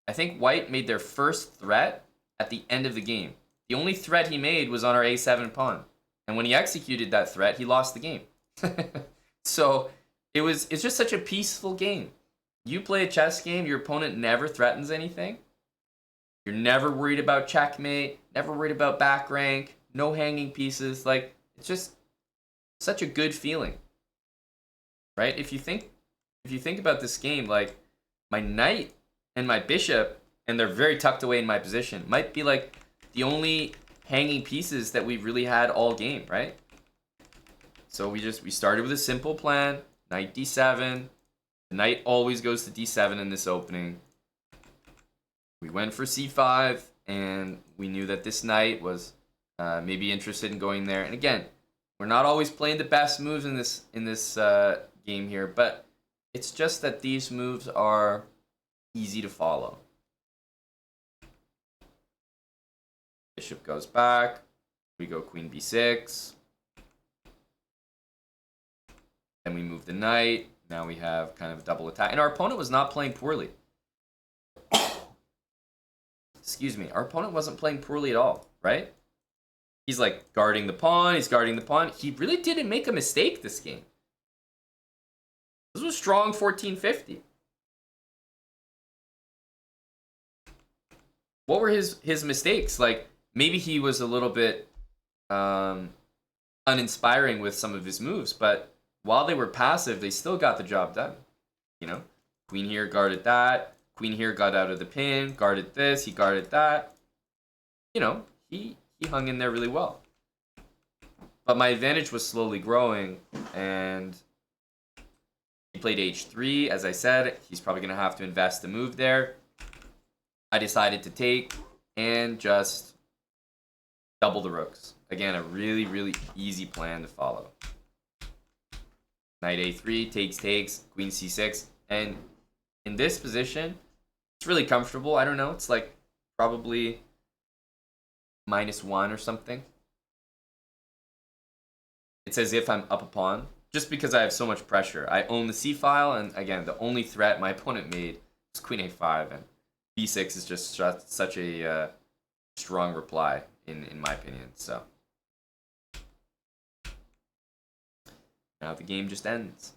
I think White made their first threat at the end of the game. The only threat he made was on our a7 pawn. And when he executed that threat, he lost the game. So it's just such a peaceful game. You play a chess game, your opponent never threatens anything. You're never worried about checkmate, never worried about back rank, no hanging pieces. Like, it's just such a good feeling. Right? If you think about this game, like my knight and my bishop, and they're very tucked away in my position, might be like the only hanging pieces that we've really had all game, right? So we started with a simple plan, knight d7. The knight always goes to d7 in this opening. We went for c5, and we knew that this knight was maybe interested in going there. And again, we're not always playing the best moves in this game here, but it's just that these moves are easy to follow. Bishop goes back. We go queen b6. Then we move the knight. Now we have kind of a double attack. And our opponent was not playing poorly. Excuse me. Our opponent wasn't playing poorly at all, right? He's like guarding the pawn. He's guarding the pawn. He really didn't make a mistake this game. This was strong 1450. what were his mistakes? Like, maybe he was a little bit uninspiring with some of his moves, but while they were passive, they still got the job done. You know, queen here guarded that. Queen here got out of the pin, guarded this, he guarded that. You know, he hung in there really well. But my advantage was slowly growing, and he played h3. As I said, he's probably going to have to invest a move there. I decided to take and just double the rooks. Again, a really, really easy plan to follow. Knight a3, takes, queen c6. And in this position, it's really comfortable. I don't know. It's like probably -1 or something. It's as if I'm up a pawn, just because I have so much pressure. I own the c-file, and again, the only threat my opponent made was queen a5, and b6 is just such a strong reply, in my opinion. So now the game just ends.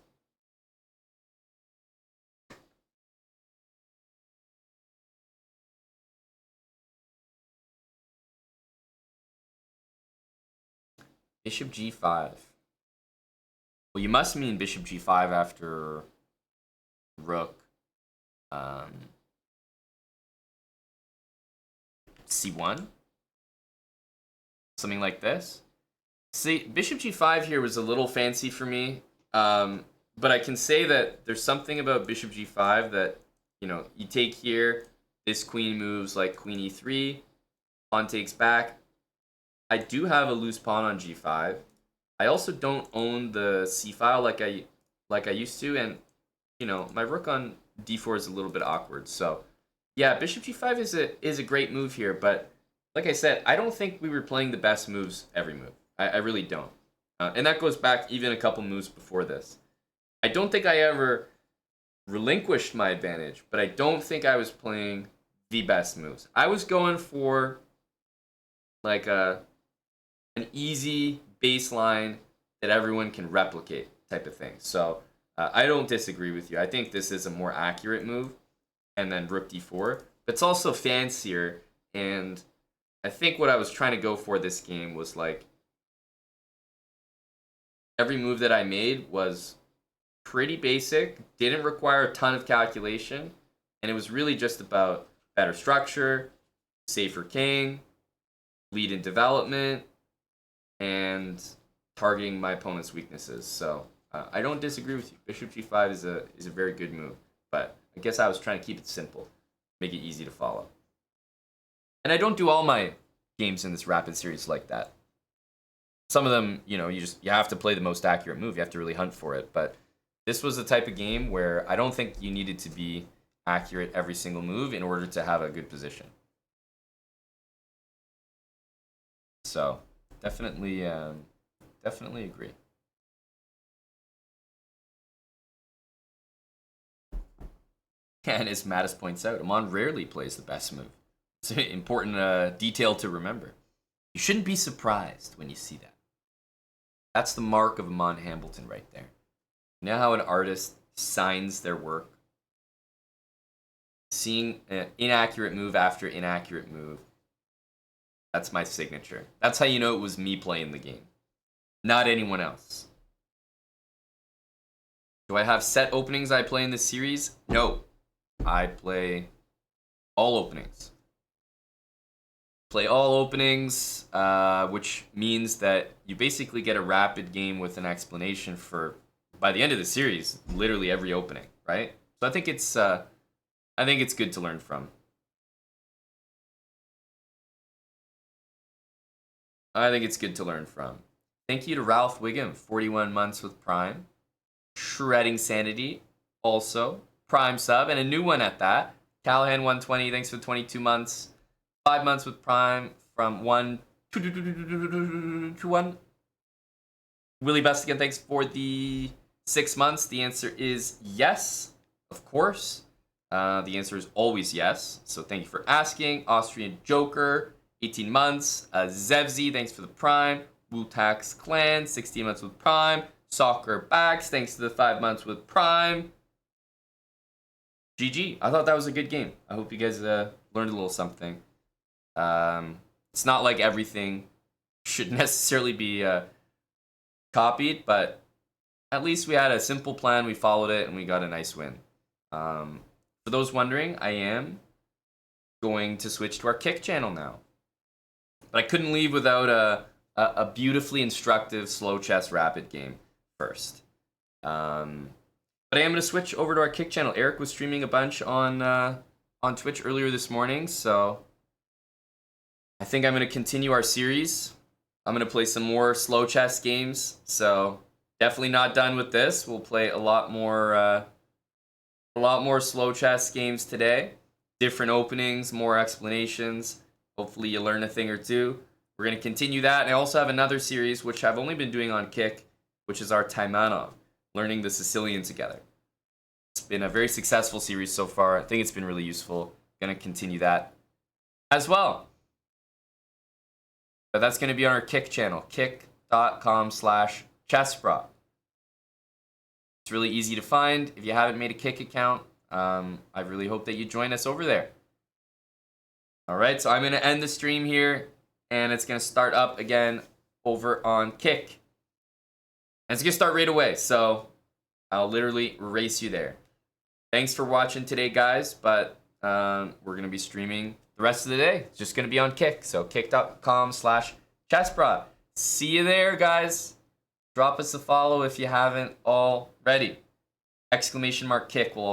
Bishop g5. Well, you must mean bishop g5 after rook c1? Something like this? See, bishop g5 here was a little fancy for me, but I can say that there's something about bishop g5 that, you know, you take here, this queen moves like queen e3, pawn takes back. I do have a loose pawn on g5. I also don't own the c-file like I used to, and you know, my rook on d4 is a little bit awkward. So yeah, bishop g5 is a great move here, but like I said, I don't think we were playing the best moves every move. I really don't. And that goes back even a couple moves before this. I don't think I ever relinquished my advantage, but I don't think I was playing the best moves. I was going for like an easy baseline that everyone can replicate type of thing. So I don't disagree with you. I think this is a more accurate move, and then rook d4. But it's also fancier, and I think what I was trying to go for this game was like every move that I made was pretty basic, didn't require a ton of calculation, and it was really just about better structure, safer king, lead in development, and targeting my opponent's weaknesses. So I don't disagree with you. Bishop g5 is a very good move, but I guess I was trying to keep it simple, make it easy to follow. And I don't do all my games in this rapid series like that. Some of them, you know, you have to play the most accurate move. You have to really hunt for it. But this was the type of game where I don't think you needed to be accurate every single move in order to have a good position. So definitely agree. And as Mattis points out, Amon rarely plays the best move. It's an important detail to remember. You shouldn't be surprised when you see that. That's the mark of Amon Hambleton right there. You know how an artist signs their work? Seeing an inaccurate move after inaccurate move. That's my signature. That's how you know it was me playing the game, not anyone else. Do I have set openings I play in this series? No. I play all openings. Play all openings, which means that you basically get a rapid game with an explanation for, by the end of the series, literally every opening, right? So I think it's good to learn from. Thank you to Ralph Wiggum, 41 months with Prime. Shredding Sanity, also. Prime sub, and a new one at that. Callahan 120, thanks for 22 months. 5 months with Prime from 1 to 1. Willie Bestigan, thanks for the 6 months. The answer is yes, of course. The answer is always yes. So thank you for asking. Austrian Joker, 18 months. Zevzi, thanks for the Prime. Wu-Tax Clan, 16 months with Prime. Soccer Backs, thanks to the 5 months with Prime. GG. I thought that was a good game. I hope you guys learned a little something. It's not like everything should necessarily be copied, but at least we had a simple plan, we followed it, and we got a nice win. For those wondering, I am going to switch to our Kick channel now. But I couldn't leave without a beautifully instructive slow chess rapid game first. But I am going to switch over to our Kick channel. Eric was streaming a bunch on Twitch earlier this morning, so I think I'm going to continue our series. I'm going to play some more slow chess games, so definitely not done with this. We'll play a lot more slow chess games today. Different openings, more explanations. Hopefully you learn a thing or two. We're going to continue that. And I also have another series, which I've only been doing on Kick, which is our Taimanov, learning the Sicilian together. It's been a very successful series so far. I think it's been really useful. Going to continue that as well. But that's going to be on our Kick channel, kick.com/chessbrah. It's really easy to find. If you haven't made a Kick account, I really hope that you join us over there. All right, so I'm going to end the stream here, and it's going to start up again over on Kick. And it's going to start right away, so I'll literally race you there. Thanks for watching today, guys, but we're going to be streaming the rest of the day. It's just going to be on Kick, so kick.com/chessbrah. See you there, guys. Drop us a follow if you haven't already. !Kick will also